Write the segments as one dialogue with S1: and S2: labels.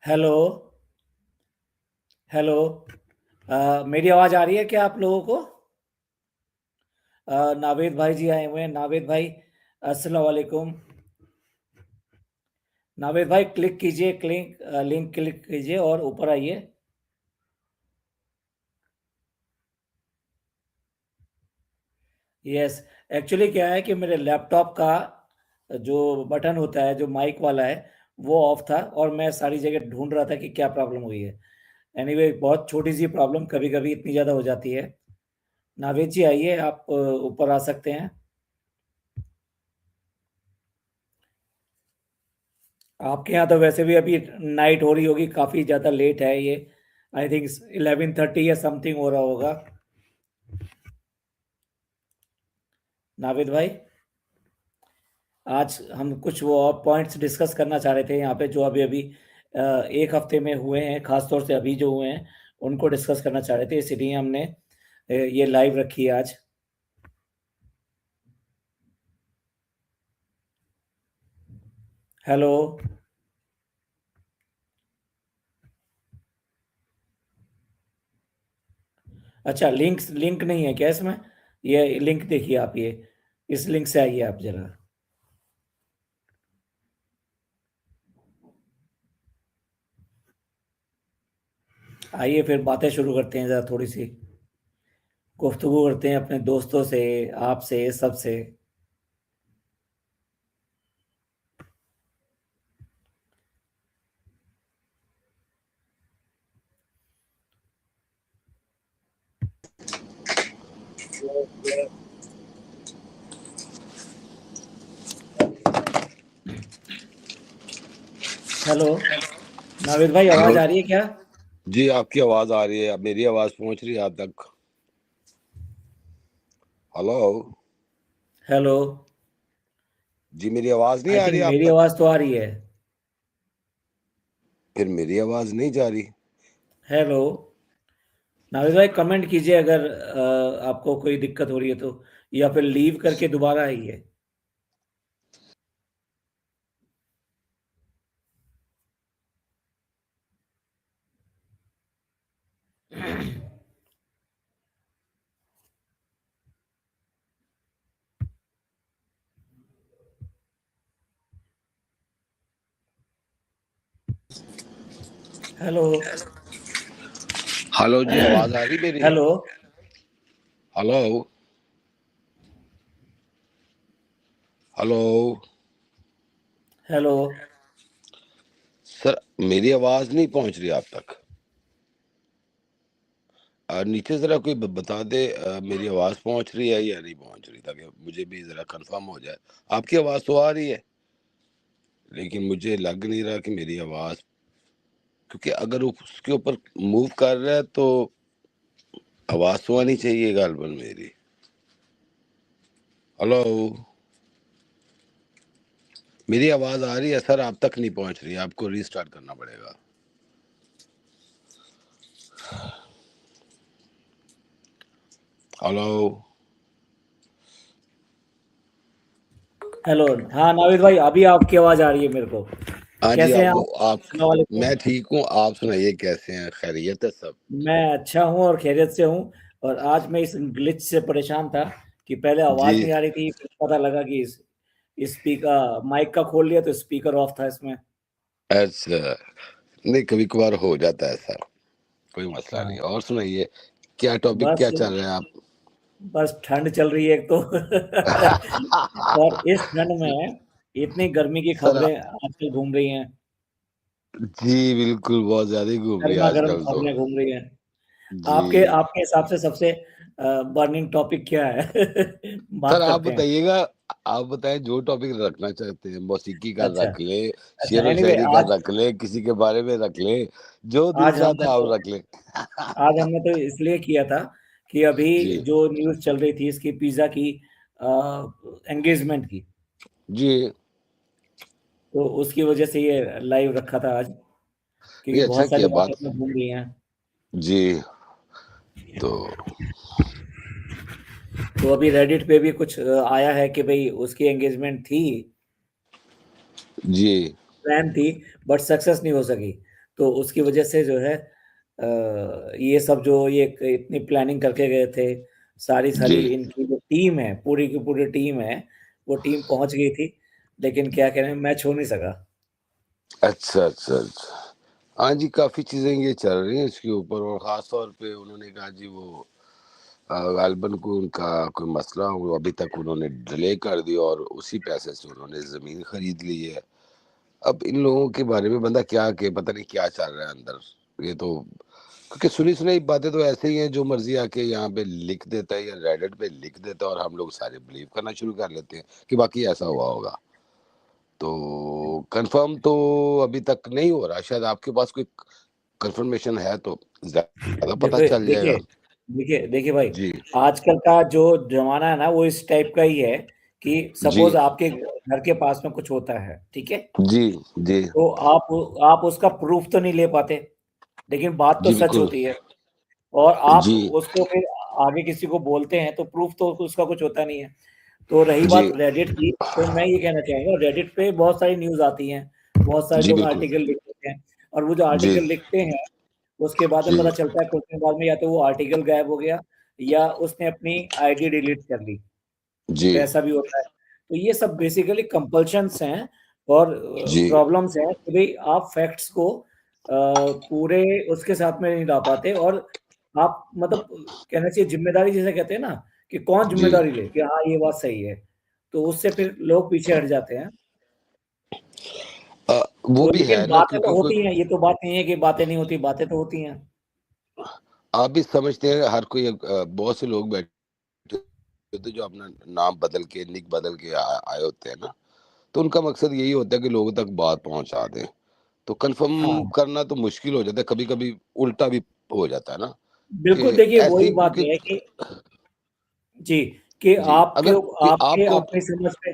S1: Hello. Hello. मेरी आवाज़ आ रही है क्या आप लोगों को? नावेद भाई जी आए हुए हैं। नावेद भाई, अस्सलाम वालेकुम। नावेद भाई क्लिक कीजिए, लिंक क्लिक कीजिए और ऊपर आइए। यस। एक्चुअली क्या है कि मेरे लैपटॉप का जो बटन होता है, जो माइक वाला है, वो ऑफ था और मैं सारी जगह ढूंढ रहा था कि क्या प्रॉब्लम हुई है। एनीवे, बहुत छोटी सी प्रॉब्लम, कभी कभी इतनी ज़्यादा हो जाती है। नावेद जी आइए, आप ऊपर आ सकते हैं। आपके यहाँ तो वैसे भी अभी नाइट हो रही होगी, काफी ज्यादा लेट है ये। आई थिंक 11:30 या समथिंग हो रहा होगा। नाविद भाई, आज हम कुछ वो पॉइंट्स डिस्कस करना चाह रहे थे यहाँ पे, जो अभी अभी एक हफ्ते में हुए हैं, खासतौर से अभी जो हुए हैं उनको डिस्कस करना चाह रहे थे, इसीलिए हमने ये लाइव रखी है आज। हेलो। अच्छा, लिंक लिंक नहीं है क्या इसमें? ये लिंक देखिए आप, ये इस लिंक से आइए आप जरा। आइए फिर बातें शुरू करते हैं, जरा थोड़ी सी गुफ्तगू करते हैं अपने दोस्तों से, आपसे, सबसे। हेलो। नाविद भाई,
S2: हेलो
S1: आवाज आ रही है क्या?
S2: जी, आपकी आवाज आ रही है। अब मेरी आवाज पहुंच रही है आप तक? Hello
S1: hello.
S2: जी, मेरी आवाज नहीं
S1: आई
S2: आ रही
S1: थिंक
S2: आप
S1: मेरी
S2: तक?
S1: आवाज तो आ रही है।
S2: फिर मेरी आवाज नहीं जा रही।
S1: हेलो। नाविद भाई, कमेंट कीजिए अगर आपको कोई दिक्कत हो रही है तो, या फिर लीव करके दोबारा आइए। हेलो।
S2: हेलो जी, आवाज आ रही मेरी?
S1: Hello.
S2: Hello hello
S1: hello.
S2: Sir, मेरी आवाज नहीं पहुंच रही आप तक। नीचे जरा कोई बता दे मेरी आवाज पहुंच रही है या नहीं पहुंच रही, ताकि मुझे भी जरा कंफर्म हो जाए। आपकी आवाज तो आ रही है, लेकिन मुझे लग नहीं रहा कि मेरी आवाज, क्योंकि अगर वो उसके ऊपर मूव कर रहा है तो आवाज तो आनी चाहिए गालबन मेरी। हेलो, मेरी आवाज आ रही है सर, आप तक नहीं पहुंच रही, आपको रीस्टार्ट करना पड़ेगा। Hello
S1: hello. हाँ नाविद भाई, अभी आपकी आवाज आ रही है मेरे को।
S2: हाँ जी,
S1: कैसे हैं आप?
S2: आप
S1: अस्सलाम वालेकुम।
S2: मैं ठीक हूँ, आप सुनाइए कैसे हैं, खैरियत है सब?
S1: मैं अच्छा हूँ और खैरियत से हूँ। और आज मैं इस ग्लिच से परेशान था कि पहले आवाज
S2: जी,
S1: नहीं आ रही थी, फिर पता लगा कि इस स्पीकर माइक का खोल लिया तो स्पीकर ऑफ था इसमें।
S2: अच्छा, नहीं कभी कभार हो जाता है ऐसा, कोई मसला नहीं।
S1: हाँ।
S2: और सुनाइए, क्या टॉपिक,
S1: बस
S2: क्या चल रहा है आप?
S1: बस ठंड चल रही है एक तो। और इस ठंड में इतनी गर्मी की
S2: सर
S1: खबरें आजकल घूम रही हैं।
S2: जी बिल्कुल, बहुत ज्यादा ही घूम रही है
S1: गर्मा गर्म
S2: आजकल तो।
S1: खबरें घूम रही हैं। आपके
S2: जी
S1: आपके हिसाब से सबसे बर्निंग टॉपिक क्या है?
S2: सर,
S1: बात
S2: आप
S1: करते हैं।
S2: बताइएगा, आप बताएं जो टॉपिक रखना चाहते हैं, मौसीकी का
S1: अच्छा।
S2: रख ले,
S1: अच्छा,
S2: शेर व
S1: एनीवे,
S2: शायरी का
S1: आज
S2: रख ले, किसी के बारे में रख ले, जो दिल
S1: आज
S2: चाहता
S1: हमने
S2: है आप
S1: तो
S2: रख ले।
S1: आज हमने तो इसलिए किया था कि अभी
S2: जी
S1: जो न्यूज़ चल रही थी इसकी, पिज़्ज़ा की एंगेजमेंट की,
S2: जी,
S1: तो उसकी वजह से ये लाइव रखा था आज, क्योंकि
S2: ये अच्छा
S1: बहुत
S2: किया
S1: सारी
S2: बात।
S1: बातें घूम रही हैं।
S2: जी, तो
S1: तो अभी रेडिट पे भी कुछ आया है कि भाई उसकी एंगेजमेंट थी,
S2: जी
S1: प्लान थी, बट सक्सेस नहीं हो सकी। तो उसकी वजह से जो है ये सब जो ये इतनी प्लानिंग करके गए थे, सारी
S2: जी।
S1: इनकी जो टीम है, पूरी की पूरी टीम है, वो टीम पहुंच गई थी, लेकिन क्या करें, मैच हो नहीं सका।
S2: अच्छा, अच्छा, अच्छा। हाँ जी, काफ़ी चीज़ें ये चल रही हैं इसके ऊपर, और ख़ास तौर पे उन्होंने कहा जी वो गालिबन को उनका कोई मसला, वो अभी तक उन्होंने डिले कर दिया और उसी पैसे से उन्होंने ज़मीन खरीद ली है। अब इन लोगों के बारे में बंदा क्या कहे, पता नहीं क्या चल रहा है अंदर। ये तो क्योंकि सुनी-सुनाई बातें तो ऐसे ही हैं, जो मर्ज़ी आके यहाँ पे लिख देता है या रेडिट पे लिख देता है और हम लोग सारे बिलीव करना शुरू कर लेते हैं कि वाक़ई ऐसा हुआ होगा। तो कन्फर्म तो अभी तक नहीं हो रहा, शायद आपके पास कोई कंफर्मेशन है तो ज़्यादा पता
S1: देखिए
S2: चल
S1: देखिए
S2: जाएगा।
S1: देखिए देखिए भाई,
S2: जी,
S1: आजकल का जो जमाना है ना, वो इस टाइप का ही है कि
S2: जी,
S1: सपोज आपके घर के पास में कुछ होता है, ठीक है,
S2: जी, जी,
S1: तो आप उसका प्रूफ तो नहीं ले पाते, लेकिन बात तो
S2: जी,
S1: सच
S2: बिल्कुल।
S1: होती है, और आप
S2: जी,
S1: उसको फिर आगे किसी को बोलते हैं तो प्रूफ तो उसका कुछ होता नहीं है। तो रही बात
S2: जी,
S1: रेडिट की, तो मैं ये कहना चाहूँगा, रेडिट पे बहुत सारी न्यूज़ आती हैं, बहुत सारे
S2: जी,
S1: लोग
S2: बिल्कुल।
S1: आर्टिकल लिख देते हैं, और वो जो
S2: जी,
S1: आर्टिकल लिखते हैं, उसके बाद में
S2: जी,
S1: पता चलता है कुछ दिन बाद में या तो वो आर्टिकल गायब हो गया, या उसने अपनी आईडी डिलीट कर ली, तो
S2: जी,
S1: ऐसा भी होता है। तो ये सब बेसिकली कंपल्शंस हैं और
S2: जी,
S1: प्रॉब्लम्स हैं कि भई आप फैक्ट्स को पूरे उसके साथ में नहीं ला पाते, और आप मतलब कहना चाहिए ज़िम्मेदारी जिसे कहते हैं ना, कि कौन
S2: जी।
S1: ज़िम्मेदारी ले कि हाँ, ये बात सही है। तो उससे फिर लोग पीछे हट जाते हैं।
S2: वो
S1: तो
S2: भी
S1: लेकिन
S2: है ना,
S1: बातें
S2: क्योंकि
S1: तो
S2: कोई
S1: होती हैं, ये तो बात नहीं है कि बातें नहीं होती, बातें तो होती हैं।
S2: आप भी समझते हैं, हर कोई बहुत से लोग बैठे होते हैं जो अपना नाम बदल के, निक बदल के आए होते हैं ना, तो उनका मकसद यही होता है कि लोगों तक बात पहुँचा दें। तो कन्फर्म
S1: हाँ,
S2: करना तो मुश्किल हो जाता है, कभी-कभी उल्टा भी हो जाता है ना,
S1: बिल्कुल,
S2: कि
S1: देखिए
S2: ऐसे
S1: वही
S2: ही
S1: बात
S2: क्योंकि
S1: है कि जी, कि
S2: जी,
S1: आपके
S2: अगर कोई
S1: आपके
S2: आपको
S1: अपनी समझ पे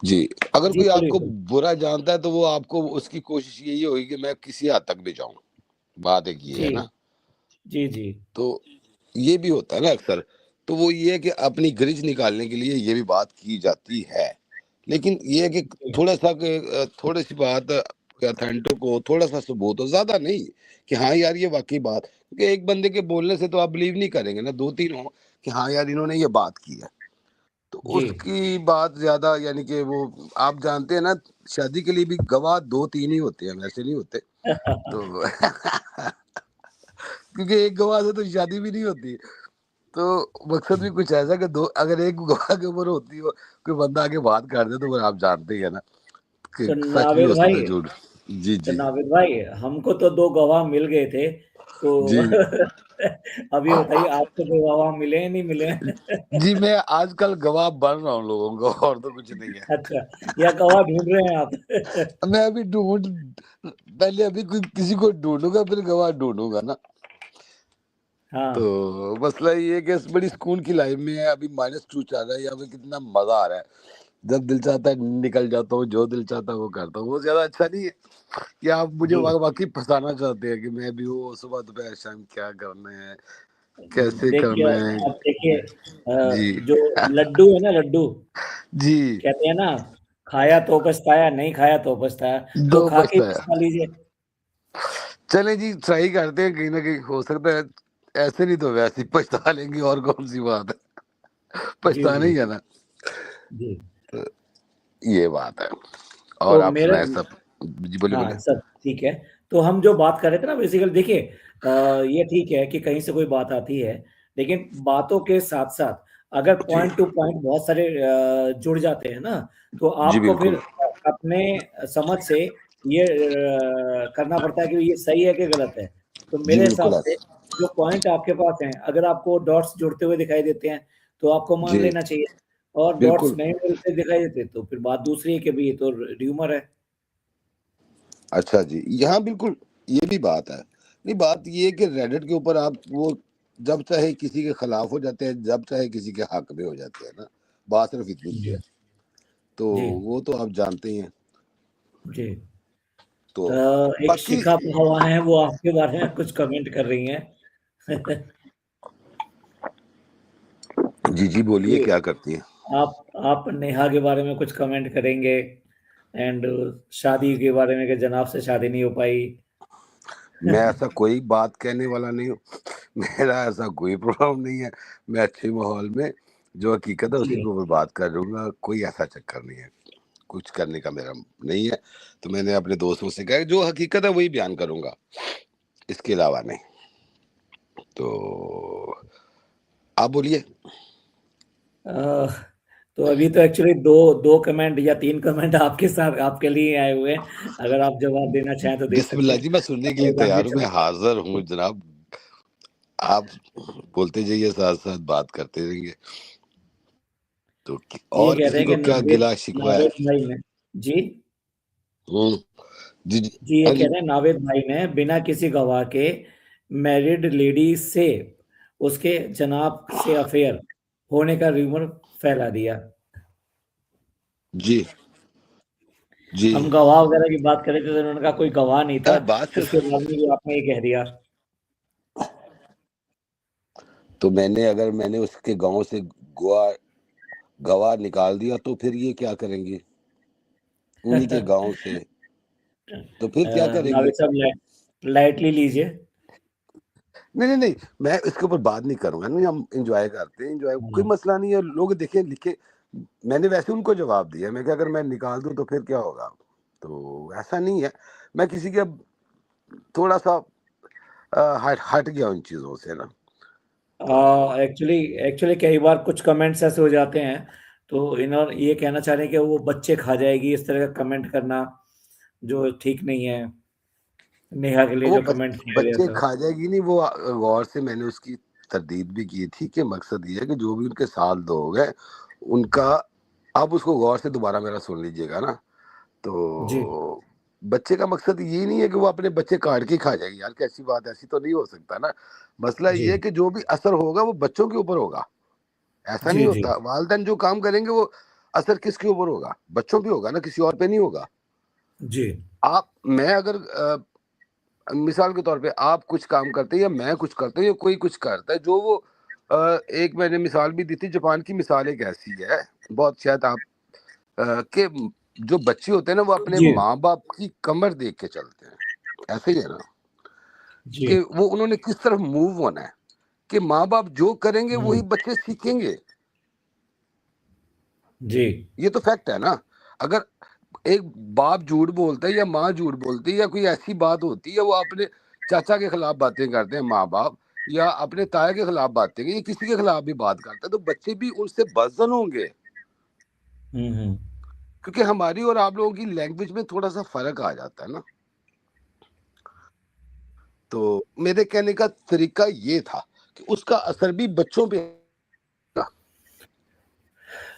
S2: जी, अगर
S1: जी,
S2: कोई
S1: बोलिए,
S2: आपको
S1: बोलिए।
S2: बुरा जानता है तो वो आपको उसकी कोशिश यही होगी कि मैं किसी हद तक भी जाऊँ। बात एक ये
S1: जी,
S2: है ना।
S1: जी, जी।
S2: तो ये भी होता है ना अक्सर। तो वो ये है कि अपनी ग्रिज निकालने के लिए ये भी बात की जाती है। लेकिन ये है कि
S1: जी,
S2: थोड़ा-सा थोड़ी-सी बात ऑथेंटिक हो, थोड़ा-सा सबूत हो, ज़्यादा नहीं, कि हाँ यार ये वाक़ई बात, क्योंकि एक बंदे के बोलने से तो आप बिलीव नहीं करेंगे ना, 2-3 हों कि हाँ यार इन्होंने ये बात की है। तो
S1: जी।
S2: उसकी बात ज़्यादा, यानी कि वो आप जानते हैं ना, शादी के लिए भी गवाह 2-3 ही होते हैं, वैसे नहीं होते। तो क्योंकि एक गवाह से तो शादी भी नहीं होती। तो मकसद भी कुछ ऐसा कि 2, अगर एक गवाह के ऊपर होती हो, कोई बंदा आके बात कर दे, तो फिर आप जानते ही है ना कि
S1: तो
S2: सच भी
S1: नाविद
S2: हो सकता
S1: भाई
S2: है, झूठ। जी,
S1: तो
S2: जी।
S1: नाविद भाई, हमको तो 2 गवाह मिल गए थे, तो
S2: जी।
S1: अभी बताइए आपको 2 गवाह मिले हैं, नहीं मिले हैं?
S2: जी, मैं आजकल गवाह बन रहा हूँ लोगों का, और तो कुछ नहीं है।
S1: अच्छा, या गवाह ढूँढ रहे हैं आप?
S2: मैं अभी ढूँढ पहले अभी कोई किसी को ढूँढूँगा, फिर गवाह ढूँढूँगा ना।
S1: हाँ,
S2: तो मसला ये है कि इस बड़ी सुकून की लाइफ में है, अभी -2 चल रहा है, यहाँ पे कितना मज़ा आ रहा है। जब दिल चाहता है निकल जाता हूँ, जो दिल चाहता है वो करता हूँ। वो ज़्यादा अच्छा नहीं है कि आप मुझे
S1: जी।
S2: वाक़ई फँसाना चाहते हैं कि मैं भी वो सुबह, दोपहर, शाम क्या करना है, कैसे
S1: देखिए,
S2: करना है।
S1: अब देखिए
S2: जी।
S1: जो लड्डू है ना, लड्डू,
S2: जी,
S1: कहते हैं ना, खाया तो पछताया, नहीं खाया तो पछताया, तो
S2: 2
S1: खा के ही
S2: बजता है।
S1: पछता लीजिए।
S2: चलें जी, ट्राई करते हैं, कहीं न कहीं हो सकता है ऐसे नहीं तो वैसे ही पछता लेंगे, और कौन-सी बात है।
S1: जी,
S2: पछताना
S1: जी,
S2: ही है ना।
S1: जी।
S2: तो ये बात है। और
S1: तो
S2: आप
S1: मेरा
S2: सुनाएँ सब? जी, बोलिए,
S1: हाँ,
S2: बोलिए।
S1: सब ठीक है। तो हम जो बात कर रहे थे ना, बेसिकली देखिए, ये ठीक है कि कहीं से कोई बात आती है, लेकिन बातों के साथ-साथ अगर
S2: जी।
S1: पॉइंट टू पॉइंट बहुत सारे जुड़ जाते हैं ना, तो
S2: जी,
S1: आपको फिर
S2: बिल्कुल।
S1: अपने समझ से ये करना पड़ता है कि ये सही है कि गलत है। तो
S2: जी,
S1: मेरे हिसाब
S2: बिल्कुल
S1: से जो पॉइंट आपके पास हैं, अगर आपको डॉट्स जुड़ते हुए दिखाई देते हैं, तो आपको मान
S2: जी,
S1: लेना चाहिए, और डॉट्स
S2: बिल्कुल।
S1: नहीं मिलते दिखाई देते, तो फिर बात दूसरी है कि भई ये तो र्यूमर है।
S2: अच्छा जी, यहाँ बिल्कुल ये भी बात है। नहीं, बात ये है कि रेडिट के ऊपर आप वो जब चाहे किसी के खिलाफ हो जाते हैं, जब चाहे किसी के हक में हो जाते हैं ना। बात सिर्फ़ इतनी सी
S1: जी,
S2: है। तो
S1: जी।
S2: वो तो आप जानते ही हैं।
S1: जी।
S2: तो
S1: एक
S2: बाकी
S1: शिखा पहलवान है, वो आपके बारे में कुछ कमेंट कर रही हैं।
S2: जी, जी, बोलिए
S1: कि
S2: क्या करती हैं?
S1: आप नेहा के बारे में कुछ कमेंट करेंगे? एंड शादी के बारे में कि जनाब से शादी नहीं हो पाई।
S2: मैं ऐसा कोई बात कहने वाला नहीं हूँ। मेरा ऐसा कोई प्रॉब्लम नहीं है। मैं अच्छे माहौल में जो हकीकत है उसी
S1: जी।
S2: के ऊपर बात कर लूँगा, कोई ऐसा चक्कर नहीं है। कुछ करने का मेरा नहीं है। तो मैंने अपने दोस्तों से कहा जो हकीकत है वही बयान करूँगा, इसके अलावा नहीं। तो आप बोलिए।
S1: अ, तो अभी तो एक्चुअली 2 कमेंट या 3 कमेंट आपके साथ आपके लिए आए हुए हैं। अगर आप जवाब देना चाहें तो दे सकते
S2: बिस्मिल्लाह
S1: हैं।
S2: जी, मैं सुनने के लिए
S1: अदरवाइज़ आगे
S2: तैयार हूँ, मैं
S1: चलते हैं।
S2: हाज़िर हूँ जनाब। आप बोलते जाइए, साथ-साथ बात करते रहिए। तो
S1: ये
S2: और
S1: कह रहे
S2: किसी
S1: हैं
S2: को
S1: कि
S2: क्या
S1: नावेद
S2: गिला-शिकवा है?
S1: नावेद भाई ने जी?
S2: हुँ। जी, जी।
S1: जी, ये
S2: हाँ
S1: कह
S2: जी।
S1: रहे हैं नावेद भाई ने बिना किसी गवाह के मैरिड लेडी से उसके जनाब से अफेयर होने का रूमर फैला दिया।
S2: जी, जी।
S1: हम गवाह वगैरह की बात कर रहे थे तो उन्होंने कहा कोई गवाह नहीं था।
S2: बात
S1: उसके
S2: सिर्फ
S1: बाद में भी आपने ये कह दिया।
S2: तो मैंने उसके गाँव से गवाह निकाल दिया तो फिर ये क्या करेंगे? उन्हीं के गाँव से, तो फिर क्या करेंगे?
S1: नावेद साहब लाइटली लीजिए।
S2: नहीं, नहीं, नहीं, मैं इसके ऊपर बात नहीं करूँगा। नहीं, हम एन्जॉय करते हैं, एन्जॉय कोई
S1: हाँ,
S2: मसला नहीं है। लोग देखें, लिखे। मैंने वैसे उनको जवाब दिया, मैं कहा अगर मैं निकाल दूँ तो फिर क्या होगा? तो ऐसा नहीं है। मैं किसी के अब थोड़ा-सा हट हट गया उन चीज़ों से ना। तो
S1: एक्चुअली एक्चुअली कई बार कुछ कमेंट्स ऐसे हो जाते हैं, तो इन्होंने ये कहना चाह रहे हैं कि वो बच्चे खा जाएगी, इस तरह का कमेंट करना जो ठीक नहीं है। नेहा के लिए
S2: वो
S1: जो कमेंट किया गया
S2: बच्चे
S1: था।
S2: खा जाएगी नहीं, वो गौर से मैंने उसकी तरदीद भी की थी कि मकसद ये है कि जो भी उनके साल 2 हो गए, उनका आप उसको गौर से दोबारा मेरा सुन लीजिएगा ना।
S1: जी,
S2: तो बच्चे का मकसद ये नहीं है कि वो अपने बच्चे काट के खा जाएगी। यार कैसी बात है, ऐसी तो नहीं हो सकता ना। मसला
S1: जी,
S2: ये है कि जो भी असर होगा वो बच्चों के ऊपर होगा। ऐसा नहीं
S1: जी, जी,
S2: होता। वालिदैन जो काम करेंगे वो असर किसके ऊपर होगा? बच्चों पे होगा ना, किसी और पे नहीं होगा।
S1: जी,
S2: आप मैं अगर मिसाल के तौर पे आप कुछ काम करते हैं या मैं कुछ करता हूँ या कोई कुछ करता है, जो वो एक मैंने मिसाल भी दी थी, जापान की मिसाल एक ऐसी है, बहुत शायद आप कि जो बच्चे होते हैं ना वो अपने
S1: जी,
S2: माँ-बाप की कमर देख के चलते हैं। ऐसे ही है ना
S1: जी,
S2: कि वो उन्होंने किस तरफ मूव होना है, कि माँ-बाप जो करेंगे वही
S1: हुँ,
S2: बच्चे सीखेंगे।
S1: जी,
S2: ये तो फैक्ट है ना। अगर एक बाप झूठ बोलता है या माँ झूठ बोलती है या कोई ऐसी बात होती है, वो अपने चाचा के खिलाफ बातें करते हैं माँ-बाप, या अपने ताया के खिलाफ बातें, ये किसी के खिलाफ भी बात करता है, तो बच्चे भी उनसे बज़न होंगे।
S1: हुँ, हुँ।
S2: क्योंकि हमारी और आप लोगों की लैंग्वेज में थोड़ा-सा फ़र्क आ जाता है ना। तो मेरे कहने का तरीका ये था कि उसका असर भी बच्चों पे था।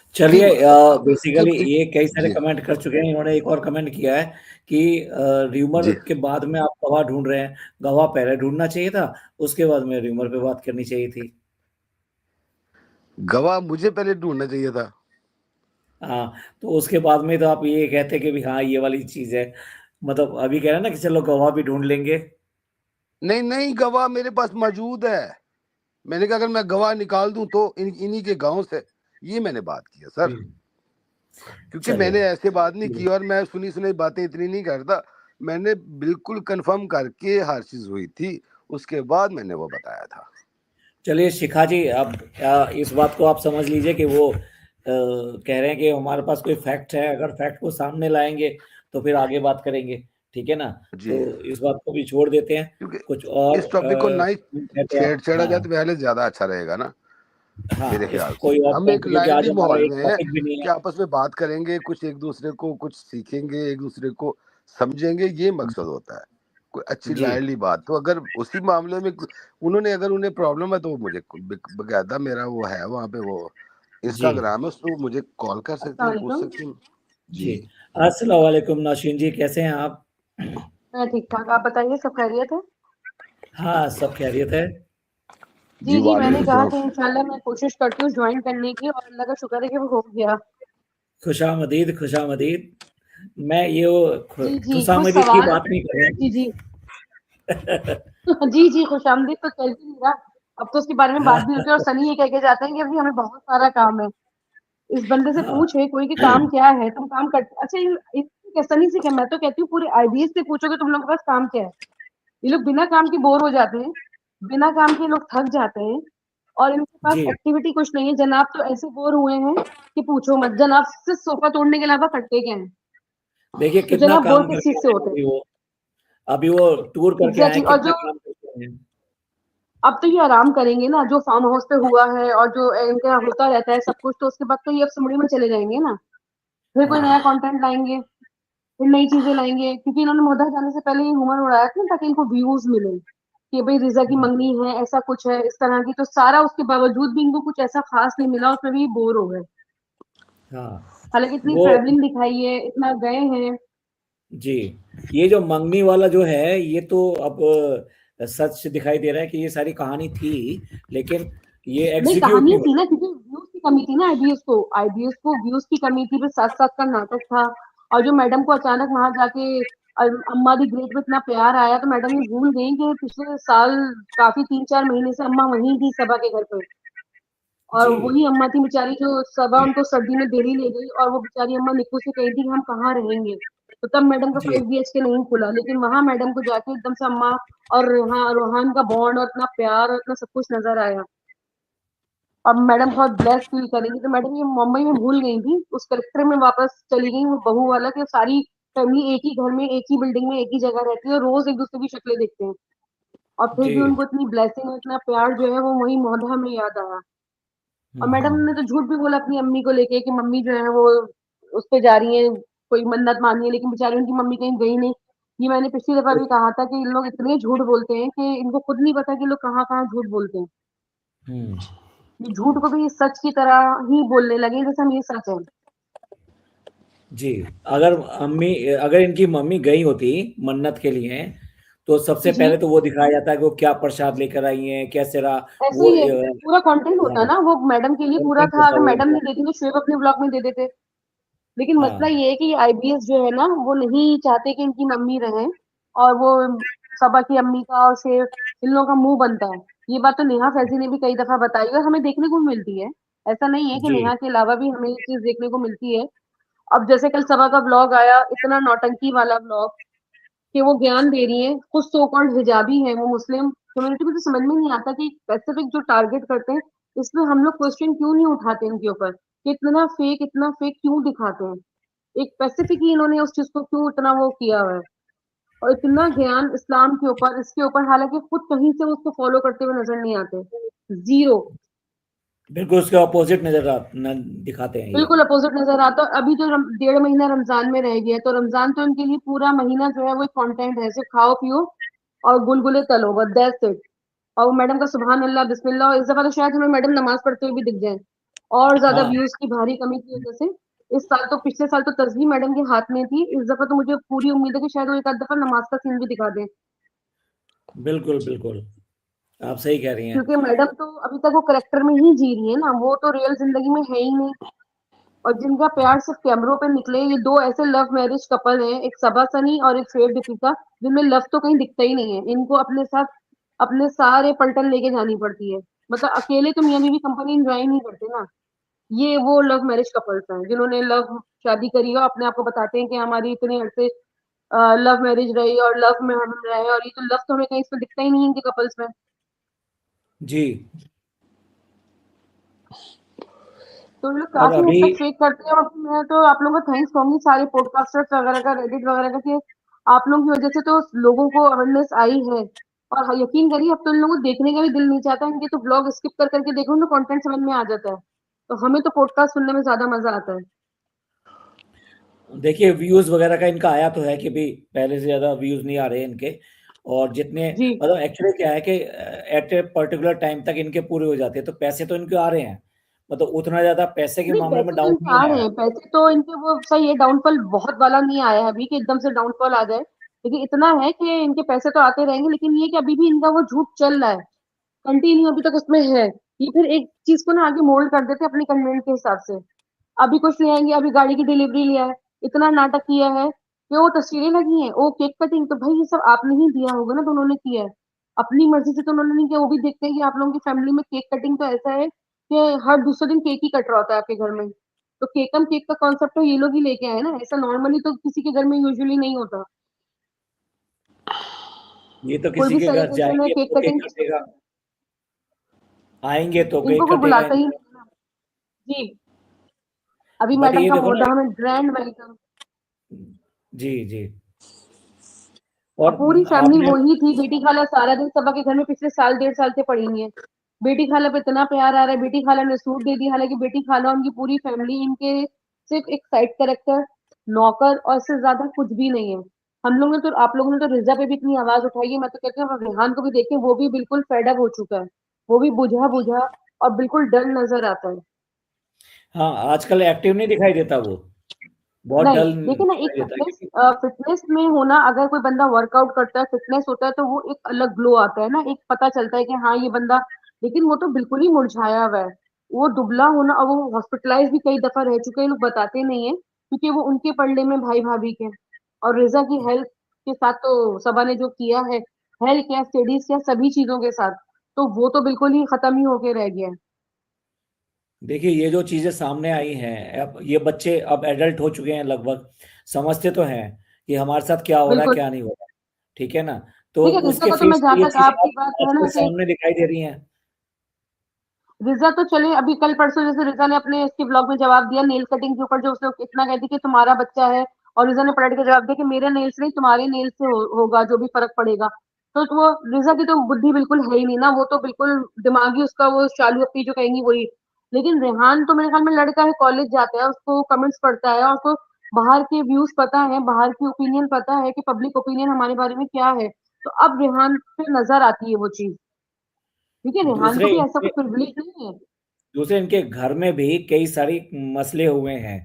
S2: यही
S1: चलिए
S2: मकसद था।
S1: बेसिकली
S2: जब एक
S1: ये कई सारे
S2: जी,
S1: कमेंट कर चुके हैं। इन्होंने एक और कमेंट किया है कि र्यूमर
S2: जी।
S1: के बाद में आप गवाह ढूँढ रहे हैं। गवाह पहले ढूँढना चाहिए था, उसके बाद में र्यूमर पे बात करनी चाहिए थी।
S2: गवाह मुझे पहले ढूँढना चाहिए था।
S1: हाँ, तो उसके बाद में तो आप ये कहते कि भी हाँ, ये वाली चीज़ है। मतलब अभी कह रहे हैं ना कि चलो गवाह भी ढूँढ लेंगे।
S2: नहीं, नहीं, गवाह मेरे पास मौजूद है। मैंने कहा अगर मैं गवाह निकाल दूँ तो इन्हीं के गाँव से, ये मैंने बात की है सर।
S1: जी,
S2: क्योंकि
S1: चलिए।
S2: मैंने ऐसे बात नहीं की
S1: जी,
S2: और मैं सुनी-सुनाई बातें इतनी नहीं करता। मैंने बिल्कुल कन्फर्म करके हर चीज़ हुई थी, उसके बाद मैंने वो बताया था।
S1: चलिए शिखा जी अब इस बात को आप समझ लीजिए कि वो कह रहे हैं कि हमारे पास कोई फैक्ट है, अगर फैक्ट को सामने लाएँगे तो फिर आगे बात करेंगे, ठीक है ना?
S2: जी,
S1: तो इस बात को भी छोड़ देते हैं।
S2: क्योंकि
S1: कुछ और
S2: इस टॉपिक को ना ही
S1: कहते हैं
S2: छेड़ा जाए
S1: हाँ,
S2: तो पहले ज़्यादा अच्छा रहेगा ना, मेरे
S1: हाँ, इस
S2: ख़्याल से।
S1: कोई और
S2: हम
S1: पॉइंट
S2: एक
S1: क्योंकि आज
S2: लाइवली
S1: हमारा
S2: माहौल
S1: एक
S2: में हैं
S1: टॉपिक भी नहीं है।
S2: कि आपस में बात करेंगे, कुछ एक-दूसरे को कुछ सीखेंगे, एक-दूसरे को समझेंगे, ये मकसद होता है। कोई अच्छी
S1: जी,
S2: लाइवली बात, तो अगर उसी मामले में अगर उन्हें प्रॉब्लम है तो वो मुझे बकायदा मेरा वो है वहाँ पे वो
S1: जी,
S2: इंस्टाग्राम है, उसपे वो मुझे कॉल कर सकते
S3: अस्सलाम
S2: हैं, पूछ
S3: वालेकुम।
S2: सकते हैं।
S1: जी।
S2: जी।
S1: अस्सलाम वालेकुम नाशीन जी, कैसे हैं आप?
S3: मैं ठीक-ठाक, आप बताइए सब खैरियत है?
S1: हाँ, सब खैरियत है।
S2: जी,
S3: जी, मैंने
S2: वालेकुम
S3: कहा
S2: सलाम।
S3: था इंशाल्लाह मैं कोशिश करती हूँ जॉइन करने की और अल्लाह का शुक्र है कि वो हो गया।
S1: खुशामदीद, खुशामदीद। मैं ये
S3: जी, जी, कुछ
S1: खुशामदीद की
S3: सवाल
S1: बात नहीं कर
S3: जी, जी।
S1: रहा।
S3: जी, जी, खुशामदीद तो चल ही नहीं रहा। अब तो उसके बारे में बात भी होती है और सनी ये कह के जाते हैं कि अभी हमें बहुत सारा काम है। इस बंदे से
S1: हाँ,
S3: पूछे कोई कि काम क्या है? तुम काम करते अच्छा इससे सनी से क्या, मैं तो कहती हूँ पूरे आईबीएस से पूछोगे तुम लोगों के पास काम क्या है। ये लोग बिना काम के बोर हो जाते हैं, बिना काम के लोग थक जाते हैं, और इनके पास
S1: जी
S3: एक्टिविटी कुछ नहीं है। जनाब तो ऐसे बोर हुए हैं कि पूछो मत, जनाब से सोफा तोड़ने के अलावा करते क्या है।
S1: देखिए
S3: तो
S1: कितना
S3: जनाब बोर
S1: काम
S3: किस
S1: करके
S3: चीज से
S1: आए हैं
S3: होते हैं।
S1: अभी वो टूर करके आए हैं,
S3: एग्जैक्टली और
S1: कितना
S3: जो
S1: काम करके आए हैं।
S3: अब तो ये आराम करेंगे ना, जो फार्म हाउस पे हुआ है और जो इनका होता रहता है सब कुछ, तो उसके बाद तो ये अब सुमड़ी में चले जाएंगे ना, फिर कोई नया
S1: हाँ
S3: कंटेंट लाएंगे, फिर नई चीजें लाएंगे, क्योंकि इन्होंने मोदा जाने से पहले ये ह्यूमर उड़ाया था ना, ताकि इनको व्यूज मिले कि भाई रिजा की मंगनी है, ऐसा कुछ है इस तरह की। तो सारा उसके बावजूद भी इनको कुछ ऐसा खास नहीं मिला, उसमें भी बोर हो गए।
S1: हाँ
S3: हालांकि इतनी
S1: वो
S3: ट्रेवलिंग दिखाई है, इतना गए हैं।
S1: जी, ये जो मंगनी वाला जो है ये तो अब सच दिखाई दे रहा है कि ये सारी कहानी थी, लेकिन ये
S3: नहीं,
S1: एग्जीक्यूट
S3: कहानी
S1: नहीं
S3: थी
S1: हुआ।
S3: ना, क्योंकि व्यूज की कमी थी ना आईबीएस को व्यूज की कमी थी, फिर साथ साथ का नाटक था। और जो मैडम को अचानक वहां जाके अम्मा दी ग्रेट में इतना प्यार आया, तो मैडम ये भूल गई कि पिछले साल काफी 3-4 महीने से अम्मा वहीं थी सबा के घर पे, और
S1: जी
S3: वही अम्मा थी बेचारी जो सबा उनको सर्दी में दिल्ली ले गई, और वो बेचारी अम्मा निक्कू से कही थी कि हम कहाँ रहेंगे। तो तब मैडम का
S1: जी
S3: 5 BHK नहीं खुला, लेकिन वहां मैडम को जाके एकदम से अम्मा और रोहान का बॉन्ड और इतना प्यार और इतना सब कुछ नजर आया। अब मैडम बहुत ब्लेस फील करेंगी। तो मैडम ये मुंबई में भूल गई थी, उस करेक्टर में वापस चली गई, वो बहू वाला, कि सारी फैमिली एक ही घर में, एक ही बिल्डिंग में, एक ही जगह रहती है, और रोज एक दूसरे की शक्लें देखते हैं, और फिर
S1: जी
S3: भी उनको इतनी ब्लेसिंग और इतना प्यार जो है वो वही मोहल्ला में याद आया। और मैडम
S1: हम्म।
S3: ने तो झूठ भी बोला अपनी अम्मी को लेके कि मम्मी जो है वो उस पे जा रही है, कोई मन्नत मानी है, लेकिन बेचारी उनकी मम्मी कहीं गई नहीं। ये मैंने पिछली दफा भी कहा था कि इन लोग इतने झूठ बोलते हैं कि इनको खुद नहीं पता कि लोग कहाँ कहाँ झूठ बोलते हैं।
S1: हम्म।
S3: ये झूठ को भी सच की तरह ही बोलने लगे जैसे हम ये सच है।
S1: जी, अगर इनकी मम्मी गई होती मन्नत के लिए, तो सबसे
S3: जी,
S1: पहले तो वो दिखाया जाता है कि वो क्या प्रसाद लेकर आई हैं, कैसे रहा
S3: ऐसे
S1: वो
S3: ही है, पूरा कंटेंट होता
S1: हाँ,
S3: ना वो मैडम के लिए पूरा
S1: कंटेंट
S3: था।
S1: होता
S3: अगर
S1: वो
S3: मैडम
S1: उनका।
S3: नहीं देती तो शुएब अपने ब्लॉग में दे देते। लेकिन मसला
S1: हाँ
S3: ये है कि आईबीएस जो है ना, वो नहीं चाहते कि इनकी मम्मी रहे, और वो सबा की अम्मी का और शेर इन लोगों का मुंह बनता है। ये बात तो नेहा फैजी ने भी कई दफा बताई और हमें देखने को मिलती है। ऐसा नहीं है कि
S1: जी
S3: नेहा के अलावा भी हमें ये चीज देखने को मिलती है। अब जैसे कल सबा का ब्लॉग आया, इतना नौटंकी वाला ब्लॉग, कि वो ज्ञान दे रही है, कुछ सो कॉल्ड हिजाबी है, वो मुस्लिम कम्युनिटी को, तो समझ में नहीं आता कि स्पेसिफिक जो टारगेट करते हैं, इसमें हम लोग क्वेश्चन क्यों नहीं उठाते इनके ऊपर कि इतना फेक क्यों दिखाते हैं। एक स्पेसिफिक ही इन्होंने उस चीज को क्यों इतना वो किया हुआ है, और इतना ज्ञान इस्लाम के ऊपर इसके ऊपर, हालांकि खुद कहीं से उसको फॉलो करते हुए नजर नहीं आते, जीरो।
S1: बिल्कुल उसके अपोजिट दिखाते हैं ये।
S3: बिल्कुल अपोजिट नजर आता है। अभी जो 1.5 महीना रमजान में रह गया, तो रमजान तो इनके लिए पूरा महीना जो है वो कंटेंट है, सिर्फ खाओ पियो और गुलगुले तलो, बस दैट्स इट। और वो मैडम का सुबहान अल्लाह बिस्मिल्लाह, और इस दफा तो शायद हमें मैडम नमाज पढ़ते हुए भी दिख जाए, और ज्यादा
S1: हाँ
S3: व्यूज की भारी कमी की वजह से। इस साल तो, पिछले साल तो तस्वीर मैडम के हाथ में थी, इस दफा तो मुझे पूरी उम्मीद है कि शायद वो एक आध दफा नमाज का सीन भी दिखा दें।
S1: बिल्कुल बिल्कुल, आप सही कह रही हैं।
S3: क्योंकि मैडम तो अभी तक वो करेक्टर में ही जी रही है ना, वो तो रियल जिंदगी में है ही नहीं। और जिनका प्यार सिर्फ कैमरों पे निकले, ये दो ऐसे लव मैरिज कपल हैं, एक सबा सनी और एक शुएब दीपिका, जिनमें लव तो कहीं दिखता ही नहीं है। इनको अपने साथ अपने सारे पलटन लेके जानी पड़ती है, मतलब अकेले तो मियां बीवी कंपनी एंजॉय नहीं करते ना। ये वो लव मैरिज कपल्स हैं जिन्होंने लव शादी करी हो, अपने आप को बताते हैं कि हमारी इतने अरसे लव मैरिज रही और लव में हम रहे, और ये तो लव तो हमें कहीं इसमें दिखता ही नहीं है इनके कपल्स में।
S1: जी
S3: तो ये लोग
S1: और
S3: काफी हद
S1: अभी
S3: तक फेक करते हैं, और मैं तो आप लोगों को थैंक्स कहूंगी सारे पॉडकास्टर्स वगैरह का, रेडिट वगैरह का, कि आप लोगों की वजह से तो लोगों को अवेयरनेस आई है। और यकीन करिए अब तो इन लोगों को देखने का भी दिल नहीं चाहता, इनके तो ब्लॉग स्किप कर करके देखो तो कंटेंट समझ में आ जाता है। तो हमें तो पॉडकास्ट सुनने में ज्यादा मजा आता है।
S1: देखिए व्यूज वगैरह का इनका आया तो है कि भी पहले से ज्यादा व्यूज नहीं आ रहे इनके, और जितने
S3: जी,
S1: मतलब एक्चुअली क्या है कि एट ए पर्टिकुलर टाइम तक इनके पूरे हो जाते हैं, तो पैसे तो इनके आ रहे हैं, मतलब उतना ज्यादा पैसे के
S3: नहीं
S1: मामले में
S3: पैसे तो
S1: डाउन
S3: इनके
S1: नहीं
S3: आ
S1: आया
S3: रहे
S1: है।
S3: हैं, पैसे तो इनके वो सही है, डाउनफॉल बहुत वाला नहीं आया है अभी कि एकदम से डाउनफॉल आ जाए। लेकिन इतना है कि इनके पैसे तो आते रहेंगे, लेकिन ये कि अभी भी इनका वो झूठ चल रहा है, कंटिन्यू अभी तक उसमें है। ये फिर एक चीज को ना आगे मोल्ड कर देते हैं अपनी कन्वीनियंस के हिसाब से। अभी कुछ ले आएंगे, अभी गाड़ी की डिलीवरी लिया है, इतना नाटक किया है कि वो तस्वीरें लगी हैं, वो केक कटिंग, तो भाई ये सब आपने ही दिया होगा ना, तो उन्होंने किया है अपनी मर्जी से, तो उन्होंने नहीं किया। वो भी देखते हैं कि आप लोगों की फैमिली में केक कटिंग तो ऐसा है कि हर दूसरे दिन केक ही कट रहा होता है आपके घर में। तो केकम केक का कॉन्सेप्ट तो ये लोग ही लेके आए ना, ऐसा नॉर्मली तो किसी के घर में यूजुअली नहीं होता।
S1: ये तो
S3: कोई
S1: किसी
S3: भी
S1: के घर
S3: सेलिब्रेशन है
S1: जाएंगे
S3: केक
S1: तो केक
S3: कटिंग,
S1: कटेगा, आएंगे तो
S3: इनको
S1: केक
S3: कोई
S1: कटेगा
S3: बुलाता ही
S1: इनका।
S3: नहीं है ना। जी, अभी
S1: बट
S3: मैडम
S1: ये
S3: का
S1: देखो ना,
S3: होता हमें ग्रैंड वेलकम।
S1: जी जी।
S3: और
S1: और
S3: पूरी फैमिली
S1: आपने,
S3: वही थी, बेटी खाला सारा दिन सबा के घर में पिछले साल 1.5 साल से पड़ी हुई है। बेटी खाला पे इतना प्यार आ रहा है, बेटी खाला ने सूट दे दी, हालांकि बेटी खाला उनकी पूरी फैमिली इनके सिर्फ एक साइड कैरेक्टर, नौकर और इससे ज्यादा कुछ भी नहीं है। हम लोग ने तो, आप लोगों ने तो रिजा पे भी इतनी आवाज उठाई है, मैं तो कहती हूँ अब रेहान को भी देखें, वो भी बिल्कुल फेड अप हो चुका है, वो भी बुझा बुझा और बिल्कुल डल नजर आता है।
S1: हाँ आजकल एक्टिव नहीं दिखाई देता वो, बहुत
S3: नहीं,
S1: डल
S3: देखिए ना, एक
S1: दिखाई देता है
S3: फिटनेस
S1: क्योंकि
S3: फिटनेस में होना, अगर कोई बंदा वर्कआउट करता है, फिटनेस होता है, तो वो एक अलग ग्लो आता है ना, एक पता चलता है कि हाँ ये बंदा, लेकिन वो तो बिल्कुल ही मुरझाया हुआ है। वो दुबला होना, और वो हॉस्पिटलाइज भी कई दफा रह चुके हैं, लोग बताते नहीं है, क्योंकि वो उनके पल्ले में भाई भाभी के। और रिजा की हेल्थ के साथ तो सबा ने जो किया है, हेल्थ या स्टडीज या सभी चीजों के साथ, तो वो तो बिल्कुल ही खत्म ही होके रह गया है।
S1: देखिए ये जो चीजें सामने आई हैं, अब ये बच्चे अब एडल्ट हो चुके हैं लगभग, समझते तो हैं कि हमारे साथ क्या हो रहा है
S3: बिल्कुल।
S1: क्या नहीं हो रहा है, ठीक है ना। तो
S3: देखिए, रिजा
S1: उसके
S3: का तो मैं
S1: फेस
S3: जहां
S1: पे ये
S3: तक
S1: चीजें
S3: आपकी
S1: आज
S3: बात है
S1: आजकल
S3: ना कि
S1: सामने दिखाई दे रही हैं।
S3: रिजा तो चले, अभी कल परसों जैसे रिजा ने अपने इसके ब्लॉग में जवाब दिया नेल कटिंग के ऊपर, जो उसने इतना कहती कि तुम्हारा बच्चा है, और रिजा ने पलट के जवाब दिया कि मेरे नेल्स नहीं, तुम्हारे नेल्स से होगा जो भी फर्क पड़ेगा। तो वो रिजा की तो बुद्धि बिल्कुल है ही नहीं ना, वो तो बिल्कुल दिमागी उसका वो चालू अपनी जो कहेंगी वही। लेकिन रेहान तो मेरे ख्याल में लड़का है, कॉलेज जाता है, उसको कमेंट्स पढ़ता है, और उसको बाहर के व्यूज पता है, बाहर की ओपिनियन पता है कि पब्लिक ओपिनियन हमारे बारे में क्या है। तो अब रेहान पे नजर आती है वो चीज। ठीक है, रेहान को
S1: दूसरे
S3: भी ऐसा
S1: इनके
S3: कोई प्रिविलेज नहीं है।
S1: दूसरे इनके घर में भी कई सारी मसले हुए हैं,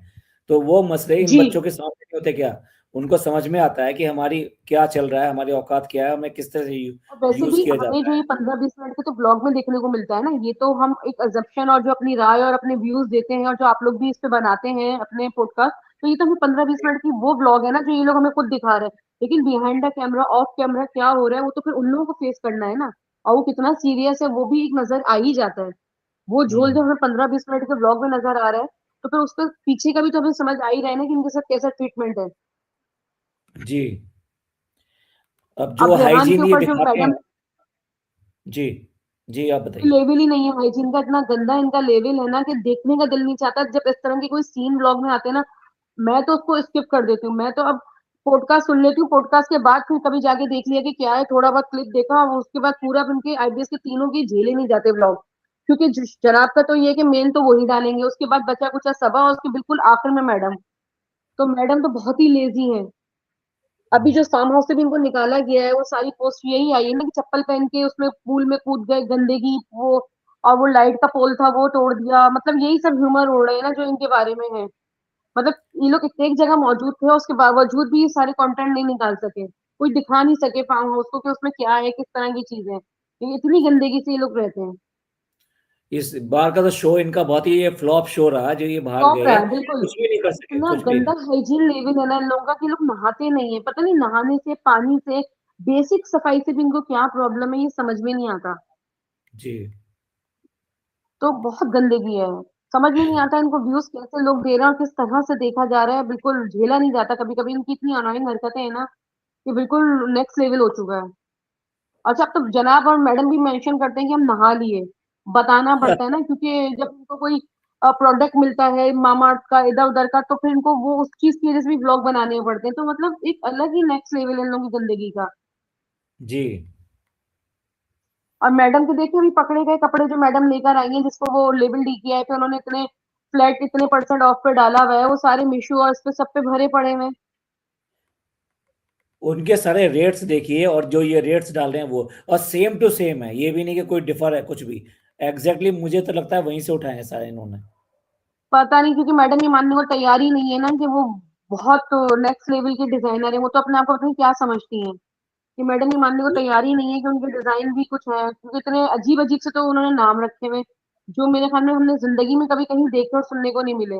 S1: तो वो मसले इन
S3: जी,
S1: बच्चों के सामने नहीं होते क्या? उनको समझ में आता है कि हमारी क्या चल रहा है, हमारी औकात क्या है, हमें किस तरह से
S3: और वैसे
S1: यूज
S3: भी
S1: किया
S3: हमें
S1: जाता
S3: जो
S1: है।
S3: ये 15-20 मिनट के तो ब्लॉग में देखने को मिलता है ना, ये तो हम एक अजम्पशन और जो अपनी राय और अपने व्यूज देते हैं, और जो आप लोग भी इस पे बनाते हैं अपने पॉडकास्ट, तो ये तो हमें 15-20 मिनट की वो ब्लॉग है ना जो ये लोग हमें खुद दिखा रहे हैं। लेकिन behind the camera, of camera क्या हो रहा है, वो तो फिर उन लोगों को फेस करना है ना, और वो कितना सीरियस है वो भी एक नजर आ ही जाता है। वो झोल
S1: हम्म।
S3: जब हमें 15-20 मिनट के ब्लॉग में नजर आ रहा है, तो फिर उसके पीछे का भी तो हमें समझ आ ही रहा है ना कि इनके साथ कैसा ट्रीटमेंट है।
S1: जी। अब जो
S3: अब रेहान के
S1: हाइजीन ये
S3: ऊपर जो
S1: दिखाते हैं।
S3: मैडम,
S1: जी जी, आप बताइए।
S3: लेवल ही नहीं है हाइजीन का, इतना गंदा इनका लेवल है ना कि देखने का दिल नहीं चाहता। जब इस तरह के कोई सीन ब्लॉग में आते हैं ना, मैं तो उसको स्किप कर देती हूँ। मैं तो अब पॉडकास्ट सुन लेती हूँ, पॉडकास्ट के बाद फिर कभी जाके देख लिया कि क्या है, थोड़ा बहुत क्लिप देखा, और उसके बाद पूरा उनके आईबीएस के तीनों की झेले नहीं जाते ब्लॉग। क्योंकि जनाब का तो ये है कि मेन तो वही डालेंगे, उसके बाद बचा कुचा सबा, और उसके बिल्कुल आखिर में मैडम। तो मैडम तो बहुत ही लेजी है। अभी जो फार्म हाउस से भी इनको निकाला गया है, वो सारी पोस्ट यही आई है ना कि चप्पल पहन के उसमें पूल में कूद गए, गंदगी वो, और वो लाइट का पोल था वो तोड़ दिया, मतलब यही सब ह्यूमर उड़ रहे हैं ना जो इनके बारे में है। मतलब ये लोग इतने एक जगह मौजूद थे, उसके बावजूद भी ये सारे कंटेंट नहीं निकाल सके, कोई दिखा नहीं सके फार्म हाउस को कि उसमें क्या है, किस तरह की चीजें हैं। ये इतनी गंदगी से ये लोग रहते हैं।
S1: इस बार का तो शो इनका बहुत ही ये फ्लॉप शो रहा, जो ये बाहर
S3: टॉप रहा
S1: गए
S3: है बिल्कुल।
S1: कुछ भी नहीं कर सके,
S3: इतना
S1: कुछ भी
S3: गंदा
S1: नहीं।
S3: हाइजीन लेवल है ना इन लोगों का कि लोग नहाते नहीं है, पता नहीं नहाने से, पानी से, बेसिक सफाई से भी इनको क्या प्रॉब्लम है, ये समझ में नहीं आता।
S1: जी।
S3: तो बहुत गंदगी है, समझ में नहीं आता इनको व्यूज कैसे लोग दे रहे हैं और किस तरह से देखा जा रहा है, बिल्कुल झेला नहीं जाता। कभी कभी इनकी इतनी अनोइंग हरकतें हैं ना कि बिल्कुल नेक्स्ट लेवल हो चुका है। अच्छा, अब तो जनाब और मैडम भी मेंशन करते हैं कि हम नहा लिए, बताना पड़ता है ना, क्योंकि जब इनको कोई प्रोडक्ट मिलता है मामा अर्थ का इधर उधर का, तो फिर इनको वो उस चीज की वजह से भी ब्लॉग बनाने पड़ते हैं। तो मतलब एक अलग ही नेक्स्ट लेवल है इन लोगों की गंदगी का।
S1: जी।
S3: और मैडम के देखिए अभी पकड़े गए कपड़े जो मैडम लेकर आई हैं, जिसको वो लेबल डी किया है, फिर उन्होंने इतने फ्लैट इतने % ऑफ पे डाला हुआ है, वो सारे मीशो और इस पे सब पे भरे पड़े हुए हैं।
S1: उनके सारे रेट्स देखिए, और जो ये रेट्स डाल रहे हैं वो, और सेम टू सेम है, ये भी नहीं कि कोई डिफर है कुछ भी। एग्जैक्टली मुझे तो लगता है वहीं से उठाए हैं सारे इन्होंने।
S3: पता नहीं, क्योंकि मैडम ये मानने को तैयार ही नहीं है ना कि वो बहुत नेक्स्ट लेवल की डिजाइनर है। वो तो अपने आप को पता नहीं क्या समझती हैं, कि मैडम ये मानने को तैयार ही नहीं है कि उनके डिजाइन भी कुछ है, क्योंकि इतने अजीब अजीब से तो उन्होंने नाम रखे हुए, जो मेरे ख्याल में हमने जिंदगी में कभी कहीं देखे और सुनने को नहीं मिले।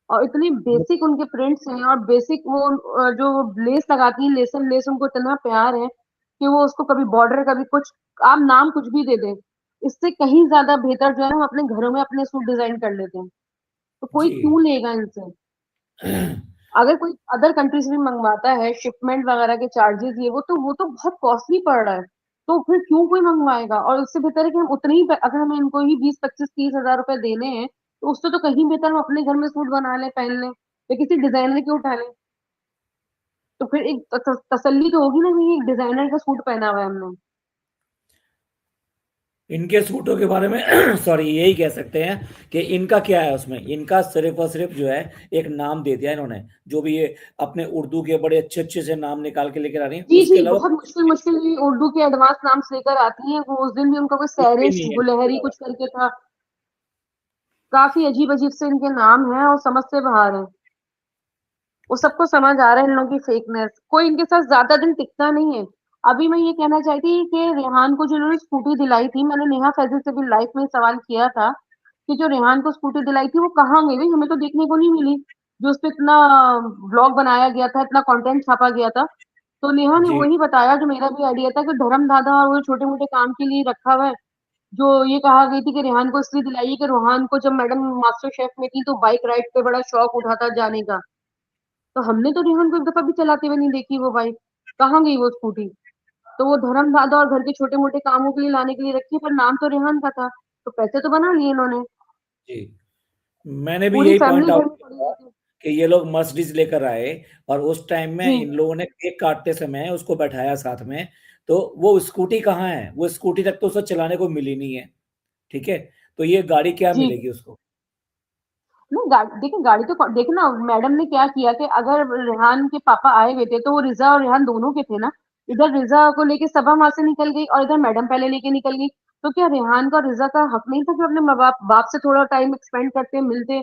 S3: और इतनी बेसिक उनके प्रिंट्स हैं, और बेसिक वो जो लेस लगाती है, लेसन लेस उनको इतना प्यार है कि वो उसको कभी बॉर्डर कभी कुछ, आप नाम कुछ भी दे दें, इससे कहीं ज्यादा बेहतर जो है ना हम अपने घरों में अपने सूट डिजाइन कर लेते हैं। तो कोई
S1: जी।
S3: क्यों लेगा इनसे? अगर कोई अदर कंट्री से भी मंगवाता है, शिपमेंट वगैरह के चार्जेस ये वो तो बहुत कॉस्टली पड़ रहा है। तो फिर क्यों कोई मंगवाएगा? और उससे बेहतर है कि हम उतने ही अगर हमें इनको ही 20-25-30 हज़ार रुपए देने हैं, तो उससे तो कहीं बेहतर हम अपने घर में सूट बना लें, पहन लें, या किसी डिजाइनर के उठा लें। तो फिर एक तसल्ली तो होगी ना कि एक डिजाइनर का सूट पहना हुआ है हमने।
S1: इनके सूटों के बारे में सॉरी यही कह सकते हैं कि इनका क्या है उसमें, इनका सिर्फ और सिर्फ जो है एक नाम दे दिया इन्होंने, जो भी ये अपने उर्दू के बड़े अच्छे अच्छे से नाम निकाल के लेकर आ रही है,
S3: जी
S1: उसके
S3: जी,
S1: अलावा
S3: बहुत मुश्किल मुश्किल उर्दू के एडवांस नाम्स लेकर आती हैं वो। उस दिन भी उनका कोई
S1: कुछ भी
S3: सैरिश
S1: नहीं है।
S3: गुलहरी कुछ करके था। काफी अजीब अजीब से इनके नाम हैं और समझ से बाहर है। वो सबको समझ आ रहा है इन लोगों की फेकनेस। कोई इनके साथ ज्यादा दिन टिकता नहीं है। अभी मैं ये कहना चाहती कि रेहान को जो इन्होंने स्कूटी दिलाई थी, मैंने नेहा फैजल से भी लाइफ में सवाल किया था कि जो रेहान को स्कूटी दिलाई थी वो कहाँ गई भाई, हमें तो देखने को नहीं मिली। जो उस पे इतना ब्लॉग बनाया गया था, इतना कंटेंट छापा गया था। तो नेहा ने
S1: जी
S3: वही बताया जो मेरा भी आइडिया था कि धर्म दादा और वो छोटे मोटे काम के लिए रखा हुआ है। जो ये कहा गई थी कि रेहान को इसलिए दिलाई है कि रोहान को जब मैडम मास्टर शेफ में थी तो बाइक राइड पे बड़ा शौक उठा था जाने का। तो हमने तो रेहान को एक दफा भी चलाते हुए नहीं देखी वो बाइक। कहाँ गई वो स्कूटी? तो वो धर्म दादा और घर के छोटे मोटे कामों के लिए लाने के लिए रखी, पर नाम तो रेहान का था। तो पैसे तो बना लिए इन्होंने।
S1: जी, मैंने भी
S3: पूरी
S1: यही पॉइंट
S3: फैमिली
S1: आउट
S3: घर में पड़ी
S1: किया
S3: हुई थी।
S1: कि ये लोग मर्सिडीज लेकर आए और उस टाइम में
S3: जी
S1: इन लोगों ने केक काटते समय उसको बैठाया साथ में, तो वो स्कूटी कहाँ है, वो स्कूटी तक तो उसे चलाने को मिली नहीं है। ठीक है, तो ये गाड़ी क्या
S3: जी।
S1: मिलेगी उसको।
S3: नहीं देखिए गाड़ी तो देखो ना, मैडम ने क्या किया कि अगर रेहान के पापा आए हुए थे तो वो रिजा और रेहान दोनों के थे ना। इधर रिजा को लेके सबा वहां से निकल गई और इधर मैडम पहले लेके निकल गई। तो क्या रेहान का और रिजा का हक नहीं था कि अपने माँ बाप बाप से थोड़ा टाइम स्पेंड करते मिलते?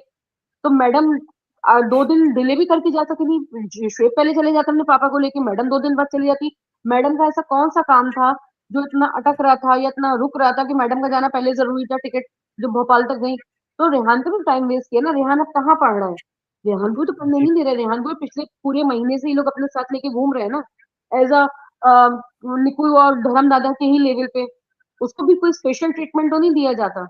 S3: तो मैडम 2 दिन डिले भी करके जा सकती थी। श्वेत पहले चले जाते अपने पापा को लेके, मैडम 2 दिन बाद चली जाती। मैडम का ऐसा कौन सा काम था जो इतना अटक रहा था या इतना रुक रहा था कि मैडम का जाना पहले जरूरी था? टिकट जो भोपाल तक गई। तो रेहान का भी टाइम वेस्ट किया ना। रेहान अब कहाँ पढ़ रहा है? रेहान को तो पढ़ने
S1: जी
S3: नहीं दे रहे। रेहान को पिछले पूरे महीने से ये लोग अपने साथ लेके घूम रहे हैं ना, एज अ निकू और धर्म दादा के ही लेवल पे। उसको भी कोई स्पेशल ट्रीटमेंट तो नहीं दिया जाता।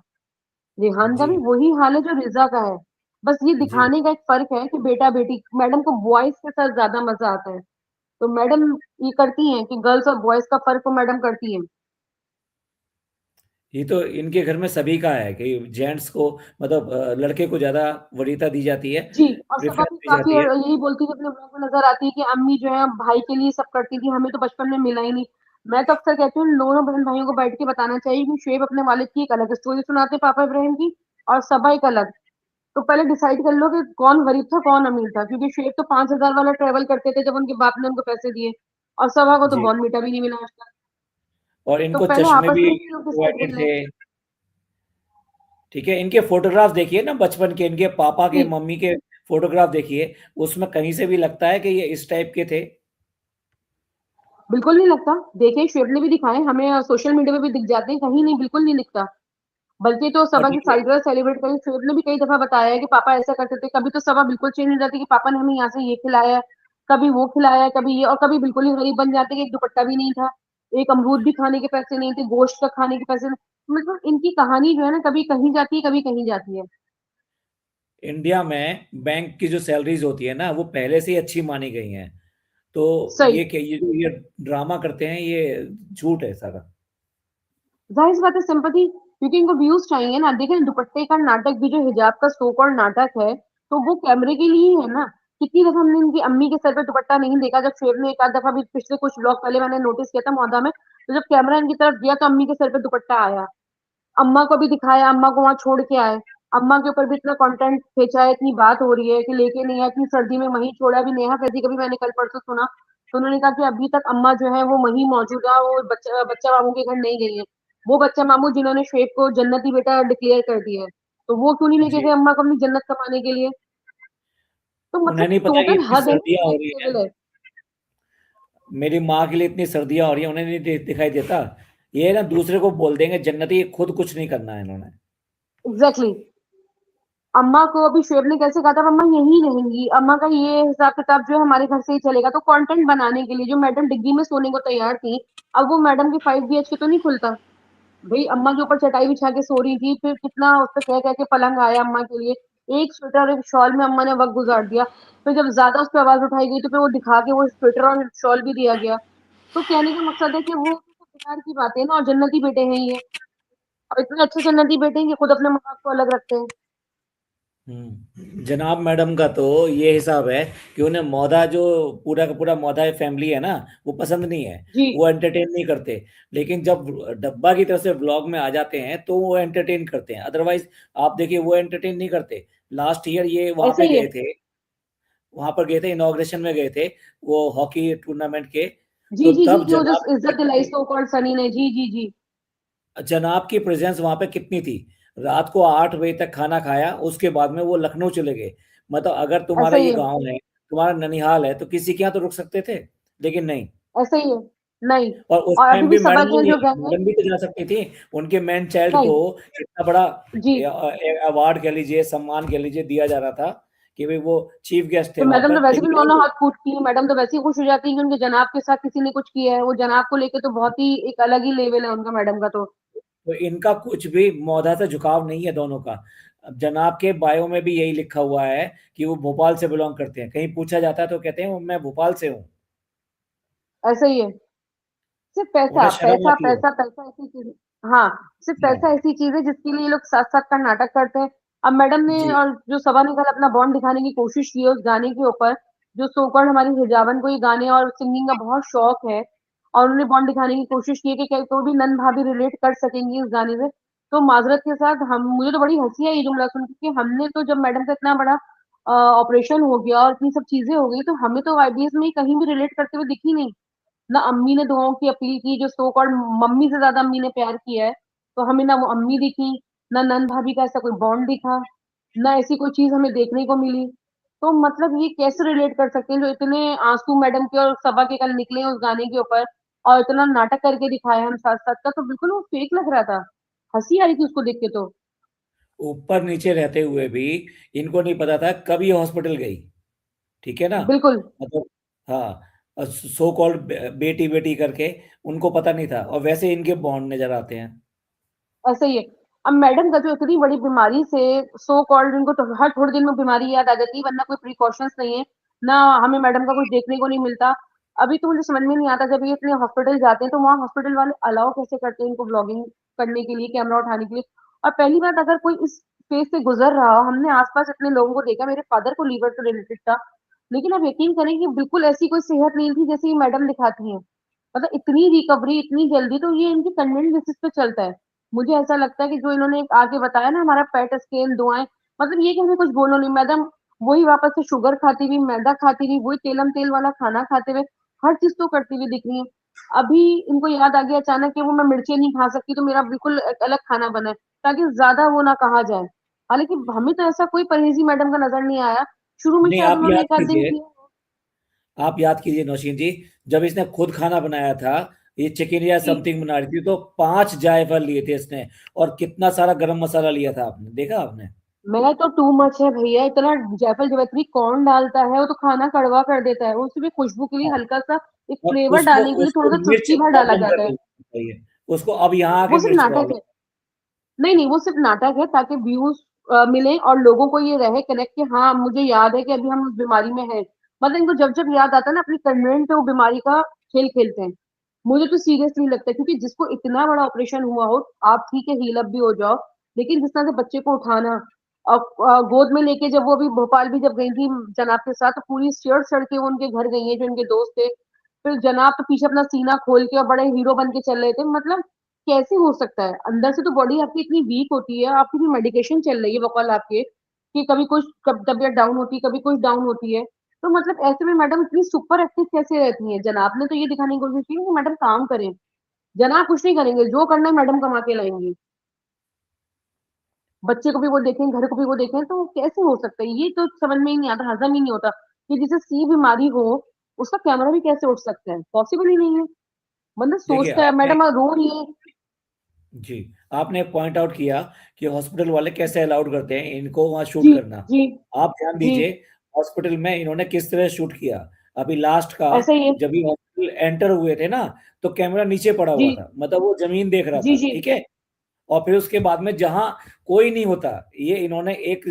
S3: रेहान का
S1: जी
S3: भी वही हाल है जो रिजा का है। बस ये
S1: जी।
S3: दिखाने का एक फर्क है कि बेटा बेटी, मैडम को बॉयज के साथ ज्यादा मजा आता है। तो मैडम ये करती हैं कि गर्ल्स और बॉयज का फर्क को मैडम करती है।
S1: ये तो इनके घर में सभी का है कि जेंट्स को मतलब लड़के को ज्यादा वरीयता दी जाती है,
S3: जी। और सबा
S1: प्रेफरेंस
S3: भी
S1: दी
S3: काफी
S1: जाती है।
S3: यही बोलती थी अपने ब्लॉग में, नजर आती है कि अम्मी जो है भाई के लिए सब करती थी, हमें तो बचपन में मिला ही नहीं। मैं तो अक्सर कहती हूँ इन दोनों बहन भाइयों को बैठ के बताना चाहिए कि शुएब अपने वालिद की एक अलग स्टोरी सुनाते पापा इब्राहिम की, और सबा एक अलग। तो पहले डिसाइड कर लो कि कौन गरीब था कौन अमीर था, क्योंकि शुएब तो 5,000 वाला ट्रेवल करते थे जब उनके बाप ने उनको पैसे दिए, और सबा को तो
S1: जी,
S3: बॉर्नविटा भी नहीं मिला आज तक।
S1: और
S3: तो
S1: इनको
S3: पहले
S1: चश्मे
S3: आपस
S1: भी
S3: में ही लोग डिसाइड कर
S1: प्रोवाइडेड
S3: लें।
S1: थे। ठीक है, इनके फोटोग्राफ देखिए ना बचपन के, इनके पापा के
S3: जी।
S1: मम्मी के फोटोग्राफ देखिए, उसमें कहीं से भी लगता है कि ये इस टाइप के थे।
S3: बिल्कुल नहीं लगता। देखिए शुएब ने भी दिखाए हमें, सोशल मीडिया पे भी दिख जाते हैं, कहीं नहीं, बिल्कुल नहीं दिखता। बल्कि तो
S1: और
S3: सबा की
S1: ये
S3: सालगिरह सेलिब्रेट करी, शुएब ने भी कई दफा बताया है कि पापा ऐसा करते थे। कभी तो सबा बिल्कुल चेंज हो जाती कि पापा ने हमें यहाँ से ये खिलाया है, कभी वो खिलाया है, कभी ये, और कभी बिल्कुल ही गरीब बन जाते कि एक दुपट्टा भी नहीं था, एक अमरूद भी खाने के पैसे नहीं थे, गोश्त का खाने के पैसे नहीं। मतलब इनकी कहानी जो है ना, कभी कहीं जाती है कभी कहीं जाती है।
S1: इंडिया में बैंक की जो सैलरीज होती है ना वो पहले से ही अच्छी मानी गई हैं। तो
S3: सही।
S1: ये जो ये ड्रामा करते हैं ये झूठ है सारा।
S3: जाहिर सी बात है सिंपैथी, क्योंकि इनको व्यूज चाहिए ना। देखिए दुपट्टे का नाटक भी, जो हिजाब का सो कॉल्ड नाटक है, तो वो कैमरे के लिए ही है ना। कितनी दफा हमने इनकी अम्मी के सर पे दुपट्टा नहीं देखा, जब शेर ने एक आध दफा भी पिछले कुछ ब्लॉग पहले मैंने नोटिस किया था मौदा में, तो जब कैमरा इनकी तरफ गया तो अम्मी के सर पे दुपट्टा आया। अम्मा को भी दिखाया, अम्मा को वहां छोड़ के आए। अम्मा के ऊपर भी इतना कंटेंट भेजा है, इतनी बात हो रही है कि लेके नहीं आया, इतनी सर्दी में वहीं छोड़ा। भी नेहा फैजी का भी मैंने कल परसों सुना, तो उन्होंने कहा कि अभी तक अम्मा जो है वो वहीं मौजूद है, वो बच्चा बच्चा मामू के घर नहीं गई है। वो बच्चा मामू जिन्होंने शुएब को जन्नती बेटा डिक्लेयर कर दिया है, तो वो क्यों नहीं लेके
S1: जी,
S3: गए अम्मा को अपनी जन्नत कमाने के लिए? तो
S1: उन्हें
S3: मतलब
S1: नहीं पता कि
S3: टोटल
S1: इतनी
S3: हद है ना,
S1: सर्दियां हो रही
S3: नेक्स्ट
S1: हैं।
S3: लेवल है।
S1: मेरी माँ के लिए इतनी सर्दियां हो रही हैं, उन्हें नहीं दिखाई देता। ये ना दूसरे को बोल देंगे जन्नती, खुद कुछ नहीं करना है इन्होंने।
S3: एग्जैक्टली। अम्मा को अभी शुएब ने कैसे कहा था अम्मा यहीं रहेंगी, अम्मा का ये हिसाब किताब जो है हमारे घर से ही चलेगा। तो कंटेंट बनाने के लिए जो मैडम डिग्गी में सोने को तैयार थी, अब वो मैडम की 5 BHK तो नहीं खुलता। भाई अम्मा के ऊपर चटाई बिछा के सो रही थी, फिर कितना उस पर कह कह के पलंग आया अम्मा के लिए। एक स्वेटर और एक शॉल में अम्मा ने वक्त गुजार दिया। फिर जब ज्यादा उस पर आवाज उठाई गई तो फिर वो दिखा के वो स्वेटर और शॉल भी दिया गया। तो कहने का मकसद है कि वो तो बेकार की बात है ना, और जन्नती बेटे हैं ये, और इतने अच्छे जन्नती बेटे हैं कि खुद अपने माँ बाप को अलग रखते हैं।
S1: जनाब मैडम का तो ये हिसाब है कि उन्हें मौदा जो पूरा का पूरा मौदा फैमिली है ना, वो पसंद नहीं है,
S3: जी।
S1: वो एंटरटेन नहीं करते। लेकिन जब डब्बा की तरफ से व्लॉग में आ जाते हैं तो वो एंटरटेन करते हैं, अदरवाइज आप देखिए वो एंटरटेन नहीं करते। लास्ट ईयर ये वहां
S3: ऐसा
S1: पे
S3: ही है।
S1: गए थे, वहां पर गए थे, इनॉग्रेशन में गए थे वो हॉकी टूर्नामेंट के।
S3: जी
S1: तो
S3: जी जी
S1: तब
S3: जी, वो जो इज्जत दिलाई सो कॉल्ड सनी ने, जी जी जी।
S1: जनाब की प्रेजेंस वहां पे कितनी थी। रात को 8 बजे तक खाना खाया, उसके बाद में वो लखनऊ चले गए। मतलब अगर
S3: ऐसा
S1: तुम्हारा
S3: ही
S1: ये
S3: है।
S1: गांव है, तुम्हारा ननिहाल है, तो किसी के यहाँ तो रुक सकते थे, लेकिन नहीं।
S3: ऐसा ही है। नहीं।
S1: और उस
S3: और अभी
S1: टाइम
S3: भी
S1: भी
S3: सबा
S1: मैडम
S3: के
S1: नहीं
S3: जो
S1: है,
S3: गए हैं।
S1: मैडम भी तो जा सकती थी। उनके मैन चाइल्ड को
S3: नहीं।
S1: इतना बड़ा
S3: जी।
S1: अवार्ड कह लीजिए, सम्मान कह लीजिए, दिया जा रहा था कि भाई वो चीफ गेस्ट थे
S3: तो
S1: वहां
S3: मैडम तो
S1: पर,
S3: वैसे भी
S1: लेकिन
S3: दोनों
S1: नहीं।
S3: हाथ फूटती है, मैडम तो वैसे ही खुश हो जाती है कि उनके जनाब के साथ किसी ने कुछ किया है। वो जनाब को लेके तो बहुत ही एक अलग ही लेवल है उनका, मैडम का तो।
S1: तो इनका कुछ भी मौधा से झुकाव नहीं है दोनों का। अब जनाब के बायो में भी यही लिखा हुआ है कि वो भोपाल से बिलोंग करते हैं। कहीं पूछा जाता है तो कहते हैं मैं भोपाल से हूँ।
S3: ऐसा ही है। सिर्फ पैसा
S1: उन्हें शर्म
S3: पैसा
S1: आती है।
S3: पैसा पैसा ऐसी चीज। हाँ। सिर्फ पैसा ऐसी चीज है जिसके लिए ये लोग साथ साथ का नाटक करते हैं। अब मैडम ने
S1: जी।
S3: और जो सबा ने कल अपना बॉन्ड दिखाने की कोशिश की है उस गाने के ऊपर, जो सोकॉल्ड हमारी हिजाबन को ये गाने और सिंगिंग का बहुत शौक है, और उन्होंने बॉन्ड दिखाने की कोशिश की है कि क्या कोई भी नन भाभी रिलेट कर सकेंगी इस गाने से। तो माजरत के साथ हम, मुझे तो बड़ी हंसी आई ये जुमला सुन के कि हमने तो जब मैडम का इतना बड़ा ऑपरेशन हो गया और इतनी सब चीजें हो गई, तो हमें तो आईबीएस में कहीं भी रिलेट करते हुए दिखी नहीं। ना अम्मी ने दुआओं की अपील की, जो सो कॉल्ड मम्मी से ज्यादा अम्मी ने प्यार किया है, तो हमें ना वो अम्मी दिखी, ना नन भाभी का ऐसा कोई बॉन्ड दिखा, ना ऐसी कोई चीज हमें देखने को मिली। तो मतलब ये कैसे रिलेट कर सकते हैं जो इतने आंसू मैडम के और सबा के कल निकले हैं उस गाने के ऊपर, और इतना नाटक करके दिखाया हम साथ साथ का, तो बिल्कुल वो फेक लग रहा था। हंसी आ रही थी उसको देख के तो।
S1: ऊपर नीचे रहते हुए भी इनको नहीं पता था कब ये हॉस्पिटल गई। ठीक है ना।
S3: बिल्कुल।
S1: मतलब हाँ, सो कॉल्ड बेटी बेटी करके उनको पता नहीं था, और वैसे इनके बॉन्ड नजर आते हैं।
S3: ऐसा ही है। अब मैडम का जो इतनी बड़ी बीमारी से, सो कॉल्ड इनको तो हर थोड़े दिन में बीमारी याद आ जाती है, वरना कोई प्रिकॉशंस नहीं है ना, हमें मैडम का कुछ देखने को नहीं मिलता। अभी तो मुझे समझ में नहीं आता, जब ये इतने हॉस्पिटल जाते हैं तो वहाँ हॉस्पिटल वाले अलाउ कैसे करते हैं इनको ब्लॉगिंग करने के लिए, कैमरा उठाने के लिए। और पहली बात, अगर कोई इस फेज से गुजर रहा हो, हमने आसपास इतने लोगों को देखा, मेरे फादर को लीवर से रिलेटेड था, लेकिन आप यकीन करें कि बिल्कुल ऐसी कोई सेहत नहीं थी जैसे ये मैडम दिखाती हैं। मतलब इतनी रिकवरी इतनी जल्दी, तो ये इनकी कंटेंट बेसिस पे चलता है। मुझे ऐसा लगता है कि जो इन्होंने आगे बताया ना, हमारा पेट स्केल दुआएं, मतलब ये कि हमें कुछ बोलो नहीं, मैडम वही वापस से शुगर खाती हुई, मैदा खाती हुई, वही तेलम तेल वाला खाना खाते हुए हर चीज तो करती हुई दिख रही है। अभी इनको याद आ गया अचानक कि वो मैं मिर्ची नहीं खा सकती, तो मेरा बिल्कुल एक अलग खाना बना है ताकि ज्यादा वो ना कहा जाए। हालांकि हमें तो ऐसा कोई परहेजी मैडम का नजर नहीं आया। शुरू में
S1: नहीं,
S3: शायद
S1: आप
S3: उन्होंने
S1: याद
S3: एक आध दिन
S1: कीजिए,
S3: किया।
S1: आप याद कीजिए नौशीन जी, जब इसने खुद खाना बनाया था, ये चिकन या
S3: जी।
S1: समथिंग बना रही थी, तो 5 जायफल लिए थे इसने, और कितना सारा गरम मसाला लिया था, आपने देखा आपने।
S3: मैं तो टू मच है भैया, इतना जायफल जावित्री कौन डालता है, वो तो खाना कड़वा कर देता है। उसमें खुशबू के लिए
S1: हाँ,
S3: हल्का सा एक
S1: और
S3: फ्लेवर
S1: उसको
S3: डालने के लिए थोड़ा
S1: उसको
S3: सा
S1: मिर्च
S3: चुटकी भर डाला
S1: प्रॉब्लम कर
S3: जाता है।
S1: देनी चाहिए, उसको अब यहाँ आके
S3: वो सिर्फ
S1: मिर्च
S3: नाटक
S1: प्रॉब्लम।
S3: है। नहीं नहीं, वो सिर्फ नाटक है ताकि व्यूज मिले और लोगों को ये रहे कनेक्ट कि हाँ मुझे याद है कि अभी हम उस बीमारी में हैं। मतलब इनको जब जब याद आता है ना अपनी कन्वेंट पे, वो बीमारी का खेल खेलते हैं। मुझे तो सीरियसली लगता है, क्योंकि जिसको इतना बड़ा ऑपरेशन हुआ हो, आप ठीक है हील अप भी हो जाओ, लेकिन जिस तरह से बच्चे को उठाना और गोद में लेके, जब वो अभी भोपाल भी जब गई थी जनाब के साथ, तो पूरी शर्ट सड़ के वो उनके घर गई है जो इनके दोस्त थे। फिर जनाब तो पीछे अपना सीना खोल के और बड़े हीरो बन के चल रहे थे। मतलब कैसे हो सकता है, अंदर से तो बॉडी आपकी इतनी वीक होती है, आपकी भी मेडिकेशन चल रही है बकौल आपके, कि कभी कुछ कब तबीयत डाउन होती है, कभी कुछ डाउन होती है। तो मतलब ऐसे में मैडम इतनी सुपर एक्टिव कैसे रहती है। जनाब ने तो ये दिखाने की कोशिश की कि मैडम काम करें, जनाब कुछ नहीं करेंगे, जो करना है मैडम कमा के लाएंगी। बच्चे को भी वो देखें, घर को भी वो देखें, तो कैसे हो सकता है, ये तो समझ में ही नहीं आता, हजम ही नहीं होता कि जिसे सी बीमारी हो उसका कैमरा भी कैसे उठ सकता है, पॉसिबल ही नहीं है। मतलब
S1: देखिए
S3: सोचता है
S1: आपने,
S3: मैडम रो रही है।
S1: जी, आपने पॉइंट आउट किया कि हॉस्पिटल वाले कैसे अलाउड करते हैं इनको वहां शूट
S3: जी
S1: करना।
S3: जी
S1: आप ध्यान
S3: जी।
S1: दीजिए हॉस्पिटल में इन्होंने किस तरह शूट किया। अभी लास्ट का,
S3: ऐसा ही है।
S1: जब ये हॉस्पिटल एंटर हुए थे ना, तो कैमरा नीचे पड़ा
S3: जी
S1: हुआ था, मतलब वो जमीन देख रहा
S3: जी
S1: था,
S3: जी
S1: ठीक है। और फिर उसके बाद में जहां कोई नहीं होता, ये इन्होंने एक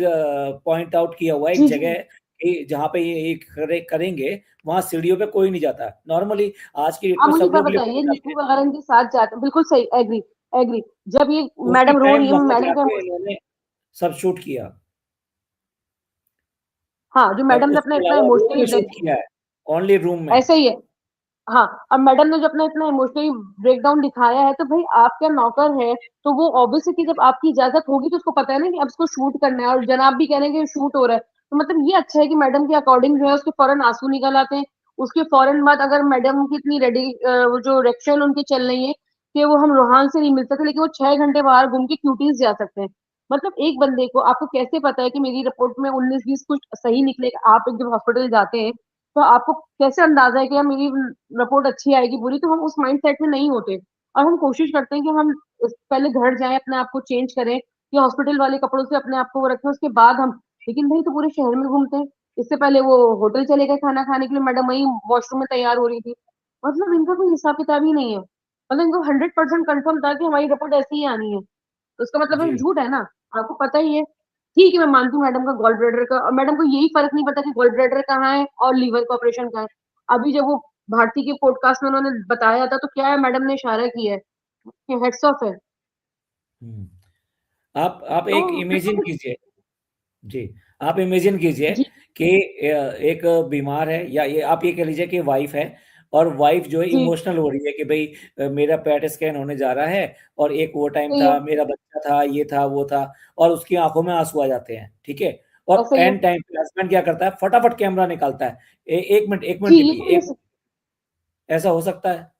S1: पॉइंट आउट किया हुआ है, एक
S3: जी जी।
S1: जगह कि जहां पे ये करेंगे, वहां सीढ़ियों पे कोई नहीं जाता नॉर्मली। आज की डेट
S3: आप
S1: में
S3: मुझे
S1: सब
S3: एक बात
S1: लोग लिफ्ट में
S3: बताइए,
S1: जाते
S3: नीतू
S1: हैं।
S3: वगैरह इनके साथ जाते हैं, बिल्कुल सही, एग्री एग्री। जब ये
S1: उसी
S3: मैडम रो
S1: टाइम
S3: रही है,
S1: वहां
S3: मैडम का
S1: जाके इन्होंने सब शूट किया,
S3: हाँ, जो
S1: और
S3: मैडम ने अपना
S1: उसके
S3: इतना
S1: अलावा रूम
S3: इमोशनली
S1: में शूट किया है, ओनली रूम में।
S3: ऐसा ही है। हाँ, अब मैडम ने जो अपना इतना इमोशनली ब्रेकडाउन दिखाया है, तो भाई आपका नौकर है, तो वो ऑब्वियसली जब आपकी इजाजत होगी तो उसको पता है ना कि अब इसको शूट करना है, और जनाब भी कह रहे हैं कि शूट हो रहा है, तो मतलब ये अच्छा है कि मैडम के अकॉर्डिंग जो है उसके फौरन आंसू निकल आते हैं। उसके फौरन बाद अगर मैडम की इतनी रेडी वो जो रिएक्शन उनकी चल रही है कि वो हम रोहान से नहीं मिल सकते, लेकिन वो 6 घंटे बाहर घूम के क्यूटीज जा सकते हैं। मतलब एक बंदे को आपको कैसे पता है कि मेरी रिपोर्ट में 19-20 कुछ सही निकलेगा? आप एक जब हॉस्पिटल जाते हैं तो आपको कैसे अंदाजा है कि यार मेरी रिपोर्ट अच्छी आएगी बुरी? तो हम उस माइंडसेट में नहीं होते, और हम कोशिश करते हैं कि हम पहले घर जाएं, अपने आप को चेंज करें, या हॉस्पिटल वाले कपड़ों से अपने आप को वो रखें, उसके बाद हम। लेकिन भाई तो पूरे शहर में घूमते हैं। इससे पहले वो होटल चले गए खाना खाने के लिए, मैडम वही वॉशरूम में तैयार हो रही थी। मतलब इनका कोई हिसाब किताब ही नहीं है। मतलब इनको 100% कंफर्म था कि हमारी रिपोर्ट ऐसी ही आनी है, तो उसका मतलब
S1: जी
S3: ये झूठ है ना। आपको पता ही है। ठीक है, मैं मानती हूँ मैडम का गॉल ब्लैडर का, और मैडम को यही फर्क नहीं पता कि गॉल ब्लैडर कहाँ है और लीवर का ऑपरेशन कहाँ है। अभी जब वो भारती के पॉडकास्ट में उन्होंने बताया था, तो क्या है, मैडम ने इशारा किया है कि हेड्स ऑफ है।
S1: हम्म। आप
S3: तो
S1: एक इमेजिन
S3: बिल्कुल।
S1: कीजिए। जी, आप इमेजिन कीजिए
S3: जी
S1: कि एक बीमार है, या ये आप ये कह लीजिए कि वाइफ है, और वाइफ जो है
S3: जी।
S1: इमोशनल हो रही है कि भाई मेरा पेट स्कैन होने जा रहा है, और एक वो टाइम
S3: सही है।
S1: था, मेरा बच्चा था, ये था वो था, और उसकी आंखों में आंसू आ जाते हैं, ठीक है। और
S3: ऐसा ही है।
S1: एंड टाइम पे हस्बैंड क्या करता है, फटाफट कैमरा निकालता है। एक
S3: जी,
S1: मिनट
S3: ये
S1: टिकिए,
S3: तो
S1: एक, ऐसा हो सकता है?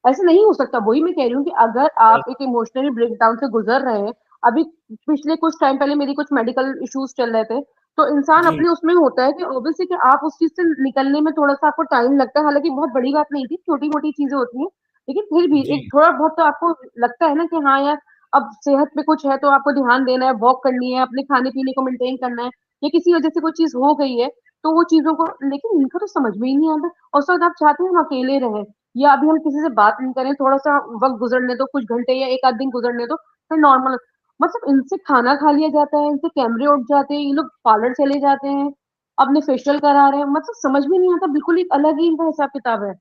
S3: ऐसे नहीं हो सकता। वही मैं कह रही हूँ कि अगर आप एक इमोशनली ब्रेकडाउन से गुजर रहे हैं, अभी पिछले कुछ टाइम पहले मेरी कुछ मेडिकल इश्यूज चल रहे थे, तो इंसान
S1: जी
S3: अपने उसमें होता है कि ऑब्वियसली कि आप उस चीज से निकलने में थोड़ा सा आपको टाइम लगता है। हालांकि बहुत बड़ी बात नहीं थी, छोटी मोटी चीजें होती हैं, लेकिन फिर भी
S1: जी
S3: एक थोड़ा बहुत तो आपको लगता है ना कि हाँ यार, अब सेहत पे कुछ है तो आपको ध्यान देना है, वॉक करनी है, अपने खाने पीने को मेंटेन करना है, या किसी वजह से कोई चीज हो गई है, तो वो चीजों को, लेकिन इनको तो समझ में ही नहीं आता। और उस वक्त आप चाहते हैं हम अकेले रहे, या अभी हम किसी से बात नहीं करें, थोड़ा-सा वक़्त गुज़रने दो, कुछ घंटे या 1 आध दिन गुज़रने दो, फिर नॉर्मल। मतलब इनसे खाना खा लिया जाता है, इनसे कैमरे उठ जाते हैं, ये लोग पार्लर चले जाते हैं, अपने फेशियल करा रहे हैं, मतलब समझ में नहीं आता, बिल्कुल एक अलग ही इनका हिसाब-किताब है,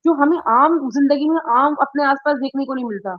S3: जो हमें आम ज़िंदगी में आम अपने आस-पास देखने को नहीं मिलता।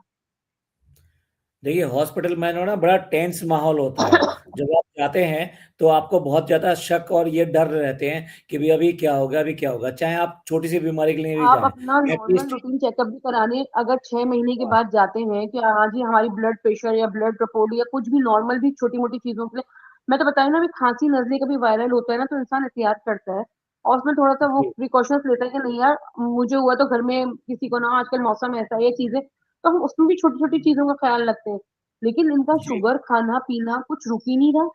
S1: देखिए, हॉस्पिटल में ना बड़ा टेंस माहौल होता है। जब आप जाते हैं तो आपको बहुत ज्यादा शक और ये डर रहते हैं कि भाई अभी क्या होगा, अभी क्या होगा, चाहे आप छोटी सी बीमारी के लिए भी
S3: आप
S1: जाएं,
S3: अपना नॉर्मल
S1: एटलीस्ट।
S3: रूटीन चेकअप भी कराने अगर 6 महीने के बाद जाते हैं कि हाँ जी, हमारी ब्लड प्रेशर या ब्लड रिपोर्ट या कुछ भी नॉर्मल भी छोटी-मोटी चीज़ों के लिए, मैं तो बताई ना, अभी खाँसी, नज़ले कभी वायरल होता है ना, तो इंसान एहतियात करता है, और उसमें थोड़ा-सा वो
S1: जी
S3: प्रिकॉशंस लेता है कि नहीं यार, मुझे हुआ तो घर में किसी को ना हो, आजकल मौसम ऐसा है, ये चीज़ें, तो हम उसमें भी छोटी-छोटी चीज़ों का ख्याल रखते हैं। लेकिन इनका
S1: जी
S3: शुगर, खाना-पीना कुछ रुक ही नहीं रहा।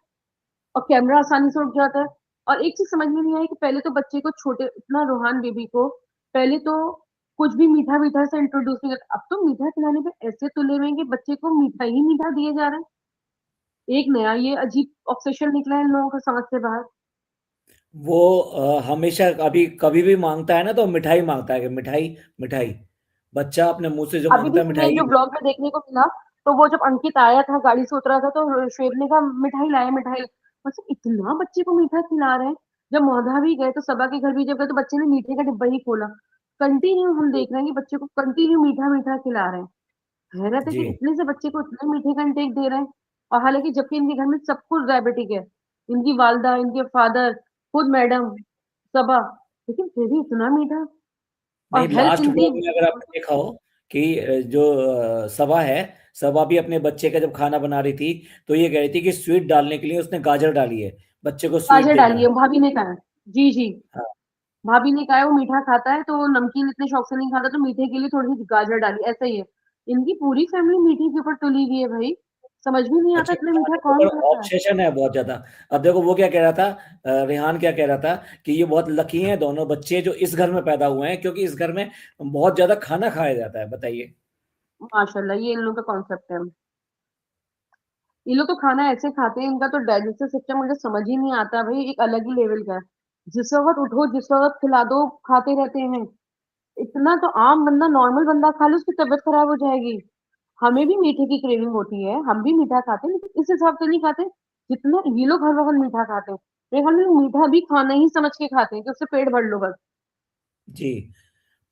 S3: और कैमरा आसानी से उठ जाता है। और एक चीज़ समझ में नहीं आई कि पहले तो बच्चे को छोटे इतना रूहान बेबी को पहले तो कुछ भी मीठा-मीठा से इंट्रोड्यूस नहीं करता। अब तो मीठा खिलाने पे ऐसे तुले हुए हैं कि बच्चे को मीठा ही मीठा दिए जा रहा है। एक नया ये अजीब ऑब्सेशन निकला है इन लोगों को समझ से बाहर।
S1: वो हमेशा अभी कभी भी मांगता है ना तो मिठाई मांगता है कि मिठाई, मिठाई। बच्चा अपने मुंह से जो
S3: अभी भी
S1: मांगता है
S3: हमें
S1: मिठाई
S3: एक
S1: ही
S3: जो ब्लॉग में देखने को मिला, तो वो जब अंकित आया था, गाड़ी से उतरा था, तो श्वेत ने कहा मिठाई लाए, मिठाई। मतलब इतना बच्चे को मीठा खिला रहे हैं। जब मौधा भी गए, तो सबा के घर भी जब गए, तो बच्चे ने मीठे का डिब्बा ही खोला। कंटिन्यू हम देख रहे हैं कि बच्चे को कंटिन्यू मीठा-मीठा खिला रहे हैं। हैरत है कि
S1: जी
S3: इतने से बच्चे को इतने मीठे का इंटेक दे रहे हैं, और हालाँकि जबकि इनके घर में सब कुछ डायबिटिक है। इनकी वालिदा, इनके फादर, खुद मैडम, सबा, लेकिन फिर भी इतना मीठा।
S1: नहीं,
S3: और हेल्थ
S1: लास्ट
S3: इनकी
S1: ब्लॉग में अगर आपने देखा हो कि जो सबा है, सबा भी अपने बच्चे का जब खाना बना रही थी, तो ये कह रही थी कि स्वीट डालने के लिए उसने गाजर डाली है, बच्चे को स्वीट
S3: गाजर
S1: देना
S3: डाली है,
S1: है।
S3: भाभी ने कहा है। जी, जी।
S1: हाँ
S3: भाभी ने कहा है वो मीठा खाता है, तो वो नमकीन इतने शौक से नहीं खाता, तो मीठे के लिए थोड़ी-सी गाजर डाली, ऐसा ही है। इनकी पूरी फैमिली मीठे के ऊपर तुली हुई है भाई। समझ में नहीं आता
S1: अच्छा,
S3: इतना मीठा
S1: खाने के
S3: कौन
S1: ऊपर
S3: खाता है?
S1: ऑब्सेशन है बहुत ज्यादा। अब देखो वो क्या कह रहा था, रेहान क्या कह रहा था कि ये बहुत लकी हैं दोनों बच्चे जो इस घर में पैदा हुए हैं, क्योंकि इस घर में बहुत ज्यादा खाना खाया जाता है, बताइए।
S3: माशाल्लाह, ये इन लोगों का कॉन्सेप्ट है। ये लोग तो खाना ऐसे खाते हैं, इनका तो डाइजेस्टिव सिस्टम मुझे समझ ही नहीं आता भाई, एक अलग ही लेवल का है। जिस वक़्त उठो, जिस वक़्त खिला दो, खाते रहते हैं। इतना तो आम बंदा, नॉर्मल बंदा खा ले, उसकी तबीयत खराब हो जाएगी। हमें भी मीठे की क्रेविंग होती है, हम भी मीठा खाते हैं, लेकिन इस हिसाब से नहीं खाते जितना ये लोग हर वक्त मीठा खाते हैं। मेरे ख्याल में मीठा भी खाना ही समझ के खाते हैं कि उससे पेट भर लो बस।
S1: जी।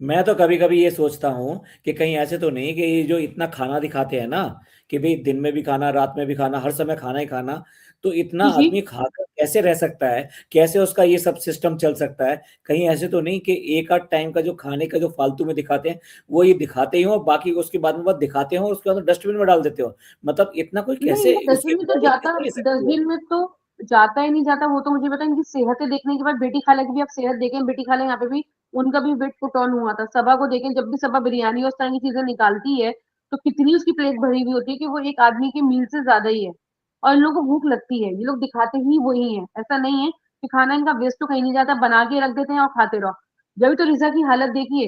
S1: मैं तो कभी-कभी ये सोचता हूँ कि कहीं ऐसे तो नहीं कि ये जो इतना खाना दिखाते हैं ना, कि भई दिन में भी खाना, रात में भी खाना, हर समय खाना ही खाना, तो इतना
S3: जी, जी।
S1: आदमी खाकर कैसे रह सकता है? कैसे उसका ये सब सिस्टम चल सकता है? कहीं ऐसे तो नहीं कि एक आध टाइम का जो खाने का जो फालतू में दिखाते हैं, वो ये दिखाते ही हों, बाकी उसके बाद में बस दिखाते हों और उसके बाद डस्टबिन में डाल देते हो। मतलब इतना कोई
S3: नहीं,
S1: कैसे
S3: वो
S1: उसकी
S3: डस्टबिन में तो
S1: बॉडी
S3: जाता,
S1: कैसे ले सकती है?
S3: डस्टबिन में तो जाता ही नहीं जाता, वो तो मुझे पता है। इनकी सेहतें देखने के बाद बेटी खाला की भी आप सेहत देखें, बेटी खाला यहाँ पे भी उनका भी वेट पुट ऑन हुआ था। सबा को देखें, जब भी सबा बिरयानी और उस तरह की चीजें निकालती है, तो कितनी उसकी प्लेट भरी हुई होती है कि वो एक आदमी के मील से ज्यादा ही है। और इन लोगों को भूख लगती है, ये लोग दिखाते ही वही है। ऐसा नहीं है कि खाना इनका वेस्ट तो कहीं नहीं जाता, बना के रख देते हैं और खाते रहो। जब तो रिजा की हालत देखिए,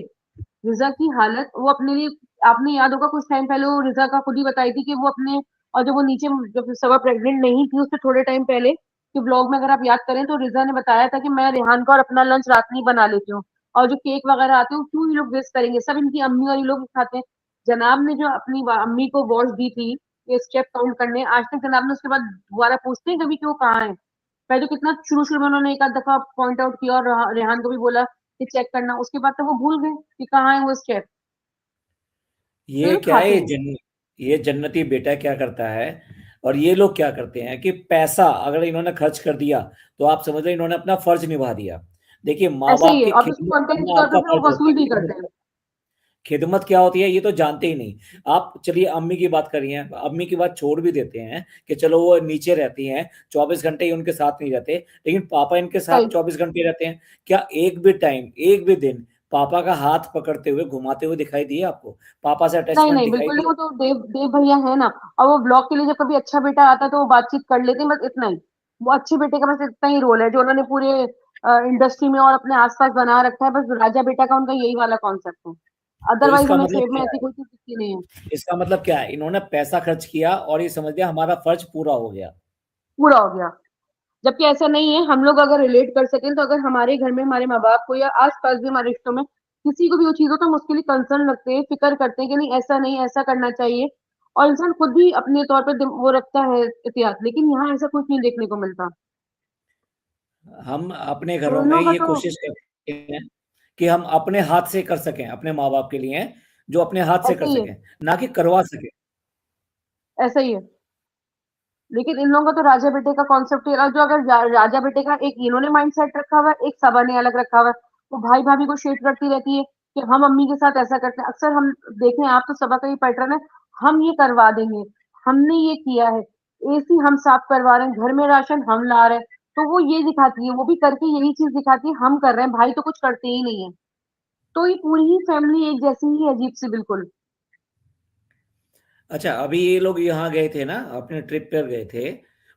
S3: रिजा की हालत, वो अपने लिए, आपने याद होगा कुछ टाइम पहले वो रिजा का खुद ही बताई थी कि वो अपने, और जब वो नीचे, जब सबा प्रेग्नेंट नहीं थी उससे थोड़े टाइम पहले कि व्लॉग में अगर आप याद करें तो रिजा ने बताया था कि मैं रेहान का और अपना लंच रात में ही बना लेती हूँ, और जो केक वगैरह आते हैं वो क्यों ये लोग वेस्ट करेंगे, सब इनकी अम्मी और ये लोग खाते हैं। जनाब ने जो अपनी अम्मी को वॉच दी थी ये स्टेप काउंट करने, आज तक जनाब ने उसके बाद दोबारा पूछते हैं कभी कि वो कहाँ है? पहले तो कितना शुरू शुरू में उन्होंने एक आध दफा पॉइंट आउट किया और रेहान को भी बोला कि चेक करना, उसके बाद तो वो भूल गए कि कहाँ है वो स्टेप। तो ये
S1: ये
S3: लोग
S1: क्या है,
S3: खाते हैं।
S1: ये जन्नती बेटा क्या करता है और ये लोग क्या करते हैं कि पैसा अगर इन्होंने खर्च कर दिया तो आप समझ लो इन्होंने अपना फर्ज निभा दिया। देखिए माँ
S3: ऐसे ही
S1: बाप
S3: है,
S1: की
S3: और उसको
S1: खिदमत
S3: कंटेंट के
S1: करना
S3: तौर पे
S1: आपका
S3: फिर वो
S1: फर्ज होता
S3: वसूल भी
S1: है।
S3: करते हैं।
S1: खिदमत क्या होती है ये तो जानते ही नहीं। आप चलिए अम्मी की बात करिए, अम्मी की बात छोड़ भी देते हैं कि चलो वो नीचे रहती हैं, 24 घंटे ही उनके साथ नहीं रहते, लेकिन पापा इनके साथ
S3: सही।
S1: 24 घंटे रहते हैं। क्या एक भी टाइम, एक भी दिन पापा का हाथ पकड़ते हुए घुमाते हुए दिखाई दिए आपको? पापा से
S3: नहीं
S1: अटैचमेंट
S3: नहीं,
S1: दिखाई
S3: बिल्कुल नहीं,
S1: दिया?
S3: वो तो देव देव भैया है ना। और वो ब्लॉग के लिए जब कभी अच्छा बेटा आता है तो वो बातचीत कर लेते हैं, बस इतना ही। वो अच्छे बेटे का बस इतना ही रोल है जो उन्होंने पूरे इंडस्ट्री में और अपने आसपास बना रखा है, बस राजा बेटा का उनका यही वाला कॉन्सेप्ट है।
S1: तो
S3: अदरवाइज हमें फेब में ऐसी कोई चीज दिखती नहीं है।
S1: इसका मतलब क्या है? इन्होंने पैसा खर्च किया और ये समझ लिया हमारा फर्ज पूरा हो गया।
S3: पूरा हो गया। जबकि ऐसा नहीं है, हम लोग अगर रिलेट कर सकें तो अगर हमारे घर में हमारे माँ बाप को या आस पास भी हमारे रिश्तों में किसी को भी वो चीज हो तो हम उसके लिए कंसर्न रखते हैं, फिक्र करते हैं कि नहीं ऐसा नहीं, ऐसा करना चाहिए। और इंसान खुद भी अपने तौर पर वो रखता है एहतियात, लेकिन यहाँ ऐसा कुछ नहीं देखने को मिलता।
S1: हम अपने
S3: तो
S1: घरों
S3: इन
S1: में
S3: लोगों का
S1: ये
S3: तो
S1: कोशिश करते हैं कि हम अपने हाथ से कर सकें अपने माँ बाप के लिए, जो अपने हाथ से
S3: ऐसा
S1: कर
S3: ही है।
S1: सकें, ना कि करवा सकें।
S3: ऐसा ही है। लेकिन इन लोगों का तो राजा बेटे का कॉन्सेप्ट है, और जो अगर राजा बेटे का एक इन्होंने माइंड सेट रखा हुआ है, एक सबा ने अलग रखा हुआ है। वो भाई भाभी को शेड करती रहती है कि हम अम्मी के साथ ऐसा करते हैं। अक्सर हम देखें, आप तो सबा का ही पैटर्न है, हम ये करवा देंगे, हमने ये किया है, एसी हम साफ करवा रहे हैं, घर में राशन हम ला रहे हैं। तो वो ये दिखाती है, वो भी करके यही चीज दिखाती है, हम कर रहे हैं, भाई तो कुछ करते ही नहीं है। तो ये पूरी ही फैमिली एक जैसी ही है, अजीब सी बिल्कुल।
S1: अच्छा, अभी ये लोग यहाँ गए थे ना, अपने ट्रिप पर गए थे।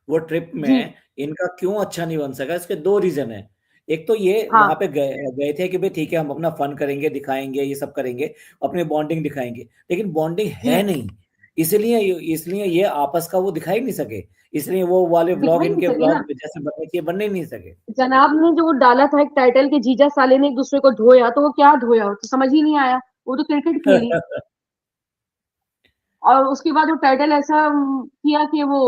S1: वो ट्रिप
S3: जी।
S1: में इनका क्यों अच्छा नहीं बन सका, इसके दो रीजन है। एक तो ये वहां
S3: हाँ।
S1: पे गए गए थे कि भाई ठीक है हम अपना फन करेंगे, दिखाएंगे, ये सब करेंगे, अपनी बॉन्डिंग दिखाएंगे, लेकिन बॉन्डिंग
S3: जी।
S1: है नहीं। इसलिए इसलिए ये आपस का वो दिखाई नहीं सके। इसलिए वो वाले व्लॉग,
S3: दिखाई नहीं
S1: इनके
S3: सके ना।
S1: व्लॉग जैसे बनने चाहिए बनने ही नहीं सके।
S3: जनाब ने जो वो डाला था एक टाइटल के जीजा साले ने एक दूसरे को धोया, तो वो क्या धोया, वो तो समझ ही नहीं आया। वो तो क्रिकेट खेली। और उसके बाद वो टाइटल ऐसा किया कि वो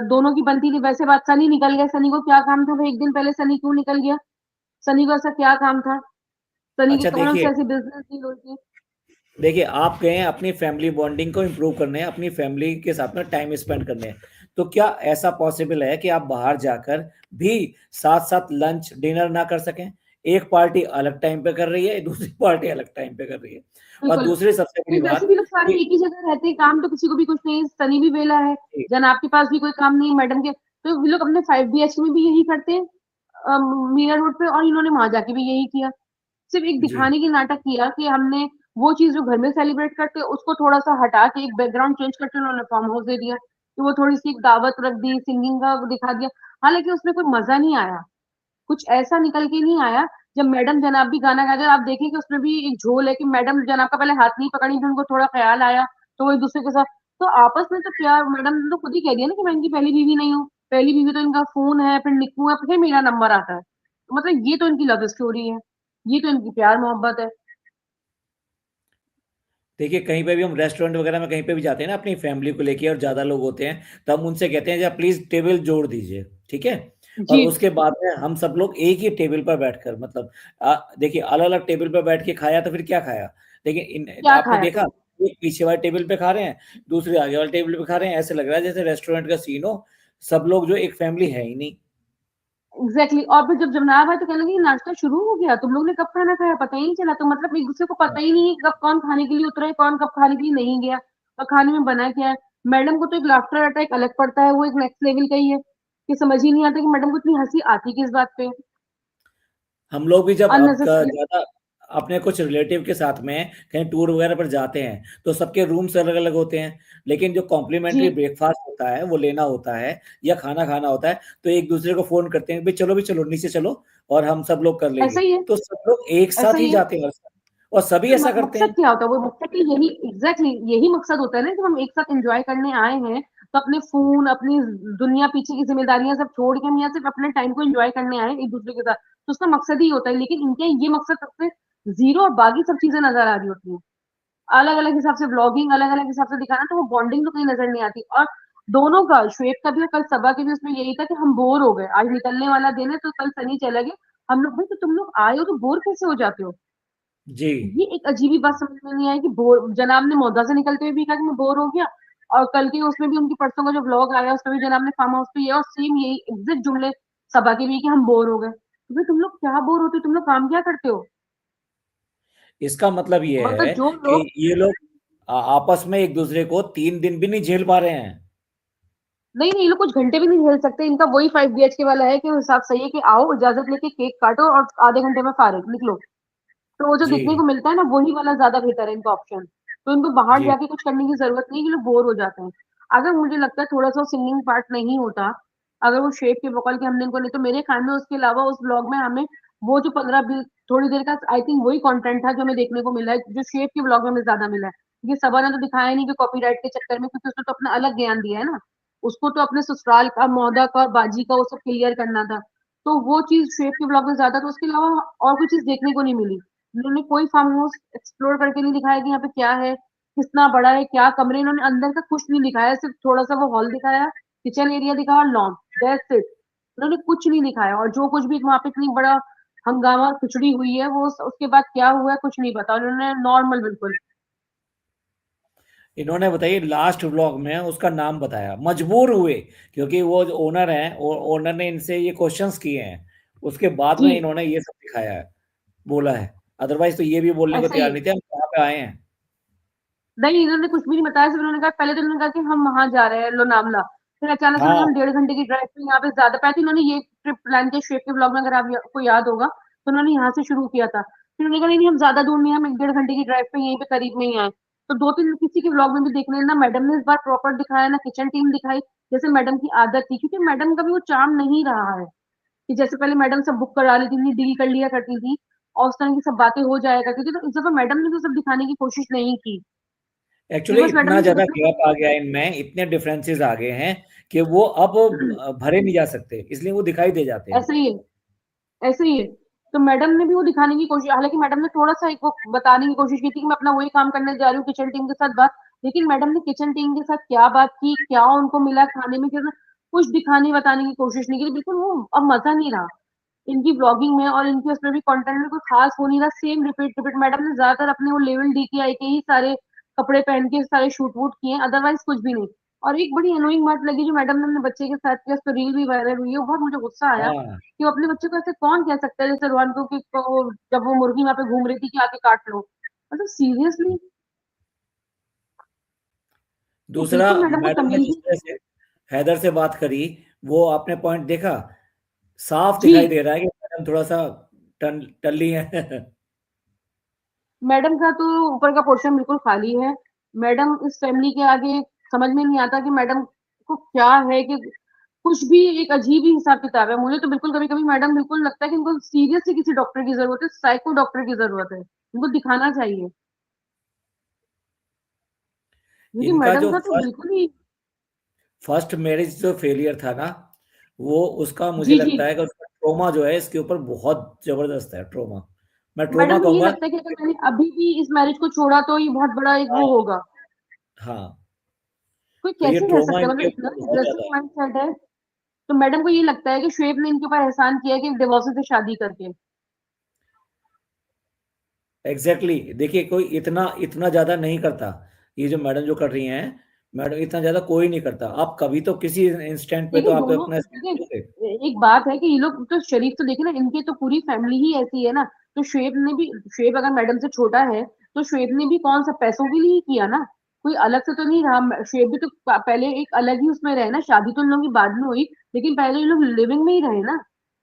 S3: दोनों की बनती थी। वैसे बात, सनी निकल गया, सनी को क्या काम था भाई, एक दिन पहले सनी क्यों निकल गया? सनी को ऐसा क्या काम था? सनी की
S1: अच्छा
S3: कौन सी
S1: देखिए,
S3: ऐसी बिजनेस डील हुई थी?
S1: देखिए आप गए हैं अपनी फैमिली बॉन्डिंग को इम्प्रूव करने, अपनी फैमिली के साथ में टाइम स्पेंड करने, तो क्या ऐसा पॉसिबल है कि आप बाहर जाकर भी साथ साथ लंच डिनर ना कर सकें? एक पार्टी अलग टाइम पे कर रही है, दूसरी पार्टी अलग टाइम पे कर रही है। और
S3: बिल्कुल।
S1: दूसरी सबसे बड़ी
S3: नहीं, वैसे
S1: बात
S3: भी लोग सारे
S1: कि
S3: एक ही जगह रहते हैं, काम तो किसी को भी कुछ नहीं है, सनी भी वेला है, जनाब के पास भी कोई काम नहीं है, मैडम के, तो ये लोग अपने 5 BHK में भी यही करते हैं, मीरा रोड पे, और इन्होंने वहां जाके भी यही किया। सिर्फ एक
S1: जी
S3: दिखाने की नाटक किया कि हमने वो चीज जो घर में सेलिब्रेट करते हैं उसको थोड़ा सा हटा के एक बैकग्राउंड चेंज करके उन्होंने फार्म हाउस दे दिया, कि वो थोड़ी सी एक दावत रख दी, सिंगिंग का वो दिखा दिया। हालांकि उसमें कोई मजा नहीं आया, कुछ ऐसा निकल के नहीं आया। जब मैडम जनाब भी गाना गाते, आप देखें कि उसमें भी एक झोल है कि मैडम जनाब का पहले हाथ नहीं पकड़ी थी, उनको थोड़ा ख्याल आया, तो वो एक दूसरे के साथ, तो आपस में तो प्यार, मैडम ने तो खुद ही कह दिया ना कि मैं इनकी पहली बीवी नहीं हूँ, पहली बीवी तो इनका फोन है, फिर निक्कू है, फिर मेरा नंबर आता है। तो मतलब ये तो इनकी लव स्टोरी है, ये तो इनकी प्यार मोहब्बत है।
S1: देखिए कहीं पे भी हम रेस्टोरेंट वगैरह में कहीं पे भी जाते हैं ना अपनी फैमिली को लेके और ज्यादा लोग होते हैं, तो हम उनसे कहते हैं प्लीज टेबल जोड़ दीजिए, ठीक है। और
S3: जी।
S1: उसके बाद में हम सब लोग एक ही टेबल पर बैठकर, मतलब देखिए अलग अलग टेबल पर बैठ के खाया तो फिर क्या खाया। लेकिन
S3: क्या
S1: आपने
S3: खाया
S1: देखा,
S3: फिर?
S1: एक पीछे वाले टेबल पे खा रहे हैं, दूसरे आगे वाले टेबल पे खा रहे हैं, ऐसे लग रहा है जैसे रेस्टोरेंट का सीन हो। सब लोग जो एक फैमिली है ही नहीं।
S3: Exactly exactly। और फिर जब जनाब आए तो कहने लगे नाश्ता शुरू हो गया, तुम लोग ने कब खाना खाया पता ही नहीं चला। तो मतलब एक दूसरे को पता ही नहीं है कि कब कौन खाने के लिए उतरा है, कौन कब खाने के लिए नहीं गया, और खाने में बना क्या है। मैडम को तो एक लाफ्टर अटैक अलग पड़ता है, वो एक नेक्स्ट लेवल का ही है कि समझ ही नहीं आता कि मैडम को इतनी हंसी आती किस बात पे।
S1: हम लोग भी जब अब
S3: अननेसेसरी।
S1: ज्यादा अपने कुछ रिलेटिव के साथ में कहीं टूर वगैरह पर जाते हैं तो सबके रूम्स अलग अलग होते हैं, लेकिन जो कॉम्प्लीमेंट्री
S3: जी।
S1: ब्रेकफास्ट होता है वो लेना होता है या खाना खाना होता है, तो एक दूसरे को फोन करते हैं भी चलो नीचे चलो और हम सब लोग कर
S3: ऐसा
S1: लेंगे।
S3: ही है।
S1: तो सब लोग एक
S3: ऐसा
S1: साथ ही
S3: ही है।
S1: जाते हैं और सभी ऐसा करते
S3: मकसद
S1: हैं।
S3: क्या होता है, वो मकसद की यही एग्जैक्टली यही मकसद होता है ना, कि हम एक साथ एंजॉय करने आए हैं, तो अपने फोन अपनी दुनिया पीछे की जिम्मेदारियां सब छोड़ के हम यहाँ सिर्फ अपने टाइम को एंजॉय करने आए हैं एक दूसरे के साथ। तो उसका मकसद ही होता है, लेकिन इनके ये मकसद सबसे जीरो और बाकी सब चीजें नजर आ रही होती है। अलग अलग हिसाब से व्लॉगिंग, अलग अलग हिसाब से दिखाना, तो वो बॉन्डिंग तो कहीं नजर नहीं आती। और दोनों का, श्वेत का भी और कल सबा के भी, उसमें यही था कि हम बोर हो गए, आज निकलने वाला दिन है तो कल सनी चले गए। हम लोग, भाई तो तुम लोग आए हो तो बोर कैसे हो जाते हो।
S1: जी।
S3: ये एक अजीब ही बात समझ में नहीं आई कि बोर, जनाब ने मौदा से निकलते हुए भी कहा कि मैं बोर हो गया, और कल के उसमें भी उनकी परसों का जो व्लॉग आया उसमें भी जनाब ने फार्म हाउस पे, ये और सेम यही एग्जैक्ट जुमले सबा के भी कि हम बोर हो गए। तो भाई तुम लोग क्या बोर होते हो, तुम लोग काम क्या करते हो।
S1: इसका मतलब ये
S3: मतलब
S1: है
S3: जो
S1: कि
S3: लोग,
S1: ये लोग आपस में एक दूसरे को 3 दिन भी नहीं झेल पा रहे हैं।
S3: नहीं नहीं, ये लोग कुछ घंटे भी नहीं झेल सकते। इनका वही 5 BHK वाला है कि वो हिसाब सही है कि आओ इजाजत लेके केक काटो और आधे घंटे में फारिग निकलो। तो वो जो
S1: जी।
S3: दिखने को मिलता है ना, वही वाला ज्यादा बेहतर है इनका ऑप्शन। तो इनको बाहर
S1: जी।
S3: जाके कुछ करने की जरूरत नहीं है कि लोग बोर हो जाते हैं। अगर मुझे लगता है थोड़ा सा सिंगिंग पार्ट नहीं होता, अगर वो शेप के वोकल के हमने इनको, नहीं तो मेरे ख्याल में उसके अलावा उस ब्लॉग में हमें वो जो 15-20 थोड़ी देर का आई थिंक वही कंटेंट था जो हमें देखने को मिला है, जो शेप के ब्लॉग में हमें ज्यादा मिला है। ये सबा ने तो दिखाया नहीं कि कॉपीराइट के चक्कर में, क्योंकि उसने तो अपना अलग ज्ञान दिया है ना। उसको तो अपने ससुराल का, मौदा का और बाजी का वो सब क्लियर करना था। तो वो चीज शेप के ब्लॉग में ज्यादा, तो उसके अलावा और कोई चीज देखने को नहीं मिली। उन्होंने कोई फार्म हाउस एक्सप्लोर करके नहीं दिखाया कि यहाँ पे क्या है, कितना बड़ा है, क्या कमरे, इन्होंने अंदर का कुछ नहीं दिखाया, सिर्फ थोड़ा सा वो हॉल दिखाया, किचन एरिया दिखाया और लॉन, दैट्स इट। उन्होंने कुछ नहीं दिखाया, और जो कुछ भी वहां पे इतनी बड़ा हंगामा खिचड़ी हुई है, वो उसके बाद क्या हुआ है कुछ नहीं पता, उन्होंने नॉर्मल बिल्कुल।
S1: इन्होंने बताइए लास्ट व्लॉग में उसका नाम बताया, मजबूर हुए, क्योंकि वो जो ओनर है, ओनर ने इनसे ये क्वेश्चंस किए हैं, उसके बाद
S3: जी।
S1: में इन्होंने ये सब दिखाया है, बोला है। अदरवाइज तो ये भी बोलने को
S3: ऐसा ही
S1: तैयार
S3: है।
S1: नहीं थे हम कहाँ पे आए हैं।
S3: नहीं, इन्होंने कुछ भी नहीं बताया, सिर्फ उन्होंने कहा, पहले तो उन्होंने कहा कि हम वहां जा रहे हैं लोनावला। फिर अचानक से उन्होंने,
S1: हाँ।
S3: हम 1.5 घंटे की ड्राइव पे यहाँ पे ज्यादा पाए थे। इन्होंने ये ट्रिप प्लान किया शेप के ब्लॉग में, अगर आपको याद होगा तो उन्होंने यहाँ से शुरू किया था। फिर उन्होंने कहा नहीं नहीं, हम ज्यादा दूर नहीं है, हम 1-1.5 घंटे की ड्राइव पे यहीं पे करीब में ही आए। तो 2-3 किसी के ब्लॉग में भी देखने ना, मैडम ने इस बार प्रॉपर दिखाया ना किचन टीम दिखाई, जैसे मैडम की आदत थी, क्योंकि मैडम का भी वो चार्म नहीं रहा है कि जैसे पहले मैडम सब बुक करा लेती थी, डील कर लिया करती थी और उस तरह की सब बातें हो जाया करती थी। तो इस दफा मैडम ने तो सब दिखाने की कोशिश नहीं की। ये
S1: एक्चुअली
S3: बस मैडम
S1: इतना
S3: ने सिर्फ
S1: ज्यादा
S3: इतना
S1: गैप आ गया इनमें, इतने डिफरेंसेस आ गए हैं कि वो अब भरे नहीं जा सकते, इसलिए वो दिखाई दे जाते हैं।
S3: ऐसे ही है। ऐसे ही है। तो मैडम ने भी वो दिखाने की कोशिश, हालांकि मैडम ने थोड़ा सा एक वो बताने की कोशिश की थी कि मैं अपना वही काम करने जा रही हूँ किचन टीम के साथ बात। लेकिन मैडम ने किचन टीम के साथ क्या बात की, क्या उनको मिला खाने में, क्या कुछ दिखाने बताने की कोशिश नहीं की। बिल्कुल वो अब मजा नहीं रहा इनकी ब्लॉगिंग में, और इनके उसमें भी कंटेंट में कोई खास हो नहीं रहा, सेम रिपीट रिपीट। मैडम ने ज्यादातर अपने वो लेवल DKI के ही सारे कपड़े पहन के सारे शूट वूट किए, अदरवाइज कुछ भी नहीं। और एक बड़ी अनोइंग बात लगी जो मैडम ने अपने बच्चे के साथ किया, उस पर रील भी वायरल हुई है, वो बहुत मुझे गुस्सा आया
S1: हाँ।
S3: कि वो अपने बच्चे को ऐसे कौन कह सकता है, जैसे रोहन को जब वो मुर्गी वहां पे घूम रही थी कि आके काट लो। मतलब सीरियसली, तो
S1: दूसरा,
S3: बिल्कुल मैडम को
S1: मैडम ने
S3: तमीज
S1: जिस
S3: ही।
S1: तरह से हैदर से बात करी, वो आपने पॉइंट देखा, साफ
S3: जी।
S1: दिखाई दे रहा है कि मैडम थोड़ा सा टल्ली है।
S3: मैडम का तो ऊपर का पोर्शन बिल्कुल खाली है। मैडम इस फैमिली के आगे समझ में नहीं आता कि मैडम को क्या है, कि कुछ भी एक अजीब ही हिसाब किताब है। मुझे तो बिल्कुल कभी कभी मैडम बिल्कुल लगता है कि इनको सीरियसली किसी डॉक्टर की जरूरत है, साइको डॉक्टर की जरूरत है, इनको दिखाना चाहिए। क्योंकि
S1: इनका
S3: मैडम
S1: जो
S3: का तो बिल्कुल ही।
S1: फर्स्ट मैरिज जो फेलियर था ना, वो उसका मुझे
S3: जी जी।
S1: लगता है कि उसका ट्रोमा जो है इसके ऊपर बहुत जबरदस्त है, ट्रोमा मैं ट्रोमा
S3: मैडम को ये
S1: कहूंगा।
S3: लगता है कि अगर मैंने अभी भी इस मैरिज को छोड़ा तो ये बहुत बड़ा एक वो
S1: हाँ
S3: होगा।
S1: हाँ,
S3: कोई
S1: तो ये
S3: कैसे रह
S1: ट्रोमा
S3: सकता है, मतलब
S1: इनके
S3: इतना
S1: ऊपर बहुत
S3: एग्रेसिव
S1: ज्यादा है।
S3: माइंडसेट है। तो मैडम को ये लगता है कि शुएब ने इनके ऊपर एहसान किया है कि डिवोर्स से शादी करके।
S1: एग्जैक्टली देखिए, कोई इतना इतना ज्यादा नहीं करता। ये जो मैडम जो कर रही हैं, मैडम इतना ज्यादा कोई नहीं करता। आप कभी तो किसी इंस्टेंट पे तो
S3: लेकिन
S1: आप
S3: दोनों
S1: अपना स्टैंड दोगे।
S3: देखिए, एक बात है कि ये लोग तो शरीफ तो देखे ना, इनके तो पूरी फैमिली ही ऐसी है ना। तो शुएब अगर मैडम से छोटा है तो शुएब ने भी कौन सा पैसों के लिए ही किया ना। कोई अलग से तो नहीं रहा। शुएब भी तो पहले एक अलग ही उसमें रहे ना, शादी तो इन लोगों की बाद में हुई, लेकिन पहले ये लोग लिविंग में ही रहे ना।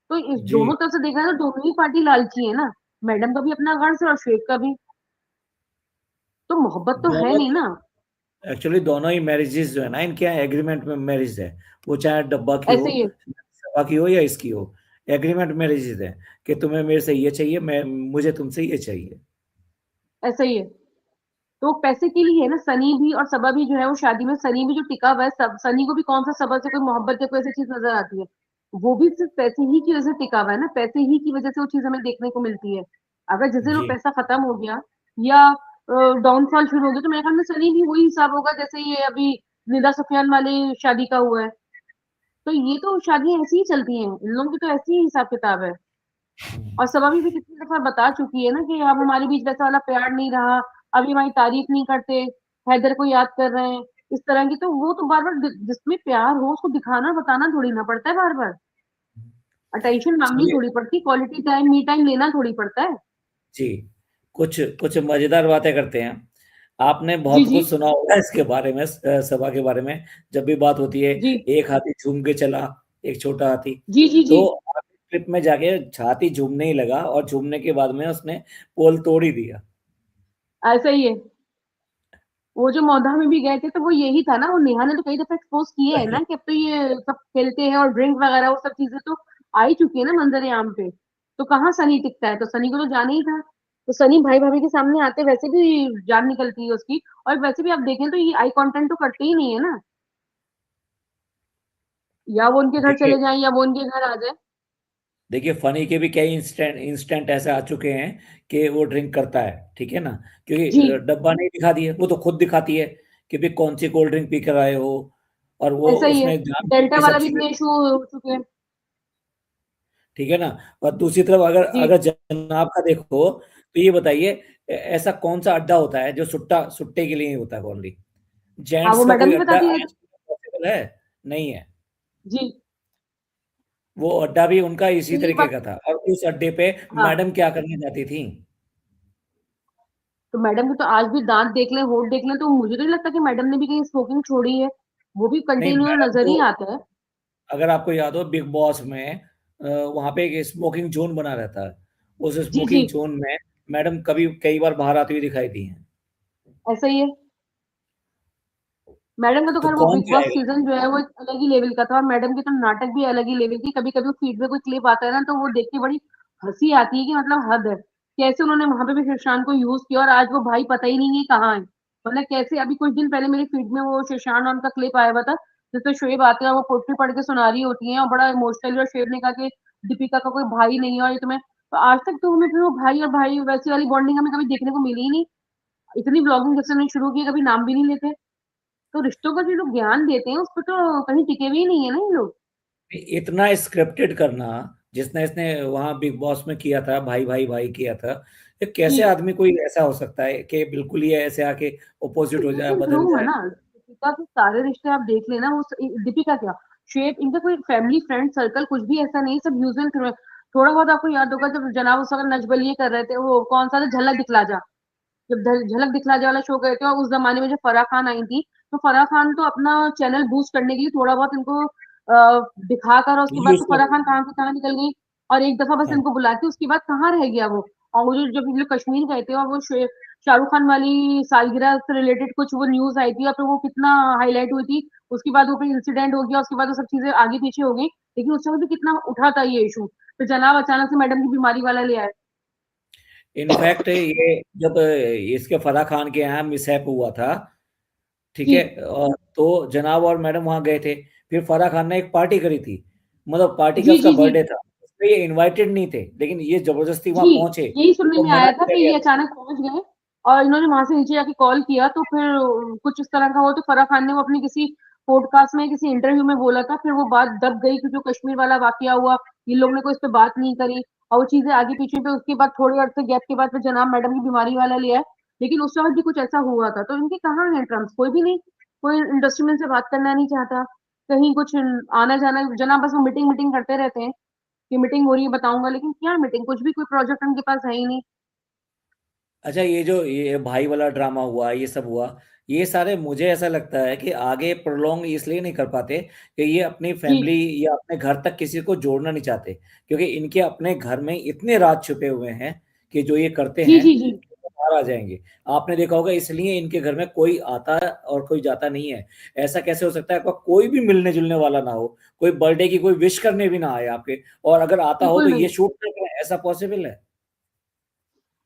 S3: तो इस
S1: जी,
S3: दोनों तरफ से देखा है तो दोनों ही पार्टी लालची है ना। मैडम का भी अपना गर्ज है और शुएब का भी। तो मोहब्बत तो है
S1: दोनों
S3: नहीं ना।
S1: एक्चुअली दोनों ही मैरिजेस जो है ना, इनके यहाँ एग्रीमेंट में मैरिज है। वो चाहे डब्बा की हो,
S3: ऐसे ही है।
S1: सभा की हो या इसकी हो, एग्रीमेंट मैरिजेस है कि तुम्हें मेरे से ये चाहिए, मैं मुझे तुमसे ये चाहिए।
S3: ऐसा ही है। तो पैसे के लिए है ना। सनी भी और सबा भी जो है वो शादी में, सनी भी जो टिका हुआ है, सनी को भी कौन सा सबा से कोई मोहब्बत या कोई ऐसी चीज नजर आती है। वो भी सिर्फ पैसे ही की वजह से टिका हुआ है ना, पैसे ही की वजह से वो चीज हमें देखने को मिलती है। अगर जिस दिन वो
S1: जी
S3: पैसा खत्म हो गया या डाउनफॉल शुरू हो गया, तो मेरे ख्याल में सनी भी वही हिसाब होगा जैसे ये अभी निदा सुफियान वाली शादी का हुआ है। तो ये तो शादियां ऐसी ही चलती हैं, इन लोगों की तो ऐसी ही हिसाब किताब है। और सबा भी कितनी दफा बता चुकी है ना कि अब हमारे बीच वैसा वाला प्यार नहीं रहा, अभी हमारी तारीफ नहीं करते, हैदर को याद कर रहे हैं, इस तरह की। तो वो तो बार बार जिसमें प्यार हो उसको दिखाना बताना थोड़ी ना पड़ता है बार बार। अटेंशन मांगनी
S1: चलिए,
S3: थोड़ी पड़ती, क्वालिटी टाइम मी टाइम लेना थोड़ी पड़ता है।
S1: जी कुछ कुछ मजेदार बातें करते हैं। आपने
S3: जी
S1: बहुत
S3: जी
S1: कुछ सुना होगा इसके बारे में, सभा के बारे में। जब भी बात होती है,
S3: जी
S1: एक हाथी झूम के चला, एक छोटा हाथी।
S3: जी जी जी।
S1: तो ट्रिप में जाके हाथी झूमने ही लगा, और झूमने के बाद में उसने पोल तोड़ ही दिया।
S3: ऐसा ही है। वो जो मौधा में भी गए थे तो वो यही था ना, वो नेहा ने तो कई दफा एक्सपोज किए है ना कि अब तो ये सब खेलते हैं और ड्रिंक वगैरह वो सब चीजें तो आ ही चुकी है ना मंजर आम पे। तो कहाँ सनी टिकता है, तो सनी को तो जाना ही था। तो सनी भाई भाभी के सामने आते वैसे भी जान निकलती है उसकी। और वैसे भी आप देखें तो ये आई कांटेक्ट तो करते ही नहीं है ना। या वो उनके घर
S1: देखिए
S3: चले जाएं या वो उनके घर आ जाए।
S1: देखिए, फनी के भी कई इंस्टेंट इंस्टेंट ऐसे आ चुके हैं कि वो ड्रिंक करता है, ठीक है ना। क्योंकि
S3: जी।
S1: डब्बा नहीं दिखा दिया, वो तो खुद दिखाती है कि भाई कौन सी कोल्ड ड्रिंक पी कर आए हो। और वो
S3: ऐसा ही है।
S1: उसने जान
S3: डेल्टा
S1: ये सब
S3: वाला भी
S1: चीजें,
S3: इतने इशू हो चुके हैं।
S1: ठीक है ना। और दूसरी तरफ अगर
S3: जी।
S1: अगर जनाब का देखो, तो ये बताइए, ऐसा कौन सा अड्डा होता है जो सुट्टा सुट्टे के लिए ही होता है ओनली?
S3: हाँ,
S1: जेंट्स
S3: वो
S1: का
S3: मैडम
S1: कोई
S3: भी
S1: अड्डा
S3: बताती है।
S1: आज पॉसिबल है? नहीं है।
S3: जी।
S1: वो अड्डा भी उनका इसी
S3: तो ये
S1: तरीके
S3: बात।
S1: का था, और उस अड्डे पे
S3: हाँ।
S1: मैडम क्या करने जाती थी?
S3: तो मैडम के तो आज भी दांत देख लें होठ देख लें तो मुझे तो नहीं लगता कि मैडम ने भी कहीं स्मोकिंग छोड़ी है। वो भी
S1: नहीं,
S3: कंटिन्यू
S1: मैडम
S3: नजर
S1: तो,
S3: ही आता है।
S1: अगर आपको याद हो बिग बॉस में, वहां पे एक स्मोकिंग जोन बना रहता है। उस
S3: जी जी।
S1: स्मोकिंग जोन में मैडम कभी कई बार बाहर आती हुई दिखाई दी हैं।
S3: ऐसा ही है। मैडम का तो
S1: तो
S3: खैर वो
S1: कौन
S3: बिग बॉस
S1: जाएगा?
S3: सीजन जो है वो एक अलग ही लेवल का था, और मैडम की तो नाटक भी अलग ही लेवल की। कभी कभी फीड में कोई क्लिप आता है ना तो वो देख के बड़ी हंसी आती है कि मतलब हद है। कैसे उन्होंने वहां पे भी शीर्षान को यूज किया और आज वो भाई पता ही नहीं है कहाँ है। मतलब कैसे अभी कुछ दिन पहले मेरी फीड में वो शीर्षान नाम का क्लिप आया हुआ था जिसमें शोएब आते हैं और वो पोट्री पढ़ के सुना रही होती है और बड़ा इमोशनली, और शोएब ने कहा कि दीपिका का कोई भाई नहीं है और ये तुम्हें। तो आज तक तो हमें फिर वो भाई और भाई वैसी वाली बॉन्डिंग हमें कभी देखने को मिली ही नहीं। इतनी ब्लॉगिंग जब से उन्होंने शुरू की कभी नाम भी नहीं लेते। तो रिश्तों का जो लोग ज्ञान देते हैं उस पर तो कहीं टिके भी नहीं है ना ये लोग।
S1: इतना स्क्रिप्टेड करना, जिसने इसने वहां बिग बॉस में किया था, भाई भाई भाई किया था। ये
S3: जी।
S1: कैसे आदमी कोई ऐसा हो सकता है कि बिल्कुल ही ऐसे आके
S3: तो
S1: अपोजिट हो
S3: ये
S1: जाए,
S3: तो
S1: बदल
S3: ड्रूम है
S1: जाए?
S3: ना। दीपिका के सारे रिश्ते आप देख लेना, वो दीपिका क्या, शेप, इनका कोई फैमिली फ्रेंड सर्कल कुछ भी ऐसा नहीं, सब यूज एंड थ्रो है। थोड़ा बहुत आपको याद होगा जब जनाब उस वक्त नच बलिए कर रहे थे, वो कौन सा था, झलक दिखला जा। जब झलक दिखला जा वाला शो गए थे और उस जमाने में जब फराह खान आई थी, तो फराह खान तो अपना चैनल बूस्ट करने के लिए थोड़ा बहुत इनको दिखाकर, और उसके बाद
S1: यूज
S3: तो
S1: कर,
S3: फराह खान कहाँ से कहाँ निकल गई। और एक दफा बस
S1: हाँ।
S3: इनको बुला के उसके बाद कहाँ रह गया वो। और वो जब ये लोग कश्मीर गए थे और वो शाहरुख खान वाली सालगिरह से रिलेटेड कुछ वो न्यूज आई थी और फिर वो कितना हाईलाइट हुई थी। उसके बाद वो फिर इंसिडेंट हो गया, उसके बाद वो सब चीजें आगे पीछे हो गई, लेकिन उस समय भी कितना उठा था ये इशू। फिर जनाब अचानक से मैडम की बीमारी वाला ले आए।
S1: इनफैक्ट ये जब इसके फराह खान के यहाँ मिसहैप हुआ था, ठीक
S3: जी
S1: है, और तो जनाब और मैडम वहां गए थे। फिर फराह खान ने एक पार्टी करी थी, मतलब पार्टी का
S3: जी
S1: उसका
S3: जी जी।
S1: बर्थडे था। उसमें ये इनवाइटेड नहीं थे, लेकिन ये जबरदस्ती वहां
S3: जी,
S1: पहुंचे,
S3: यही सुनने
S1: तो
S3: में
S1: मना
S3: आया था
S1: किया
S3: कि
S1: गया
S3: ये
S1: था।
S3: अचानक पहुंच गए और इन्होंने वहां से नीचे जाके कॉल किया, तो फिर कुछ इस तरह का हुआ, तो फराह खान ने वो अपनी किसी पॉडकास्ट में किसी इंटरव्यू में बोला था, फिर वो बात दब गई कि जो कश्मीर वाला वाकया हुआ, ये लोग ने कोई इस पे बात नहीं करी और वो चीजें आगे पीछे पे, उसके बाद थोड़े अर्से गैप के बाद फिर जनाब मैडम की बीमारी वाला लिया है, लेकिन उस वक्त भी कुछ ऐसा हुआ था, तो इनके कहाँ है ट्रम्प? कोई भी नहीं, कोई इंडस्ट्री में से बात करना नहीं चाहता, कहीं कुछ आना जाना, जनाब बस वो मीटिंग मीटिंग करते रहते हैं कि मीटिंग हो रही है बताऊंगा, लेकिन क्या मीटिंग, कुछ भी कोई प्रोजेक्ट उनके पास है ही नहीं।
S1: अच्छा, ये जो ये भाई वाला ड्रामा हुआ, ये सब हुआ, ये सारे मुझे ऐसा लगता है कि आगे प्रोलॉन्ग इसलिए नहीं कर पाते कि ये अपनी
S3: जी
S1: फैमिली या अपने घर तक किसी को जोड़ना नहीं चाहते, क्योंकि इनके अपने घर में इतने राज छुपे हुए हैं कि जो ये करते
S3: जी
S1: हैं
S3: जी जी।
S1: वो बाहर आ जाएंगे। आपने देखा होगा, इसलिए इनके घर में कोई आता और कोई जाता नहीं है। ऐसा कैसे हो सकता है आपका कोई भी मिलने जुलने वाला ना हो, कोई बर्थडे की कोई विश करने भी ना आए आपके, और अगर आता हो
S3: बिल्कुल
S1: तो ये
S3: नहीं,
S1: शूट कर रहे हैं? ऐसा पॉसिबल है?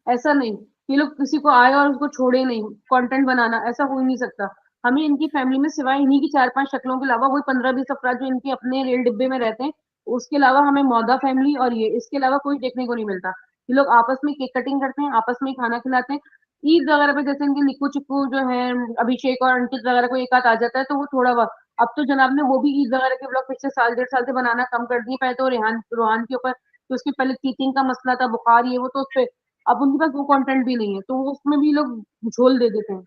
S3: ऐसा नहीं, ये लोग किसी को आए और उसको छोड़े नहीं, कंटेंट बनाना ऐसा हो ही नहीं सकता। हमें इनकी फैमिली में सिवाय इन्हीं की 4-5 शक्लों के अलावा वही 15-20 अफराद जो इनके अपने रेल डिब्बे में रहते हैं, उसके अलावा हमें मौदा फैमिली और ये, इसके अलावा कोई देखने को नहीं मिलता। ये लोग आपस में केक कटिंग करते हैं, आपस में खाना खिलाते हैं। ईद वगैरह पे जैसे इनके निक्कू-चिक्कू जो हैं, अभिषेक और अंकित वगैरह को एक आध आ जाता है, तो वो थोड़ा बहुत। अब तो जनाब ने वो भी ईद वगैरह के व्लॉग पिछले साल, 1.5 साल से बनाना कम कर दिए। पहले तो रोहान के ऊपर, तो उसके पहले टीथिंग का मसला था, बुखार ये वो, तो उसपे अब उनके पास वो कंटेंट भी नहीं है, तो वो उसमें भी लोग झोल दे देते हैं।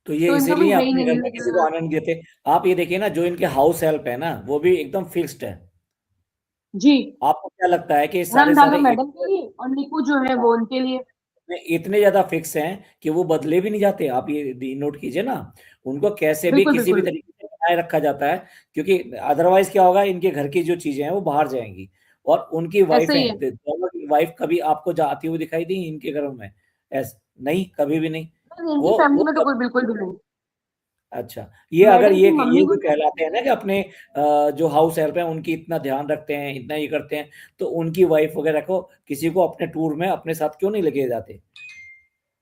S1: तो ये
S3: तो इनका कोई
S1: इसीलिए
S3: है ही
S1: अपने
S3: नहीं
S1: घर में
S3: मिलने
S1: किसी को
S3: जुलने।
S1: आने नहीं देते। आप ये देखिए ना, जो इनके हाउस हेल्प है ना, वो भी एकदम फिक्स्ड है।
S3: जी,
S1: आपको क्या लगता है कि सारे
S3: धर्मदागा
S1: सारे
S3: मैडम के लिए और निकू जो है वो उनके लिए।
S1: इतने ज्यादा फिक्स हैं कि वो बदले भी नहीं जाते? आप ये नोट कीजिए ना, उनको कैसे भी
S3: बिल्कुल
S1: किसी भी
S3: बिल्कुल।
S1: तरीके से बनाए रखा जाता है, क्योंकि अदरवाइज क्या होगा, इनके घर की जो चीजें हैं वो बाहर जाएंगी। और उनकी
S3: ऐसा ही है।
S1: वाइफें, दोनों की वाइफ कभी आपको जाती हुई दिखाई दी इनके घरों में? ऐसा नहीं, कभी भी नहीं।
S3: नहीं, इनकी
S1: वो
S3: फैमिली में तो कोई बिल्कुल भी नहीं।
S1: अच्छा, ये अगर
S3: मैडम की
S1: ये
S3: मम्मी
S1: जो
S3: को
S1: कहलाते हैं ना कि अपने जो हाउस हेल्प है उनकी इतना ध्यान रखते हैं, इतना ये करते हैं, तो उनकी वाइफ वगैरह को किसी को अपने टूर में अपने साथ क्यों नहीं लेके जाते?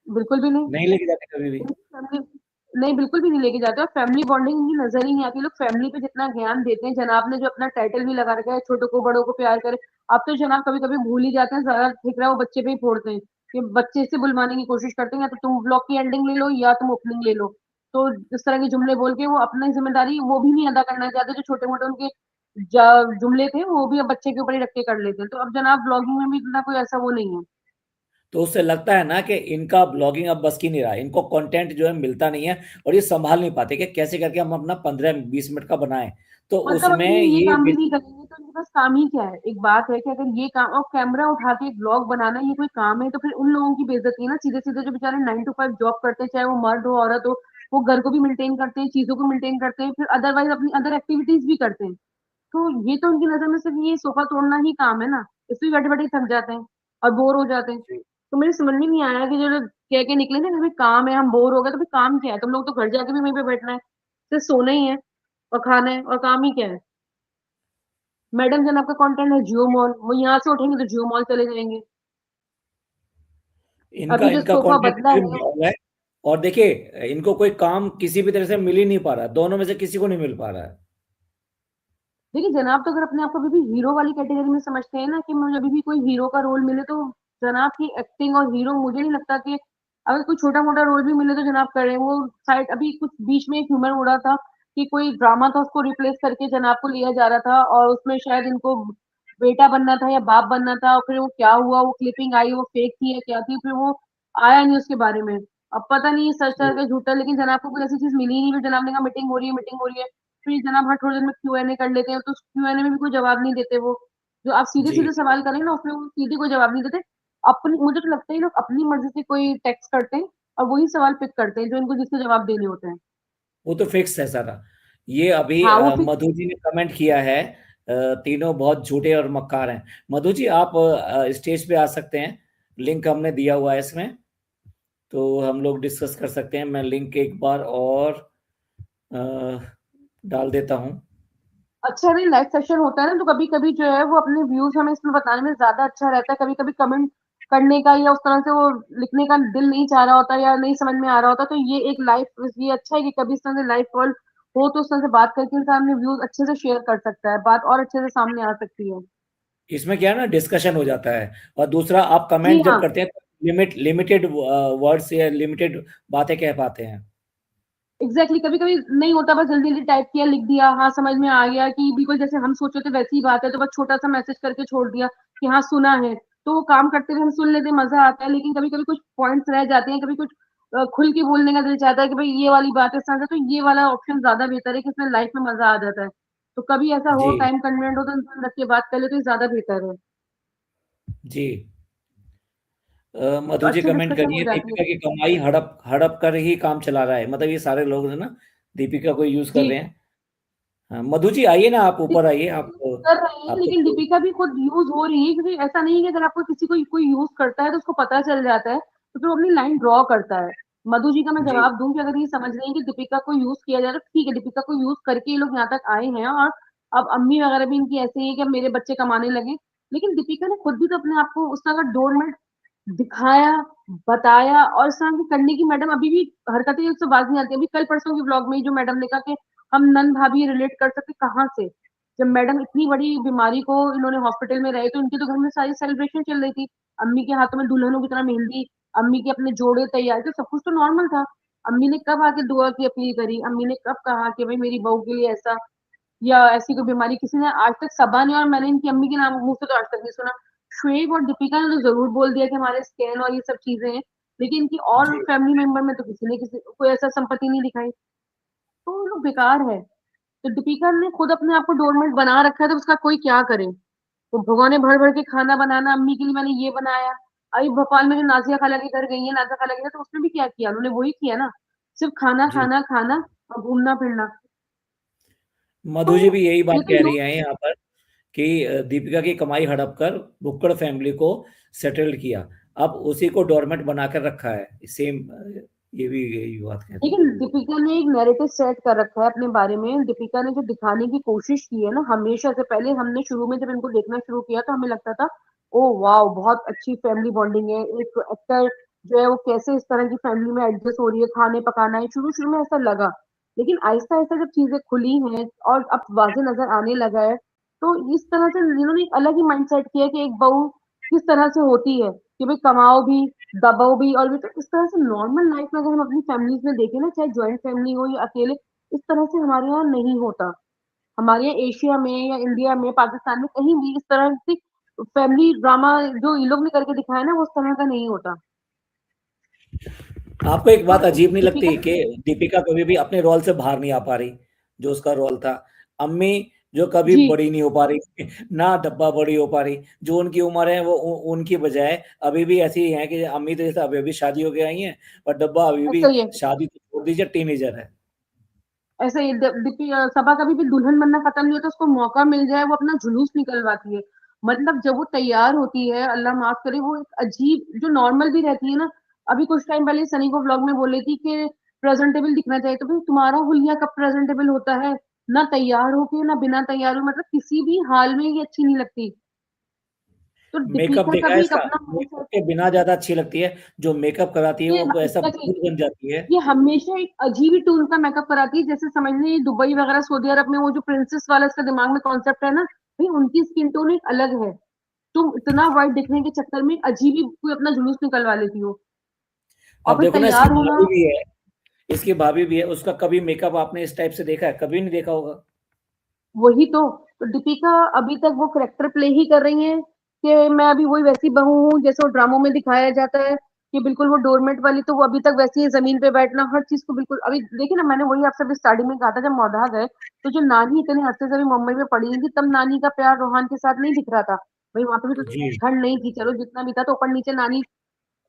S3: बिल्कुल भी नहीं।
S1: नहीं लेके जाते कभी भी।
S3: इनकी फैमिली नहीं, बिल्कुल भी नहीं लेके जाते, और फैमिली बॉन्डिंग इनकी नजर ही नहीं आती। लोग फैमिली पे जितना ज्ञान देते हैं, जनाब ने जो अपना टाइटल भी लगा रखा है, छोटों को बड़ों को प्यार करे, अब तो जनाब कभी कभी भूल ही जाते हैं, ज्यादा ठीक रहा वो बच्चे पे ही फोड़ते हैं कि बच्चे से बुलवाने की कोशिश करते हैं, या तो तुम ब्लॉग की एंडिंग ले लो या तुम ओपनिंग ले लो। तो इस तरह के जुमले बोल के वो अपनी जिम्मेदारी वो भी नहीं अदा करना चाहते, जो छोटे मोटे उनके जुमले थे वो भी अब बच्चे के ऊपर ही रख के कर लेते हैं। तो अब जनाब ब्लॉगिंग में भी इतना कोई ऐसा वो नहीं है।
S1: तो उससे लगता है ना कि इनका ब्लॉगिंग अब बस की नहीं रहा, इनको कंटेंट जो है मिलता नहीं है, और ये संभाल नहीं पाते कि कैसे करके हम अपना 15-20 मिनट का बनाएं। तो
S3: मतलब
S1: उसमें
S3: अगर ये
S1: ये
S3: काम भी नहीं करेंगे तो इनके पास काम ही क्या है? एक बात है कि अगर ये काम और कैमरा उठा के ब्लॉग बनाना ये कोई काम है, तो फिर उन लोगों की बेइज्जती है ना। सीधे सीधे जो बेचारे 9 to 5 जॉब करते हैं, चाहे वो मर्द हो औरत हो, वो घर को भी मेंटेन करते हैं, चीजों को मेंटेन करते हैं, फिर अदरवाइज अपनी अदर एक्टिविटीज भी करते हैं। तो ये तो उनकी नजर में सिर्फ ये सोफा तोड़ना ही काम है ना। इसमें बैठे बैठे थक जाते हैं और बोर हो जाते हैं। तो मेरे समझ में नहीं आया कि जो लोग कह के निकले ना कि भाई काम है, हम बोर हो गए, तो भाई काम क्या है? तुम लोग तो घर जाके भी वहीं पे बैठना है, सिर्फ सोना ही है और खाना है, और काम ही क्या है? मैडम जन आपका कंटेंट है जियो मॉल, वो यहाँ से उठेंगे तो जियो मॉल चले जाएंगे।
S1: इनका
S3: अभी जो
S1: इनका
S3: सोफा बदला
S1: कंटेंट
S3: है,
S1: है। और देखिए, इनको कोई काम किसी भी तरह से मिल ही नहीं पा रहा, दोनों में से किसी को नहीं मिल पा रहा है।
S3: देखिए जनाब तो अगर अपने आप को अभी भी हीरो वाली कैटेगरी में समझते हैं ना, कि मुझे अभी भी कोई हीरो का रोल मिले, तो जनाब की एक्टिंग और हीरो मुझे नहीं लगता कि अगर कोई छोटा मोटा रोल भी मिले तो जनाब करे वो। साइड अभी कुछ बीच में एक ह्यूमर उड़ा था कि कोई ड्रामा था, उसको रिप्लेस करके जनाब को लिया जा रहा था, और उसमें शायद इनको बेटा बनना था या बाप बनना था, और फिर वो क्या हुआ, वो क्लिपिंग आई, वो फेक थी या क्या थी, फिर वो आया नहीं उसके बारे में। अब पता नहीं सच था कि झूठा, लेकिन जनाब को कोई ऐसी चीज मिली ही नहीं। फिर जनाब ने कहा मीटिंग हो रही है, मीटिंग हो रही है। फिर जनाब हर थोड़ी देर में क्यूएनए कर लेते हैं, तो क्यूएनए में भी कोई जवाब नहीं देते वो। जो आप सीधे
S1: जी,
S3: सीधे सवाल करें ना, उसमें वो सीधे कोई जवाब नहीं देते। अपनी, मुझे तो लगता है ये लोग अपनी मर्जी से कोई टेक्स्ट करते हैं और वही सवाल पिक करते हैं जो इनको जिसके जवाब देने होते हैं।
S1: वो तो फिक्स है सारा। ये अभी
S3: हाँ वो फिक्स।
S1: मधु जी ने कमेंट किया है, तीनों बहुत झूठे और मक्कार हैं। मधु जी, आप स्टेज पे आ सकते हैं, लिंक हमने दिया हुआ है इसमें, तो हम लोग डिस्कस कर सकते हैं। मैं लिंक एक बार और अ, डाल देता हूँ।
S3: अच्छा, नहीं लाइव सेशन होता है ना, तो कभी कभी जो है वो अपने व्यूज हमें इसमें बताने में ज्यादा अच्छा रहता है। कभी कभी कमेंट करने का या उस तरह से वो लिखने का दिल नहीं चाह रहा होता या नहीं समझ में आ रहा होता, तो ये एक लाइव, ये अच्छा है कि कभी इस तरह से लाइव कॉल हो तो उस तरह से बात करके इंसान अपने व्यूज अच्छे से शेयर कर सकता है, बात और अच्छे से सामने आ सकती है।
S1: इसमें क्या है ना, डिस्कशन हो जाता है। और दूसरा, आप
S3: जी
S1: कमेंट जब
S3: हाँ,
S1: करते हैं तो लिमिटेड वर्ड्स या लिमिटेड बातें कह पाते हैं।
S3: एग्जैक्टली कभी कभी नहीं होता, बस जल्दी जल्दी टाइप किया, लिख दिया, हाँ समझ में आ गया कि बिल्कुल जैसे हम सोचे थे वैसी ही बात है, तो बस छोटा सा मैसेज करके छोड़ दिया कि हाँ सुना है। तो वो काम करते हुए हम सुन लेते, मजा आता है। लेकिन कभी कभी कुछ पॉइंट्स रह जाते हैं, कभी कुछ खुल के बोलने का दिल चाहता है कि भाई ये वाली बात है इस तरह से, तो ये वाला ऑप्शन ज्यादा बेहतर है कि इसमें लाइफ में मजा आ जाता है। तो कभी ऐसा
S1: जी
S3: हो, टाइम कन्वीनियंट हो, तो इंसान रख के बात कर ले, तो ये ज्यादा बेहतर है।
S1: जी।
S3: तो
S1: मधु जी
S3: अच्छी
S1: कमेंट
S3: डिस्कशन हो
S1: करिए,
S3: जाती
S1: दीपिका
S3: है।
S1: की कमाई हड़प हड़प कर ही काम चला रहा है, मतलब ये सारे लोग है ना, दीपिका को यूज कर
S3: जी,
S1: रहे हैं। हाँ, मधु जी आइए ना, आप ऊपर आइए। आप
S3: कर रहे हैं, लेकिन
S1: आपको
S3: दीपिका भी खुद यूज हो रही है, क्योंकि ऐसा नहीं है कि अगर आपको किसी को कोई यूज करता है तो उसको पता चल जाता है, तो फिर वो अपनी लाइन ड्रॉ करता है। मधु जी का मैं
S1: जी
S3: जवाब दूं कि अगर ये समझ रहे हैं कि दीपिका को यूज किया जा रहा है, तो ठीक है, दीपिका को यूज करके ये लोग यहाँ तक आए हैं, और अब अम्मी वगैरह भी इनकी ऐसे ही है कि अब मेरे बच्चे कमाने लगे। लेकिन दीपिका ने खुद भी तो अपने आप को उस तरह का डोरमेट दिखाया, बताया, और इस तरह की करने की मैडम अभी भी हरकतें उससे बाज नहीं आती। अभी कल परसों की ब्लॉग में ही जो मैडम ने कहा कि हम नन भाभी रिलेट कर सकते, कहाँ से? जब मैडम इतनी बड़ी बीमारी को इन्होंने हॉस्पिटल में रहे, तो इनके तो घर में सारी सेलिब्रेशन चल रही थी। अम्मी के हाथों में दुल्हनों की तरह मेहंदी, अम्मी के अपने जोड़े तैयार थे, सब कुछ तो नॉर्मल था। अम्मी ने कब आके दुआ की अपील करी? अम्मी ने कब कहा कि भाई मेरी बहू के लिए ऐसा, या ऐसी कोई बीमारी किसी ने आज तक, सबा ने और मैंने इनकी अम्मी के नाम मुंह से तो आज तक नहीं सुना। शुएब और दीपिका ने तो जरूर बोल दिया कि हमारे स्कैन और ये सब चीजें हैं, लेकिन इनकी और
S1: जी।
S3: फैमिली मेंबर में तो किसी ने किसी कोई ऐसा संपत्ति नहीं दिखाई। तो वो लोग बेकार है। तो दीपिका ने खुद अपने आप को डोरमेट बना रखा है, तो उसका कोई क्या करे? वो भगवान भर भर के खाना बनाना, अम्मी के लिए मैंने ये बनाया। अभी भोपाल में जो नाजिया खाला के घर गई है, नाजिया खाला के घर, तो उसने भी क्या किया? उन्होंने वही किया ना, सिर्फ खाना
S1: जी
S3: खाना खाना और घूमना फिरना। तो
S1: मधु जी भी यही बात
S3: ये तो
S1: कह रही
S3: लोग,
S1: है यहाँ पर कि दीपिका की कमाई हड़प कर बुक्कड़ फैमिली को सेटल्ड किया, अब उसी को डोरमेट बनाकर रखा है। सेम ये भी यही बात कह रही है।
S3: लेकिन दीपिका ने एक नैरेटिव सेट कर रखा है अपने बारे में। दीपिका ने जो दिखाने की कोशिश की है ना, हमेशा से पहले, हमने शुरू में जब इनको देखना शुरू किया तो हमें लगता था ओ वाओ बहुत अच्छी फैमिली बॉन्डिंग है, एक एक्टर जो है वो कैसे इस तरह की फैमिली में एडजस्ट हो रही है, खाने पकाना है, शुरू शुरू में ऐसा लगा। लेकिन आहिस्ता आहिस्ता जब चीजें खुली हैं और अब वाजे नजर आने लगा है, तो इस तरह से इन्होंने एक अलग ही माइंडसेट किया कि एक बहू किस तरह से होती है, कि भाई कमाओ भी, दबाओ भी, और भी। तो इस तरह से नॉर्मल लाइफ में अगर हम अपनी फैमिलीज में देखें ना, चाहे ज्वाइंट फैमिली हो या अकेले, इस तरह से हमारे यहाँ नहीं होता। हमारे यहाँ एशिया में या इंडिया में, पाकिस्तान में, कहीं भी इस तरह से फैमिली ड्रामा जो ये लोग ने करके दिखाया ना, वो उस तरह का नहीं होता।
S1: आपको एक
S3: तो
S1: बात अजीब नहीं
S3: दीपिका,
S1: लगती कि दीपिका कभी भी अपने रोल से बाहर नहीं आ पा रही? जो उसका रोल था, अम्मी, जो कभी
S3: जी,
S1: बड़ी नहीं हो पा रही ना डब्बा बड़ी हो पा रही, जो उनकी उम्र है वो उनकी बजाय अभी भी ऐसी ही है कि अम्मी तो जैसे अभी अभी शादी हो के आई हैं, पर डब्बा अभी भी
S3: ऐसा ही है।
S1: शादी तो छोड़ दीजिए, टीनेजर है।
S3: ऐसा ही सबा कभी भी दुल्हन बनना खत्म नहीं होता, उसको मौका मिल जाए वो अपना जुलूस निकलवाती है। मतलब जब वो तैयार होती है, अल्लाह माफ करे, वो एक अजीब जो नॉर्मल भी रहती है ना। अभी कुछ टाइम पहले सनी को व्लॉग में बोल रही थी कि प्रेजेंटेबल दिखना चाहिए, तो भाई तुम्हारा हुलिया कब प्रेजेंटेबल होता है? ना तैयार होके, ना बिना तैयार हो, मतलब किसी भी हाल में ये अच्छी नहीं लगती। तो
S1: मेकअप
S3: दीपिका का
S1: देखा है
S3: भी एक
S1: इसका,
S3: अपना
S1: मेकअप
S3: माइंडसेट
S1: के बिना ज्यादा अच्छी लगती है। जो मेकअप कराती है
S3: है।
S1: वो ऐसा
S3: एग्जैक्टली,
S1: भूत बन जाती है।
S3: ये हमेशा एक अजीब ही टून का मेकअप कराती है, जैसे समझ लीजिए दुबई वगैरह सऊदी अरब में वो जो प्रिंसेस वाला इसका दिमाग में कॉन्सेप्ट है ना, भाई उनकी स्किन टोन एक अलग है। तुम इतना वाइट दिखने के चक्कर में अजीब ही कोई अपना जुलूस निकलवा लेती हो। और
S1: अब
S3: फिर
S1: देखो ना, इसकी
S3: तैयार होना,
S1: भाभी भी है, इसकी भाभी भी है, उसका कभी मेकअप आपने इस टाइप से देखा है? कभी नहीं देखा होगा।
S3: वही तो दीपिका अभी तक वो करेक्टर प्ले ही कर रही है कि मैं अभी वही वैसी बहू हूँ जैसे वो ड्रामों में दिखाया जाता है, कि बिल्कुल वो डोरमेट वाली, तो वो अभी तक वैसी है, जमीन पे बैठना, हर चीज को बिल्कुल। अभी देखिए ना, मैंने वही आपसे भी स्टार्टिंग में कहा था, जब मौधा गए तो जो नानी इतने हफ्ते से अभी मुंबई में पड़ी हुई थी, तब नानी का प्यार रोहान के साथ नहीं दिख रहा था। भाई वहां पे भी तो
S1: जी
S3: ठंड नहीं थी, चलो जितना भी था, तो ऊपर नीचे नानी,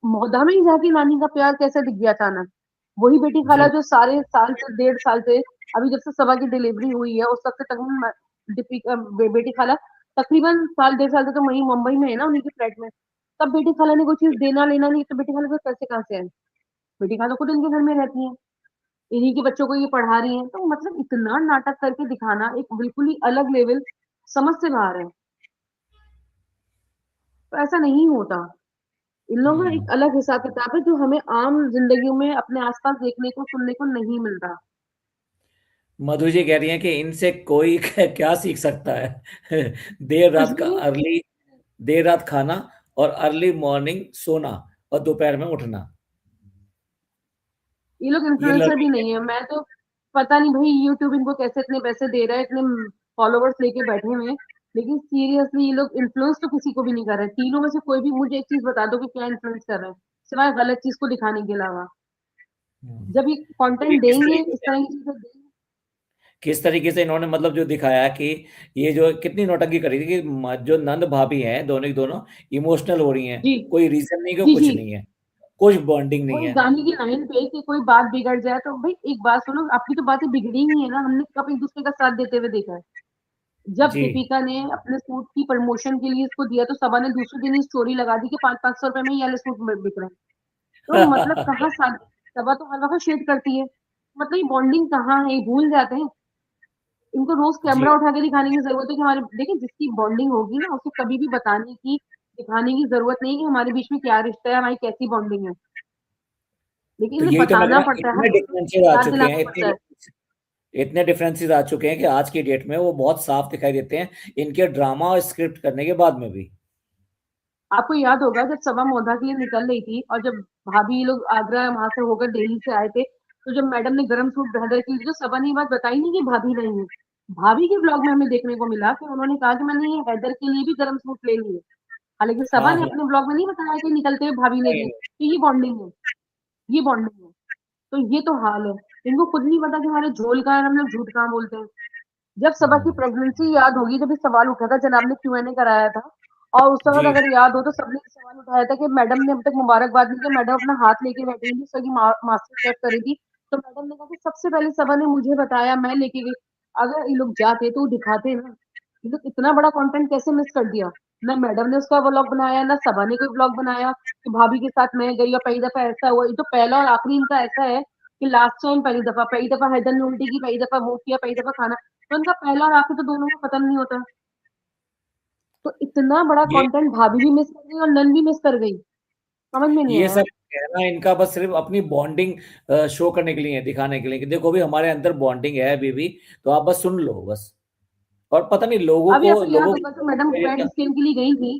S3: मौधा में ही जाके नानी का प्यार कैसे दिख गया अचानक? वही बेटी खाला
S1: जी।
S3: जो सारे साल से, 1.5 साल से, अभी जब से सबा की डिलीवरी हुई है उस वक्त से तक दीपिका बेटी खाला तकरीबन साल 1.5 साल से तो वही मुंबई में है ना, उन्हीं के फ्लैट में। तब बेटी खाला ने कोई चीज देना लेना नहीं, तो बेटी खाला को पैसे कहाँ से आए? बेटी खाला खुद इनके घर में रहती है, इन्हीं के बच्चों को ये पढ़ा रही है। तो मतलब इतना नाटक करके दिखाना एक बिल्कुल ही अलग लेवल, समझ से बाहर है। तो ऐसा नहीं होता। इन लोगों का एक
S1: हम्म।
S3: अलग हिसाब किताब है जो हमें आम जिंदगी में अपने आसपास देखने को सुनने को नहीं मिलता।
S1: मधु जी कह रही हैं कि इनसे कोई क्या सीख सकता है। देर
S3: कुछ
S1: रात
S3: भी
S1: का
S3: नहीं।
S1: अर्ली देर रात खाना और अर्ली मॉर्निंग सोना और दोपहर में उठना,
S3: ये लोग
S1: ये
S3: इन्फ्लुएंसर भी
S1: लर्निंग है।
S3: नहीं है। मैं तो पता नहीं भाई यूट्यूब इनको कैसे इतने पैसे दे रहा है, इतने फॉलोवर्स लेके बैठे हुए हैं। लेकिन सीरियसली ये लोग इन्फ्लुएंस तो किसी को भी नहीं कर रहे। तीनों में से कोई भी मुझे एक चीज बता दो कि क्या इन्फ्लुएंस कर रहे हैं, सिवाय गलत चीज को दिखाने के अलावा। जब ये
S1: देखिए
S3: कंटेंट देंगे, इस तरह की चीजें देंगे।
S1: किस तरीके से इन्होंने मतलब जो दिखाया कि ये जो कितनी नौटंकी करी थी कि जो नंद भाभी हैं दोनों की दोनों इमोशनल हो रही हैं,
S3: जी
S1: कोई रीजन नहीं, कोई
S3: जी
S1: कुछ
S3: जी।
S1: नहीं है, कुछ बॉन्डिंग नहीं
S3: वही
S1: है।
S3: गाने की लाइन पे कि कोई बात बिगड़ जाए तो भाई एक बात सुनो, आपकी तो बातें बिगड़ी ही है ना, हमने कब एक दूसरे का साथ देते हुए देखा है? जब
S1: जी।
S3: दीपिका ने अपने सूट की प्रमोशन के लिए इसको दिया तो सबा ने दूसरे दिन ही स्टोरी लगा दी कि 500-500 रुपए में ये वाले सूट बिक रहे हैं। तो मतलब कहाँ साथ, सबा तो हर वक्त शेड करती है, मतलब ये बॉन्डिंग कहाँ है, ये भूल जाते हैं। इनको रोज
S1: जी।
S3: कैमरा उठा के दिखाने की जरूरत है कि हमारे, देखिए जिसकी बॉन्डिंग होगी ना उसे कभी भी बताने की, दिखाने की जरूरत नहीं कि हमारे बीच में क्या रिश्ता है, हमारी कैसी बॉन्डिंग है। लेकिन
S1: तो
S3: इन्हें
S1: यही तो मैं कह
S3: बताना
S1: रहा हूँ,
S3: पड़ता है, हर
S1: इतने
S3: चीज को
S1: डिफरेंसेस आ
S3: याद
S1: चुके
S3: दिलाना
S1: हैं,
S3: पड़ता है।
S1: इतने डिफरेंसेस आ चुके हैं कि आज की डेट में वो बहुत साफ दिखाई देते हैं इनके ड्रामा और स्क्रिप्ट करने के बाद में भी।
S3: आपको याद होगा जब सबा मोधा के लिए निकल रही थी और जब भाभी ये लोग आगरा वहां से होकर दिल्ली से आए थे, तो जब मैडम ने गर्म सूट हैदर के लिए, जो सबा ने ये बात बताई नहीं कि भाभी नहीं है। भाभी के ब्लॉग में हमें देखने को मिला कि उन्होंने कहा कि मैंने ये हैदर के लिए भी गर्म सूट ले लिए। हालांकि सबा
S1: हाँ
S3: ने
S1: हाँ।
S3: अपने ब्लॉग में नहीं बताया कि निकलते हुए भाभी ने
S1: नहीं
S3: दिए।
S1: नहीं।
S3: तो ये बॉन्डिंग है, ये बॉन्डिंग है। तो ये तो हाल है। इनको खुद नहीं पता कि हमारे झोल का है, हम लोग झूठ कहाँ बोलते हैं। जब सबा की
S1: हम्म,
S3: प्रेगनेंसी याद होगी, जब ये सवाल उठा था, जनाब ने क्यूएनए कराया था, और उस वक्त
S1: जी।
S3: अगर याद हो तो सबने ये सवाल उठाया था कि मैडम ने अब तक मुबारकबाद नहीं किया, मैडम अपना हाथ लेके बैठी हुई थी, सभी मास्टर शेफ करी थी। तो मैडम ने कहा कि सबसे पहले सबा ने मुझे बताया, मैं लेके गई। अगर ये लोग जाते तो दिखाते ना। ये लोग इतना बड़ा कंटेंट कैसे मिस कर दिया। ना मैडम ने उसका व्लॉग बनाया, ना सबा ने कोई व्लॉग बनाया कि भाभी के साथ मैं गई और पहली दफा ऐसा हुआ। ये तो पहला और आखिरी इनका ऐसा है कि लास्ट टाइम पहली दफा हैदर ने उल्टी की, पहली दफा वो किया, पहली दफा खाना। तो उनका पहला और आखिर तो दोनों में खत्म नहीं होता। तो इतना बड़ा
S1: ये
S3: कंटेंट भाभी भी मिस कर गई और नन भी मिस कर गई, समझ में नहीं
S1: ये
S3: आया।
S1: सब कहना इनका बस सिर्फ अपनी बॉन्डिंग शो करने के लिए है, दिखाने के लिए कि देखो भी हमारे अंदर बॉन्डिंग है अभी भी, तो आप बस सुन लो बस। और पता नहीं लोगों
S3: अभी
S1: को
S3: आपको याद
S1: लोगों
S3: होगा तो मैडम पेट
S1: को
S3: स्कैन के लिए गई थी।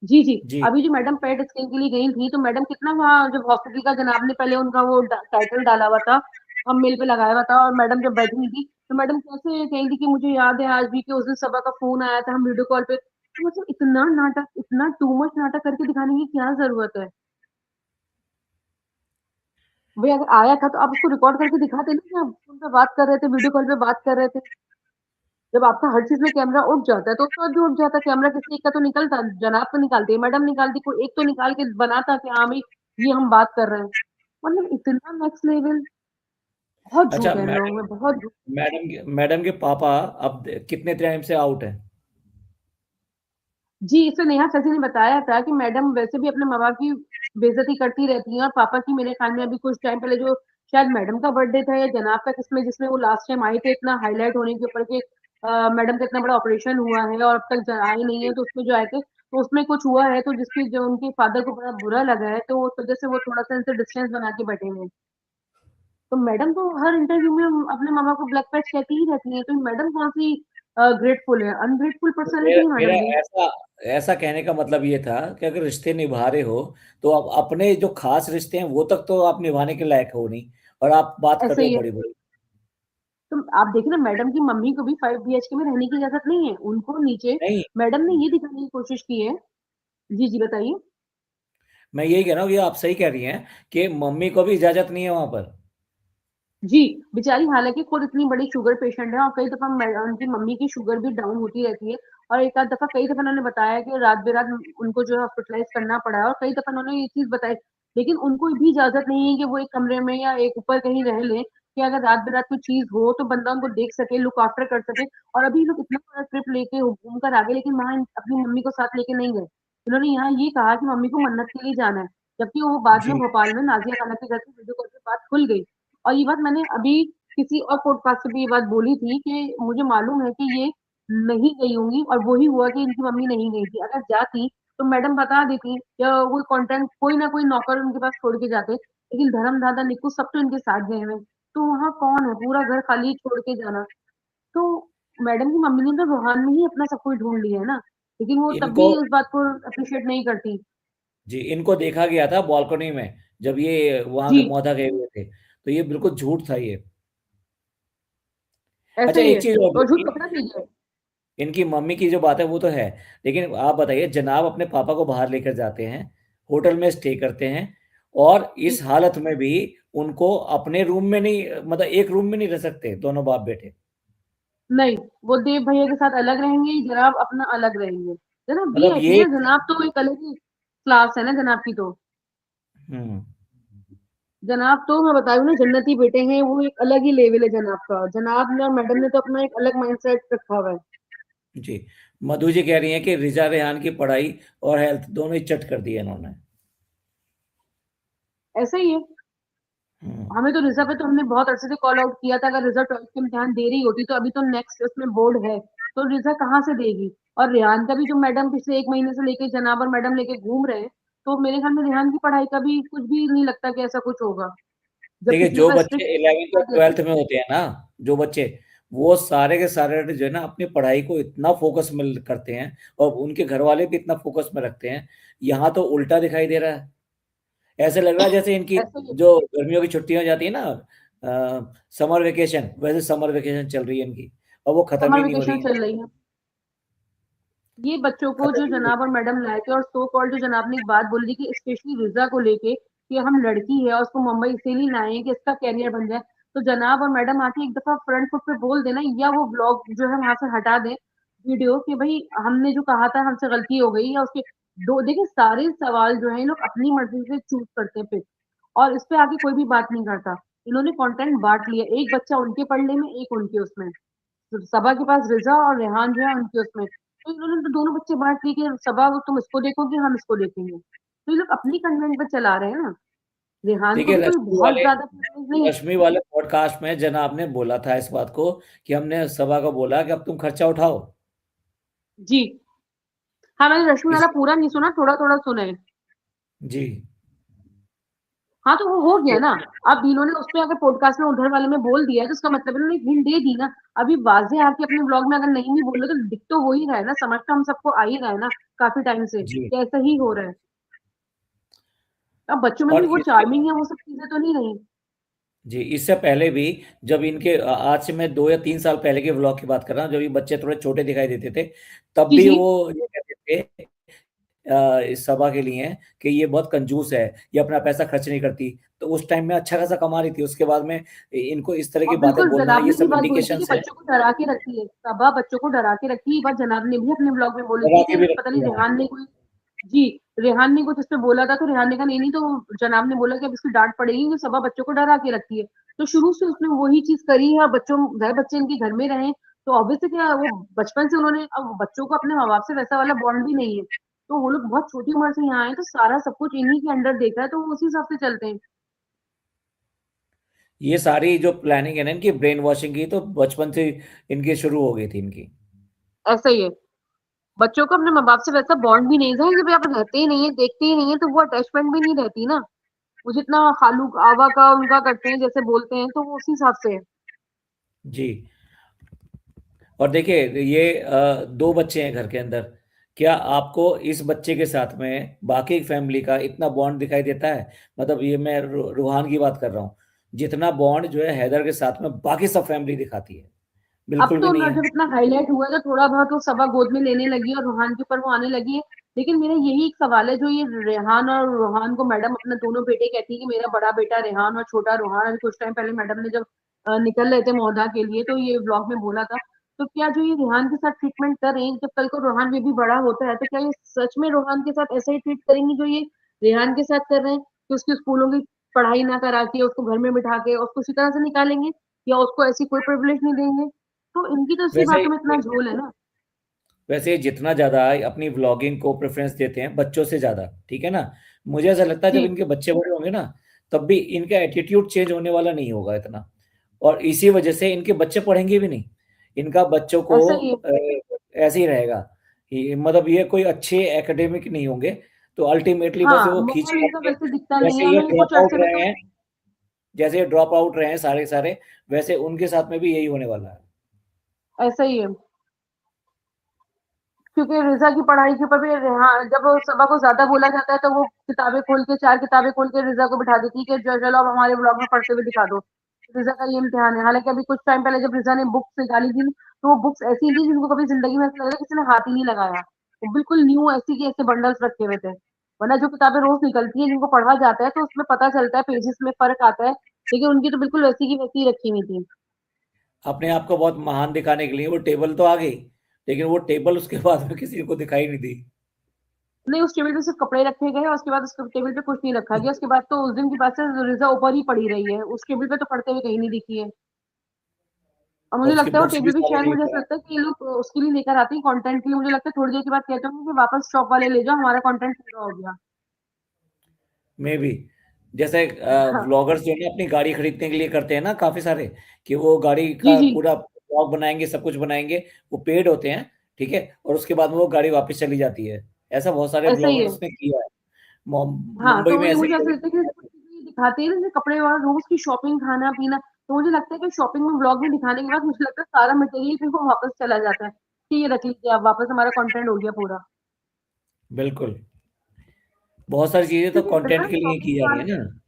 S3: जी जी।
S1: जी।
S3: अभी जो मैडम पेट स्कैन के लिए गई थी, तो मैडम कितना वहाँ जब हॉस्पिटल का जनाब ने पहले उनका वो टाइटल डाला हुआ था, हम मेल पे लगाया हुआ था, और मैडम जब बैठी हुई थी तो मैडम कैसे कही थी कि मुझे याद है आज भी कि उस दिन सबा का फोन आया था, हम वीडियो कॉल पे। तो मतलब इतना नाटक, इतना टू मच नाटक करके दिखाने की क्या जरूरत है? भाई अगर आया था तो आप उसको रिकॉर्ड करके दिखाते ना कि आप फोन पे बात कर रहे थे, वीडियो कॉल पे बात कर रहे थे। जब आपका हर चीज में कैमरा उठ जाता है तो उसके बाद भी उठ जाता है कैमरा, किसी एक का तो निकलता, जनाब तो निकालते, मैडम निकालती, कोई एक तो निकाल के बनाता कि हाँ भाई ये हम बात कर रहे हैं। मतलब इतना नेक्स्ट लेवल। बहुत
S1: अच्छा,
S3: झूठ है इन लोगों में, बहुत झूठ।
S1: मैडम के पापा अब कितने टाइम से आउट है?
S3: जी, इससे नेहा सची ने बताया था कि मैडम वैसे भी अपने माँ बाप की बेइज्जती करती रहती हैं, और पापा की मेरे ख्याल में अभी कुछ टाइम पहले जो शायद मैडम का बर्थडे था या जनाब का किसमें, जिसमें वो लास्ट टाइम आए थे, इतना हाईलाइट होने के ऊपर कि मैडम का इतना बड़ा ऑपरेशन हुआ है और अब तक आए नहीं है, तो उसमें जो आए थे तो उसमें कुछ हुआ है, तो जिसकी जो उनके फादर को बड़ा बुरा लगा है, तो उस वजह से वो थोड़ा सा इनसे डिस्टेंस बना के बैठे हुए हैं। तो मैडम तो हर इंटरव्यू में अपने मामा को ब्लैक पैच कहती ही रहती है, तो मैडम कौन सी ग्रेटफुल है? अनग्रेटफुल
S1: तो मेरा
S3: पर्सनैलिटी है
S1: मेरा
S3: मैडम की।
S1: ऐसा ऐसा कहने का मतलब ये था कि अगर रिश्ते निभा रहे हो तो आप अपने जो खास रिश्ते हैं वो तक तो आप निभाने के लायक हो नहीं, और आप बात कर
S3: ऐसे
S1: रहे हो
S3: ही है।
S1: बड़ी बड़ी।
S3: तो आप देख ना, मैडम की मम्मी को भी 5 बीएचके में रहने की इजाजत नहीं है, उनको नीचे
S1: नहीं,
S3: मैडम ने ये दिखाने की कोशिश की है। जी जी बताइए।
S1: मैं यही कह रहा हूँ, ये आप सही कह रही हैं कि मम्मी को भी इजाजत नहीं है वहां पर।
S3: जी, बेचारी हालांकि खुद इतनी बड़ी शुगर पेशेंट है, और कई दफा उनकी मम्मी की शुगर भी डाउन होती रहती है, और एक आध दफा, कई दफा उन्होंने बताया कि रात बेरात उनको जो है हॉस्पिटलाइज करना पड़ा है, और कई दफा उन्होंने ये चीज बताई। लेकिन उनको भी इजाजत नहीं है कि वो एक कमरे में या एक ऊपर कहीं रह लें, कि अगर रात बेरात कोई चीज हो तो बंदा उनको देख सके, लुक आफ्टर कर सके। और अभी लोग इतना बड़ा ट्रिप लेके घूम कर आ गए, लेकिन वहां अपनी मम्मी को साथ लेके नहीं गए। उन्होंने यहाँ ये कहा कि मम्मी को मन्नत के लिए जाना है, जबकि वो बाद में
S1: जी।
S3: भोपाल में नाजिया खाला के घर से वीडियो कॉल पे बात खुल गई। और ये बात मैंने अभी किसी और पॉडकास्ट पे भी ये बात बोली थी कि मुझे मालूम है कि ये नहीं गई होंगी, और वही हुआ कि इनकी मम्मी नहीं गई थी। अगर जाती तो मैडम बता देती, या वो कंटेंट कोई ना कोई नौकर उनके पास छोड़ के जाते, लेकिन धर्म दादा निक्कू सब तो इनके साथ गए हुए हैं। तो वहाँ कौन है, पूरा घर खाली छोड़ के जाना। तो मैडम की मम्मी ने तो रोहान में ही अपना सब कुछ ढूंढ लिया है ना, लेकिन वो तब
S1: इनको
S3: भी इस बात को अप्रिशिएट नहीं करती।
S1: जी, इनको देखा गया था बालकनी में जब ये वहां
S3: जी
S1: के मौधा गए हुए थे, तो ये बिल्कुल झूठ था ये।
S3: ऐसा
S1: अच्छा,
S3: ही
S1: एक
S3: है,
S1: चीज और
S3: और झूठ
S1: देखिए,
S3: पकड़ा नहीं है।
S1: इनकी मम्मी की जो बात है वो तो है, लेकिन आप बताइए, जनाब अपने पापा को बाहर लेकर जाते हैं, होटल में स्टे करते हैं, और
S3: जी
S1: इस हालत में भी उनको अपने रूम में नहीं, मतलब एक रूम में नहीं रह सकते दोनों बाप बेटे।
S3: नहीं, वो देव भैया के साथ अलग रहेंगे, जनाब अपना अलग रहेंगे। जनाब
S1: मतलब
S3: वीआईपी
S1: ये
S3: है, जनाब तो एक अलग ही क्लास है ना जनाब की तो।
S1: हम्म
S3: जनाब तो मैं बता रही हूँ ना, जन्नती बेटे हैं, वो एक अलग ही लेवल है जनाब का। जनाब ने और मैडम ने तो अपना एक अलग माइंडसेट रखा हुआ है।
S1: जी, मधु जी कह रही हैं कि रिजा रेहान की पढ़ाई और हेल्थ दोनों ही चट कर दिए इन्होंने।
S3: ऐसा ही है।
S1: हम्म
S3: हमें तो रिजल्ट पे तो हमने बहुत अच्छे से कॉल आउट किया था, अगर रिजल्ट ट्वेल्थ के इम्तिहान दे रही होती तो अभी तो नेक्स्ट उसमें बोर्ड है, तो रिजल्ट कहाँ से देगी। और रेहान का भी जो मैडम पिछले 1 महीने से लेके जनाब और मैडम लेके घूम रहे हैं, तो मेरे ख्याल में रेहान की पढ़ाई का भी कुछ भी नहीं लगता कि ऐसा कुछ होगा, जब
S1: देखिए,
S3: पिछली
S1: जो
S3: बार
S1: बच्चे
S3: स्ट्रिक्ट
S1: 11th और 12th में होते हैं ना, जो बच्चे, वो सारे के सारे जो है ना अपनी पढ़ाई को इतना फोकस में करते हैं, और उनके घर वाले भी इतना फोकस में रखते हैं। यहाँ तो उल्टा दिखाई दे रहा है। ऐसे लग रहा है जैसे इनकी
S3: ऐसे ही
S1: जो गर्मियों की छुट्टियां हो जाती है ना, समर वेकेशन, वैसे समर वेकेशन चल रही है इनकी, और वो खत्म
S3: समर
S1: ही नहीं हो रही
S3: वेकेशन
S1: है।
S3: चल रही है। ये बच्चों को
S1: खत्म
S3: जो
S1: ही नहीं हो
S3: जनाब और मैडम लाए थे, और सो कॉल्ड जो जनाब ने एक बात बोली कि स्पेशली रिजा को लेके कि हम लड़की है और उसको मुंबई इसीलिए लाए हैं कि इसका कैरियर बन जाए, तो जनाब और मैडम आके एक दफा फ्रंट फुट पे बोल देना, या वो ब्लॉग जो है वहां से हटा दें वीडियो, कि भाई हमने जो कहा था हमसे गलती हो गई, या उसके दो देखिए सारे सवाल जो है ये लोग अपनी मर्जी से चूज करते हैं, फिर और इस पे आके कोई भी बात नहीं करता। इन्होंने कंटेंट बांट लिया, एक बच्चा उनके पढ़ने में, एक उनके उसमें। तो सबा के पास रिजा और रेहान जो है उनके उसमें, तो इन्होंने तो दोनों बच्चे बांट लिए कि सबा तुम इसको देखोगे, हम इसको देखेंगे, तो ये लोग अपनी कन्वेंट पे चला रहे हैं ना। रेहान को
S1: देखिए,
S3: भी कोई बहुत ज्यादा प्रेफरेंस नहीं।
S1: रश्मि वाले पॉडकास्ट में जनाब ने बोला था इस बात को, कि हमने सभा को बोला कि अब तुम खर्चा उठाओ।
S3: जी हाँ, मैंने रश्मि वाला
S1: इस
S3: पूरा नहीं सुना, थोड़ा थोड़ा सुना है।
S1: जी,
S3: हाँ तो वो हो गया ना। अब इन्होंने उस पे अगर पॉडकास्ट में उधर वाले में बोल दिया है, तो उसका मतलब इन्होंने एक हिंट दे दी ना। अभी वाजे आके अपने ब्लॉग में अगर नहीं भी बोल रहे, तो दिख तो हो ही रहा है ना, समझ तो हम सबको आ ही रहा है ना काफी टाइम से
S1: जी,
S3: कि ऐसा ही हो रहा है। अब बच्चों में
S1: और
S3: भी वो
S1: इससे
S3: चार्मिंग है, वो सब चीजें तो नहीं रही।
S1: जी, इससे पहले भी, जब इनके आज से मैं 2 या 3 साल पहले के व्लॉग की बात कर रहा हूँ, जब ये बच्चे थोड़े छोटे दिखाई देते थे, तब
S3: जी
S1: भी
S3: जी।
S1: वो ये कहते थे इस सभा के लिए कि ये बहुत कंजूस है, ये अपना पैसा खर्च नहीं करती। तो उस टाइम में अच्छा खासा कमा रही थी, उसके बाद में इनको इस तरह की
S3: और
S1: बातें
S3: बिल्कुल
S1: बोलना,
S3: जनाब
S1: ये
S3: ने भी
S1: सब
S3: बात बोली थी कि
S1: इंडिकेशंस है।
S3: बच्चों को डरा के रखी है, सबा बच्चों को डरा के रखी है। ये बात जनाब ने भी अपने ब्लॉग में बोली
S1: लगा
S3: थी
S1: के
S3: कि
S1: भी
S3: पता
S1: रखती
S3: नहीं
S1: है।
S3: रेहान ने कोई, जी रेहान ने कुछ उस पे बोला था, तो रेहान ने कहा नहीं नहीं, तो जनाब ने बोला कि अब इसकी डांट पड़ेगी कि सबा बच्चों को डरा के रखी है। तो शुरू से उसने वही चीज करी है, और बच्चों घर बच्चे इनके घर में रहे, तो ऑब्वियसली क्या वो बचपन से उन्होंने, अब बच्चों को अपने माँ बाप से वैसा वाला बॉन्ड भी नहीं है, तो वो लोग बहुत छोटी उम्र से यहाँ आए, तो सारा सब कुछ इन्हीं के अंडर देखा है, तो वो उसी हिसाब से चलते हैं।
S1: ये सारी जो प्लानिंग है ना इनकी ब्रेन वॉशिंग की, तो बचपन से इनकी शुरू हो गई थी इनकी।
S3: ऐसा ही है। बच्चों को अपने माँ बाप से वैसा बॉन्ड भी नहीं था, जब आप रहते ही नहीं है, देखते ही नहीं है, तो वो अटैचमेंट भी नहीं रहती ना। वो जितना खालू आवा का उनका करते हैं, जैसे बोलते हैं, तो वो उसी हिसाब से है।
S1: जी, और देखिए, ये 2 बच्चे हैं घर के अंदर, क्या आपको इस बच्चे के साथ में बाकी फैमिली का इतना बॉन्ड दिखाई देता है? मतलब ये मैं रूहान की बात कर रहा हूँ, जितना बॉन्ड जो है हैदर के साथ में बाकी सब फैमिली दिखाती है,
S3: अब
S1: बिल्कुल भी
S3: तो
S1: नहीं है।
S3: जब इतना हाईलाइट हुआ, तो थोड़ा बहुत वो सबा गोद में लेने लगी और रूहान के ऊपर वो आने लगी है। लेकिन मेरा यही एक सवाल है, जो ये रेहान और रूहान को मैडम अपने दोनों बेटे कहती है कि मेरा बड़ा बेटा रेहान और छोटा रूहान, अभी कुछ टाइम पहले मैडम ने जब निकल रहे थे मोहदा के लिए, तो ये व्लॉग में बोला था, तो क्या जो ये रेहान के साथ ट्रीटमेंट कर रही है, जब कल को रूहान बेबी बड़ा होता है, तो क्या ये सच में रूहान के साथ ऐसा ही ट्रीट करेंगी जो ये रेहान के साथ कर रहे हैं, कि उसके स्कूलों की पढ़ाई ना करा के उसको घर में बिठा के उसको उसी तरह से निकालेंगे, या उसको ऐसी कोई प्रिविलेज नहीं देंगे। तो इनकी तो इसी
S1: वैसे
S3: बातों में इतना झोल है ना।
S1: वैसे जितना ज्यादा अपनी व्लॉगिंग को प्रेफरेंस देते हैं बच्चों से ज्यादा, ठीक है ना, मुझे ऐसा लगता है जब
S3: जी
S1: इनके बच्चे बड़े होंगे ना, तब भी इनका एटीट्यूड चेंज होने वाला नहीं होगा इतना, और इसी वजह से इनके बच्चे पढ़ेंगे भी नहीं। इनका बच्चों को
S3: ऐसा ही है।
S1: ऐसे ही रहेगा, मतलब ये कोई अच्छे एकेडमिक नहीं होंगे, तो अल्टीमेटली बस
S3: हाँ
S1: वो खींच
S3: माहौल इनका
S1: पाएंगे।
S3: वैसे दिखता नहीं
S1: जैसे
S3: है,
S1: ये
S3: मैं इनको
S1: ड्रॉप
S3: चर्च
S1: आउट
S3: में
S1: रहे
S3: तो।
S1: हैं, जैसे ड्रॉप आउट रहे हैं सारे सारे, वैसे उनके साथ में भी यही होने वाला है।
S3: ऐसा ही है, क्योंकि रिजा की पढ़ाई के ऊपर भी, हाँ, जब सबा को ज्यादा बोला जाता है तो वो किताबें खोल के, 4 किताबें खोल के रिजा को बिठा देती है कि चलो अब हमारे ब्लॉग में पढ़ते हुए दिखा दो। रिजा का ये इम्तिहान है। हालांकि अभी कुछ टाइम पहले जब रिजा ने बुक्स निकाली थी, तो वो बुक्स ऐसी थी जिनको कभी जिंदगी में ऐसा लग रहा है किसी ने हाथ ही नहीं लगाया। वो बिल्कुल न्यू, ऐसी के ऐसे बंडल्स रखे हुए थे। वरना जो किताबें रोज निकलती है जिनको पढ़ा जाता है तो उसमें पता चलता है, पेजेस में फर्क आता है, लेकिन उनकी तो बिल्कुल वैसी की वैसी ही रखी हुई थी।
S1: अपने आप को बहुत महान दिखाने के लिए वो टेबल तो आ गई, लेकिन वो टेबल उसके बाद में किसी को दिखाई नहीं दी।
S3: नहीं, उस टेबल पे सिर्फ कपड़े रखे गए और उसके बाद उस टेबल पे कुछ नहीं रखा गया। उसके बाद तो उस दिन के बाद से रिजा ऊपर ही पड़ी रही है, उस टेबल पे तो पड़ते हुए कहीं नहीं दिखी है। और
S1: और
S3: मुझे
S1: उसकी
S3: लगता है वो
S1: बुक्स भी
S3: टेबल भी
S1: सारी
S3: शायद,
S1: नहीं
S3: मुझे ऐसा
S1: पढ़ा।
S3: लगता है कि ये लोग उसके लिए लेकर आते हैं कंटेंट के लिए। मुझे लगता है थोड़ी देर के बाद कहते होंगे कि वापस शॉप वाले ले जाओ, हमारा कंटेंट पूरा हो गया।
S1: मे भी, जैसे
S3: हाँ।
S1: व्लॉगर्स जो है ना अपनी गाड़ी खरीदने के लिए करते हैं ना काफी सारे, कि वो गाड़ी
S3: जी
S1: का
S3: जी।
S1: पूरा व्लॉग बनाएंगे, सब कुछ बनाएंगे, वो पेड होते हैं, ठीक है, और उसके बाद में वो गाड़ी वापस चली जाती है। ऐसा बहुत सारे
S3: ऐसा ही है।
S1: व्लॉगर्स ने किया है।
S3: हाँ,
S1: मुंबई
S3: तो
S1: में
S3: वही
S1: ऐसे
S3: मुझे
S1: ही
S3: ऐसा लगता है कि जैसे कुछ चीजें दिखाते हैं ना, जैसे कपड़े और रोज की शॉपिंग, खाना पीना, तो मुझे लगता है कि शॉपिंग में ब्लॉग में दिखाने के बाद मुझे लगता है सारा मटेरियल फिर वो वापस चला जाता है कि ये रख लीजिए आप, वापस हमारा कंटेंट हो गया पूरा।
S1: बिल्कुल, बहुत सारी चीजें तो
S3: क्योंकि इतना
S1: कंटेंट के लिए की
S3: शॉपिंग
S1: जा रही
S3: वाले,
S1: है ना।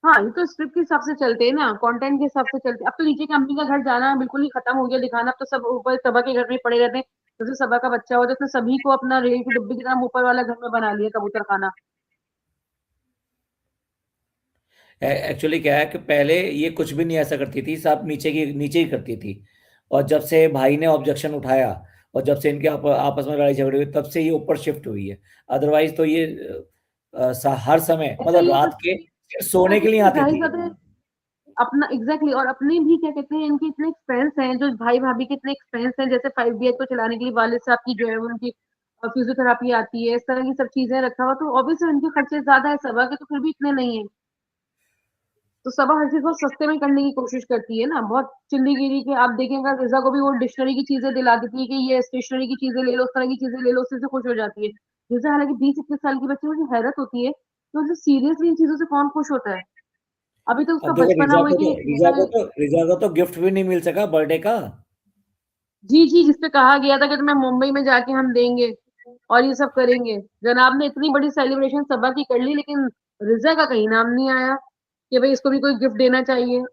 S3: हाँ, ये तो स्क्रिप्ट के हिसाब से चलते हैं ना, कंटेंट के हिसाब से चलते हैं। अब तो नीचे की अम्मी का घर जाना बिल्कुल ही खत्म हो गया दिखाना। अब तो सब ऊपर सबा के घर में पड़े रहते हैं। जैसे सबा का बच्चा हो तो उसने सभी को अपना रेल के डिब्बे की तरह ऊपर वाला घर में बना लिया, कबूतर खाना।
S1: एक्चुअली क्या है कि पहले ये कुछ भी नहीं ऐसा करती थी, सब नीचे ही करती थी। और जब से भाई ने ऑब्जेक्शन उठाया, और जब से इनके आपस में लड़ाई झगड़े हुए, तब से ये ऊपर शिफ्ट हुई है। अदरवाइज तो ये हर समय
S3: ऐसा
S1: मतलब
S3: ही होता
S1: रात के
S3: है
S1: सोने के लिए आती
S3: जाहिर
S1: थी।
S3: बात है। अपना एग्जैक्टली, और अपने भी क्या कहते हैं, इनके इतने एक्सपेंस हैं, जो भाई भाभी के इतने एक्सपेंस हैं, जैसे 5 BH को चलाने के लिए वालिद साहब की जो है वो उनकी फिजियोथेरापी आती है, इस तरह की सब चीजें रखा हुआ, तो ऑब्वियसली उनके खर्चे ज्यादा है सबा के, तो फिर भी इतने नहीं है। तो सबा हर चीज बहुत सस्ते में करने की कोशिश करती है ना, बहुत चिल्लीगिरी के। आप देखेंगे रिजा को भी वो डिक्शनरी की चीजें दिला देती है कि ये स्टेशनरी की चीजें ले लो, उस तरह की चीजें ले लो, उससे खुश हो जाती है। रिजा हालांकि 20-21 साल की बच्ची, मुझे हैरत होती है तो सीरियसली इन चीजों से कौन खुश होता है। अभी तो उसका
S1: अब देखो,
S3: बचपना हुआ है कि
S1: रिजा को तो गिफ्ट भी नहीं मिल सका बर्थडे का।
S3: जी जी, जिसपे कहा गया था कि तुम्हें मुंबई में जाके हम देंगे और ये सब करेंगे। जनाब ने इतनी बड़ी सेलिब्रेशन सबा की कर ली, लेकिन रिजा का कहीं नाम नहीं आया कि भाई इसको भी कोई गिफ्ट देना चाहिए।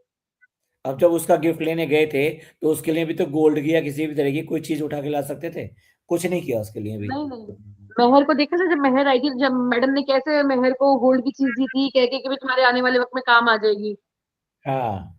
S1: अब जब उसका गिफ्ट लेने गए थे, तो उसके लिए भी तो गोल्ड की या किसी भी तरह की कोई चीज उठा के ला सकते थे, कुछ नहीं किया उसके लिए भी।
S3: नहीं नहीं, मेहर को देखा था, जब मेहर आई थी, जब मैडम ने कैसे मेहर को गोल्ड की चीज दी थी, कह के कि भाई तुम्हारे आने वाले वक्त में काम आ जाएगी।
S1: हाँ।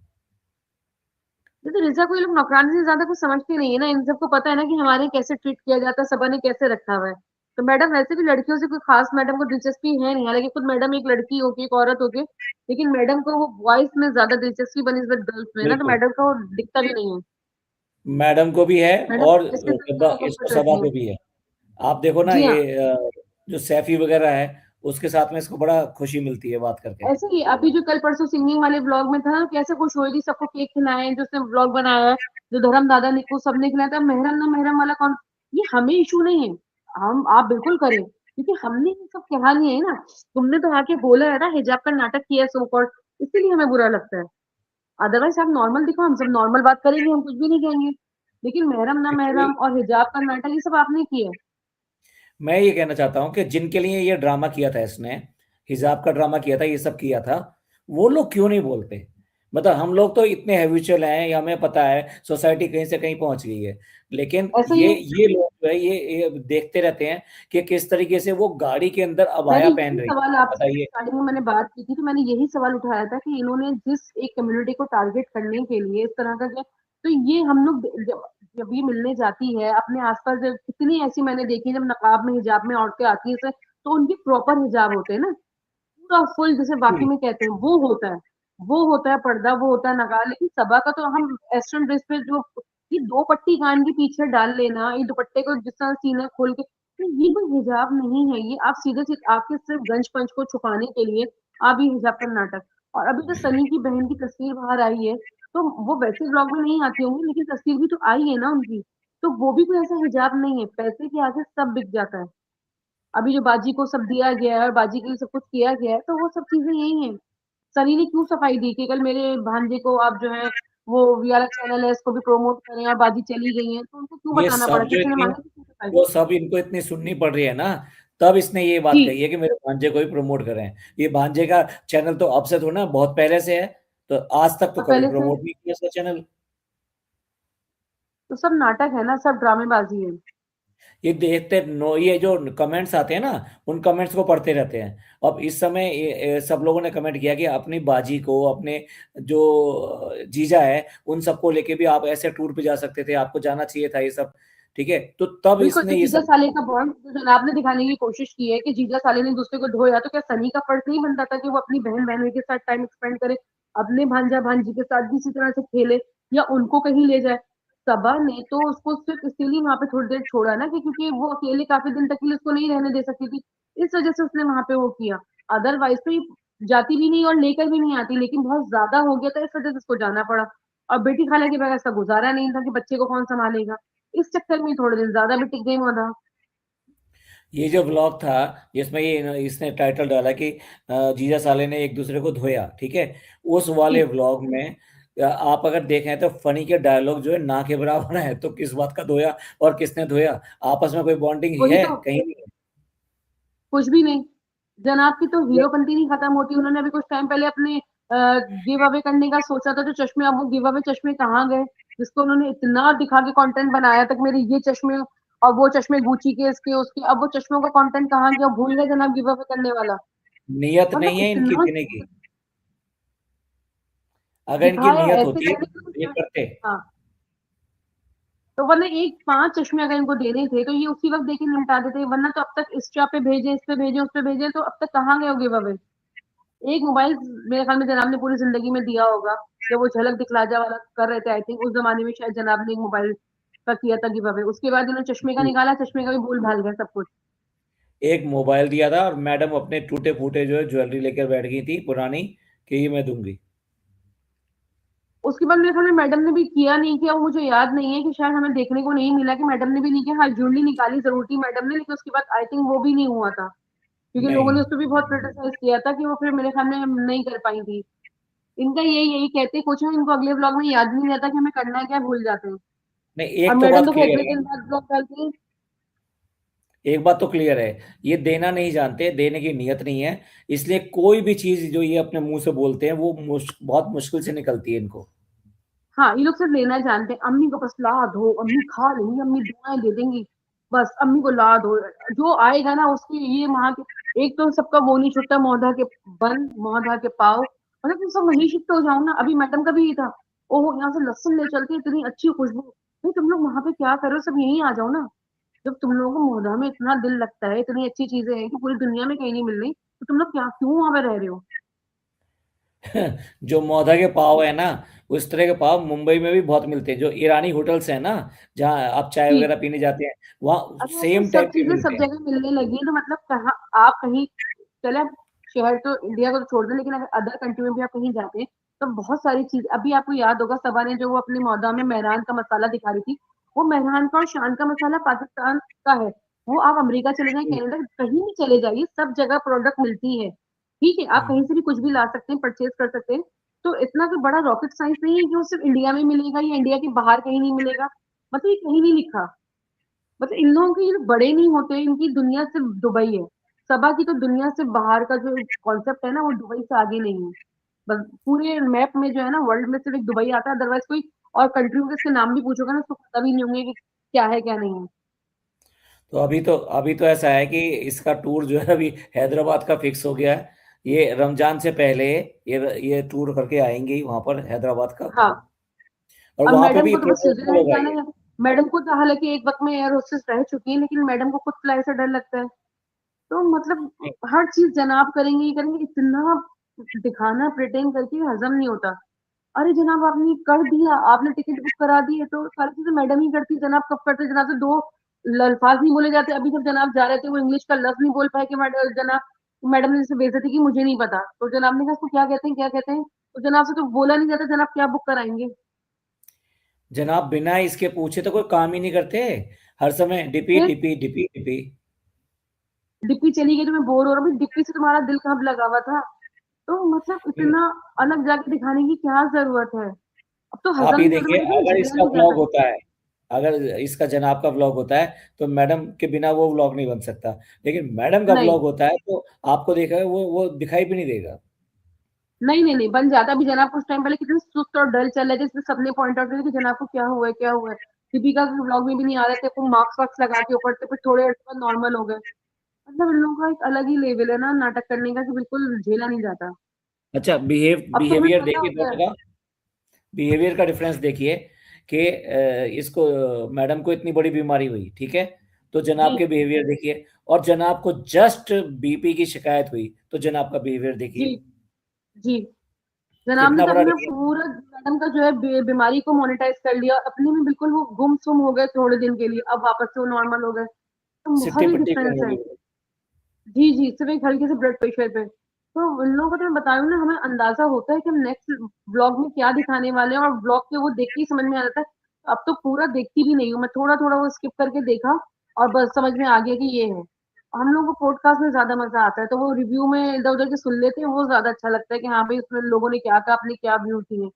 S3: तो रिजा को ये लोग नौकरानी से ज्यादा कुछ समझते नहीं है ना। इन सबको पता है ना कि हमारे कैसे ट्रीट किया जाता है, सबा ने कैसे रखा हुआ है। तो मैडम वैसे भी लड़कियों से कोई खास मैडम को दिलचस्पी है नहीं, हालांकि खुद मैडम एक लड़की होके, एक औरत होके, लेकिन मैडम को वो बॉयज में ज्यादा दिलचस्पी बनी इस गर्ल्स में ना, तो
S1: बिल्कुल,
S3: मैडम को वो दिखता भी नहीं है।
S1: मैडम को भी है,
S3: मैडम
S1: और
S3: इसके साथ ज्यादा
S1: इसको
S3: कंफर्ट
S1: सभा
S3: रहती है।
S1: को भी है। आप देखो ना,
S3: जी हाँ।
S1: ये जो सैफी वगैरह है, उसके साथ में इसको बड़ा खुशी मिलती है बात करके।
S3: ऐसे ही अभी जो कल परसों सिंगिंग वाले ब्लॉग में था, कैसे खुश हुई थी, सबको केक खिलाए, जो उसने ब्लॉग बनाया है, जो धर्म दादा निक्कू सबने खिलाया था। महरम ना महरम वाला कौन, ये हमें इशू नहीं है, हम आप बिल्कुल करें, क्योंकि हमने ये सब कहा नहीं है ना। तुमने तो आके बोला है ना, हिजाब का नाटक किया है सो कॉल्ड, इसीलिए हमें बुरा लगता है। अदरवाइज आप नॉर्मल दिखो, हम सब नॉर्मल बात करेंगे, हम कुछ भी नहीं कहेंगे। लेकिन महरम ना
S1: एक्चुअली
S3: महरम और हिजाब का नाटक, ये सब आपने किया है।
S1: मैं ये कहना चाहता हूँ कि जिनके लिए ये ड्रामा किया था इसने, हिजाब का ड्रामा किया था, ये सब किया था, वो लोग क्यों नहीं बोलते? मतलब हम लोग तो इतने हैबिचुअल हैं, या हमें पता है सोसाइटी कहीं से कहीं पहुंच गई है, लेकिन
S3: ऐसा ही है।
S1: ये लोग जो है ये देखते रहते हैं कि किस तरीके से वो गाड़ी के अंदर
S3: मैंने
S1: अबाया पहन
S3: यही
S1: रही
S3: सवाल
S1: है,
S3: आपसे
S1: बताइए।
S3: स्टार्टिंग में मैंने बात की थी, तो मैंने यही सवाल उठाया था कि इन्होंने जिस एक कम्युनिटी को टारगेट करने के लिए इस तरह का तो ये हम लोग जब जब ये मिलने जाती है अपने आसपास, जब कितनी ऐसी मैंने देखी, जब नकाब में हिजाब में औरतें आती है तो उनके प्रॉपर हिजाब होते हैं ना, पूरा फुल, जैसे बाकी में कहते हैं वो होता है, वो होता है पर्दा, वो होता है नकाब। लेकिन सबा का तो हम वेस्टर्न ड्रेस पे जो ये 2 पट्टी कान के पीछे डाल लेना, ये दुपट्टे को जिस तरह सीना खोल के, तो ये कोई हिजाब नहीं है। ये आप सीधे सीधे आपके सिर्फ गंज पंच को छुपाने के लिए आप ये हिजाब का नाटक। और अभी जो सनी की बहन की तस्वीर बाहर आई है, तो वो वैसे ब्लॉग में नहीं आती होंगी, लेकिन तस्वीर भी तो आई है ना उनकी। तो वो भी कोई ऐसा हिजाब नहीं है, पैसे के आगे सब बिक जाता है। अभी जो बाजी को सब दिया गया है और बाजी के लिए सब कुछ किया गया है, तो वो सब चीजें यही हैं। सनी ने क्यों सफाई दी कि कल मेरे भांजे को आप जो है वो वाला चैनल है इसको भी प्रमोट करें और बाजी चली गई है, तो उनको क्यों
S1: ये
S3: बताना पड़ा?
S1: सब जो
S3: किसी ने
S1: इतनी
S3: मांगा किसी सफाई?
S1: जो सब इनको इतनी सुननी पड़ रही है ना, तब इसने ये बात
S3: जी,
S1: कही है कि मेरे भांजे को ही प्रमोट करें। ये भांजे का चैनल तो अब से थोड़ा ना, बहुत पहले से है, तो आज तक तो
S3: और
S1: कभी
S3: पहले से
S1: प्रमोट नहीं किया इसका चैनल।
S3: तो सब नाटक है ना, सब ड्रामेबाजी है।
S1: ये देखते नो, ये जो कमेंट्स आते हैं ना, उन कमेंट्स को पढ़ते रहते हैं। अब इस समय सब लोगों ने कमेंट किया कि अपनी बाजी को, अपने जो जीजा है, उन सबको लेके भी आप ऐसे टूर पे जा सकते थे, आपको जाना चाहिए था ये सब। ठीक है, तो तब
S3: बिल्कुल,
S1: इसने
S3: जो
S1: ये
S3: जीजा
S1: सब।
S3: साले का बॉन्ड जो जनाब ने दिखाने की कोशिश की है कि जीजा साले ने दूसरे को धोया, तो क्या सनी का फर्ज नहीं बनता था कि वो अपनी बहन बहनोई के साथ टाइम स्पेंड करे, अपने भांजा भांजी के साथ भी इसी तरह से खेले या उनको कहीं ले जाए? सबा ने तो उसको सिर्फ इसीलिए वहां पे थोड़ी देर छोड़ा ना कि क्योंकि वो अकेले काफी दिन तक के लिए उसको नहीं रहने दे सकती थी, इस वजह से उसने वहां पे वो किया। अदरवाइज तो ये जाती भी नहीं और लेकर भी नहीं आती, लेकिन बहुत ज्यादा हो गया था इस वजह से उसको जाना पड़ा। और बेटी खाला के बगैर इसका गुजारा नहीं था कि बच्चे को कौन संभालेगा, इस चक्कर में थोड़े दिन ज्यादा भी टिक गई मौदा।
S1: ये जो व्लॉग था जिसमें ये इसने टाइटल डाला कि जीजा साले ने एक दूसरे को धोया, ठीक है, उस वाले
S3: जी,
S1: व्लॉग में आप अगर देखें तो फनी के डायलॉग जो है ना के बराबर है। तो किस बात का धोया और किसने धोया? आपस में कोई बॉन्डिंग
S3: वही
S1: है?
S3: तो,
S1: कहीं नहीं है।
S3: कुछ भी नहीं। जनाब की तो हीरोपंती नहीं खत्म होती, उन्होंने अभी कुछ टाइम पहले अपने गिव अवे करने का सोचा था जो चश्मे, अब वो गिव अवे चश्मे कहाँ गए जिसको उन्होंने इतना दिखा के कंटेंट बनाया तक मेरे ये चश्मे और वो चश्मे गुची के इसके उसके, अब वो चश्मों का कंटेंट कहाँ गया, भूल गए जनाब गिव अवे करने वाला।
S1: नियत
S3: मतलब
S1: नहीं है इनकी
S3: इतना
S1: देने की। अगर इनकी
S3: दिखाया
S1: नियत
S3: ऐसे
S1: होती
S3: करने
S1: तो ये
S3: के।
S1: करते।
S3: हाँ, तो वरना एक 5 चश्मे अगर इनको देने थे तो ये उसी वक्त देके निपटा देते, वरना तो अब तक इंस्टा पे भेजे, इस पे भेजे, उस पे भेजे, तो अब तक कहाँ गए हो गिव अवे? एक मोबाइल मेरे ख्याल में जनाब ने पूरी जिंदगी में दिया होगा, जब वो झलक दिखलाजा वाला कर रहे थे, आई थिंक उस जमाने में शायद जनाब ने एक मोबाइल का किया था गिव अवे, उसके बाद इन्होंने चश्मे का निकाला, चश्मे का भी भूल भाल गया सब कुछ।
S1: एक मोबाइल दिया था और मैडम अपने टूटे फूटे जो है ज्वेलरी लेकर बैठ गई थी पुरानी, कि ये मैं दूंगी।
S3: उसके बाद मेरे ख्याल में मैडम ने भी किया नहीं किया, वो मुझे याद नहीं है कि शायद हमें देखने को नहीं मिला कि मैडम ने भी नहीं किया। हाँ, ज्वेलरी निकाली जरूर थी मैडम ने, लेकिन उसके बाद आई थिंक वो भी नहीं हुआ था, क्योंकि लोगों ने
S1: नहीं,
S3: उस पर भी बहुत क्रिटिसाइज किया था कि वो फिर मेरे ख्याल में नहीं कर पाई थी। इनका यही यही कहते कुछ है, इनको अगले ब्लॉग में याद नहीं रहता कि हमें करना है क्या, भूल जाते हैं।
S1: नहीं,
S3: और
S1: एक तो
S3: मैडम
S1: बात
S3: तो खैर
S1: क्लियर
S3: इतने
S1: है।
S3: दिन बाद ब्लॉग डालती है।
S1: एक बात तो क्लियर है, ये देना नहीं जानते, देने की नियत नहीं है। इसलिए कोई भी चीज जो ये अपने मुंह से बोलते हैं वो बहुत मुश्किल से निकलती है इनको।
S3: हाँ, ये लोग सिर्फ लेना जानते हैं, अम्मी को बस ला दो, अम्मी खा लेंगी, अम्मी दुआएं दे देंगी, बस अम्मी को ला दो। जो आएगा ना उसकी ये वहां के, एक तो सबका वो नहीं छुट्टा, मौधा के बन, मौधा के पाव, मतलब तुम सब वहीं शिफ्ट हो जाओ ना। अभी मैडम का भी ये था, ओहो यहाँ से लहसुन ले चलते, इतनी अच्छी खुशबू, भाई तुम लोग वहां पे क्या करो, सब यहीं आ जाओ ना। जब तुम लोगों को मोहल्ला में इतना दिल लगता है, इतनी अच्छी चीजें हैं कि पूरी दुनिया में कहीं नहीं मिल रही, तो तुम लोग क्या क्यों वहां पे रह रहे हो?
S1: जो मौधा के पाव है ना, उस तरह के पाव मुंबई में भी बहुत मिलते हैं। जो ईरानी होटल्स है ना, जहाँ आप चाय
S3: जी,
S1: वगैरह पीने जाते हैं, वहाँ
S3: अगर ऐसे
S1: सेम
S3: सब
S1: टाइप के
S3: चीजें
S1: मिलते
S3: सब
S1: हैं।
S3: जगह मिलने लगी तो मतलब कहाँ आप कहीं, चले आप शहर तो इंडिया को तो छोड़ दें, लेकिन अगर अदर कंट्री में भी आप कहीं जाते हैं तो बहुत सारी चीज, अभी आपको याद होगा सबा ने जो वो अपने मौदा में मेहरान का मसाला दिखा रही थी, वो मेहरान का और शान का मसाला पाकिस्तान का है। वो आप अमेरिका चले जाए, कनाडा, कहीं भी चले जाइए, सब जगह प्रोडक्ट मिलती है। ठीक है, आप कहीं से भी कुछ भी ला सकते हैं, परचेज कर सकते हैं। तो इतना कोई बड़ा रॉकेट साइंस नहीं है कि वो सिर्फ इंडिया में मिलेगा या इंडिया के बाहर कहीं नहीं मिलेगा, मतलब ये कहीं नहीं लिखा। मतलब इन लोगों के ये बड़े नहीं होते, इनकी दुनिया सिर्फ दुबई है। सबा की तो दुनिया से बाहर का जो कॉन्सेप्ट है ना, वो दुबई से आगे नहीं है। बस पूरे मैप में जो है ना, वर्ल्ड में सिर्फ एक दुबई आता है, अदरवाइज कोई और कंट्री के इसके नाम भी पूछोगे ना, उसको पता भी नहीं होंगे कि क्या है क्या नहीं है।
S1: तो अभी तो ऐसा है कि इसका टूर जो है अभी हैदराबाद का फिक्स हो गया है। ये रमजान से पहले ये टूर करके आएंगे ही वहां पर हैदराबाद का।
S3: हाँ,
S1: और
S3: और
S1: वहां पे
S3: मैडम
S1: भी
S3: को तो बस
S1: प्रोफेशनल
S3: स्विट्जरलैंड
S1: होगा
S3: जाना
S1: ये।
S3: है। मैडम को तो हालांकि एक वक्त में एयर होस्टेस रह चुकी है, लेकिन मैडम को खुद फ्लाई से डर लगता है। तो मतलब हर चीज जनाब करेंगे, ये करेंगे, इतना दिखाना प्रिटेंड करके हजम नहीं होता। अरे जनाब आपने कर दिया, आपने टिकट बुक करा दी है, तो सारी चीजें मैडम ही करती, जनाब कब करते? जनाब से दो अल्फाज नहीं बोले जाते। अभी जब जनाब जा रहे थे वो इंग्लिश का लफ्ज नहीं बोल पाए कि जनाब, मैडम ने जैसे बेइज्जती की, मुझे नहीं पता, तो जनाब ने कहा इसको क्या कहते हैं, क्या कहते हैं, तो जनाब से तो बोला नहीं जाता, जनाब क्या बुक कराएंगे?
S1: जनाब बिना इसके पूछे तो कोई काम ही नहीं करते। हर समय डिपी
S3: फिर
S1: डिपी डिपी डिपी।
S3: डिप्पी चली गई तो मैं बोर हो रहा हूँ, डिप्पी से तुम्हारा दिल कब लगा हुआ था? तो मतलब इतना अलग जाके दिखाने की क्या ज़रूरत है? अब तो
S1: आप
S3: हज़म
S1: ये
S3: नहीं होता,
S1: देखिए,
S3: मुझे तो
S1: अगर
S3: झेला
S1: इसका
S3: नहीं
S1: व्लॉग
S3: जाता।
S1: होता है, अगर इसका जनाब का व्लॉग होता है, तो मैडम के बिना वो व्लॉग नहीं बन सकता। लेकिन मैडम का
S3: नहीं,
S1: व्लॉग होता है, तो आपको देखा वो दिखाई भी नहीं देगा।
S3: नहीं, बन जाता। अभी जनाब कुछ टाइम पहले कितने सुस्त और डल चल रहे थे, इसमें सबने पॉइंट आउट किया कि जनाब को क्या हुआ है, क्या हुआ है? दीपिका के व्लॉग में भी नहीं आ रहे थे, वो मास्क-वास्क लगा के ऊपर से फिर थोड़े देर बाद नॉर्मल हो गए। मतलब इन लोगों का एक अलग ही लेवल है ना नाटक करने का कि बिल्कुल झेला नहीं जाता।
S1: अच्छा,
S3: अब तो हमें
S1: बिहेवियर
S3: पता
S1: देखिए
S3: होता है।
S1: दोनों का, बिहेवियर का डिफरेंस देखिए कि इसको मैडम को इतनी बड़ी बीमारी हुई, ठीक है, तो जनाब
S3: जी,
S1: के बिहेवियर देखिए, और जनाब को जस्ट बीपी की शिकायत हुई, तो जनाब का बिहेवियर
S3: जी,
S1: देखिए,
S3: जी। जनाब ने
S1: कितना
S3: तो
S1: बड़ा
S3: अपना
S1: डिफरेंस।
S3: पूरा मैडम का जो है बीमारी को मोनेटाइज कर लिया, अपने में बिल्कुल वो गुम-सुम हो गए थोड़े दिन के लिए, अब वापस से वो नॉर्मल हो गए। तो बहुत
S1: सिट्टी
S3: ही
S1: पिट्टी
S3: डिफरेंस
S1: कम
S3: है।
S1: होगी।
S3: जी, सिर्फ़ एक हल्के से ब्लड प्रेशर पे। तो उन लोगों को तो मैं बता रही हूँ ना, हमें अंदाज़ा होता है कि हम नेक्स्ट व्लॉग में क्या दिखाने वाले हैं, और व्लॉग के वो देख के ही समझ में आ जाता है। अब तो पूरा देखती भी नहीं हूँ, मैं थोड़ा-थोड़ा वो स्किप करके देखा और बस समझ में आ गया कि ये है। हम लोगों को पॉडकास्ट में ज़्यादा मज़ा आता है, तो वो रिव्यू में इधर-उधर के सुन लेते हैं, वो ज़्यादा अच्छा लगता है कि हाँ भाई, उसमें लोगों ने क्या कहा, अपने क्या व्यूज़ दिए।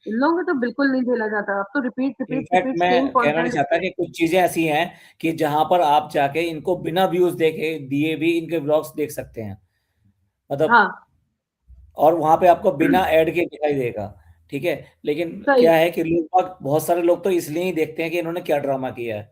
S3: इन लोगों को तो बिल्कुल नहीं झेला जाता, अब तो रिपीट, रिपीट,
S1: इनफैक्ट
S3: रिपीट
S1: मैं
S3: सेम
S1: कहना नहीं
S3: कंटेंट।
S1: चाहता कि कुछ चीजें ऐसी हैं कि जहां पर आप जाके इनको बिना व्यूज देखे दिए भी इनके व्लॉग्स देख सकते हैं, मतलब,
S3: हाँ,
S1: और वहां पे आपको बिना ऐड के दिखाई देगा, ठीक है। लेकिन
S3: सही।
S1: क्या है कि बहुत सारे लोग तो इसलिए ही देखते हैं कि इन्होंने क्या ड्रामा किया है।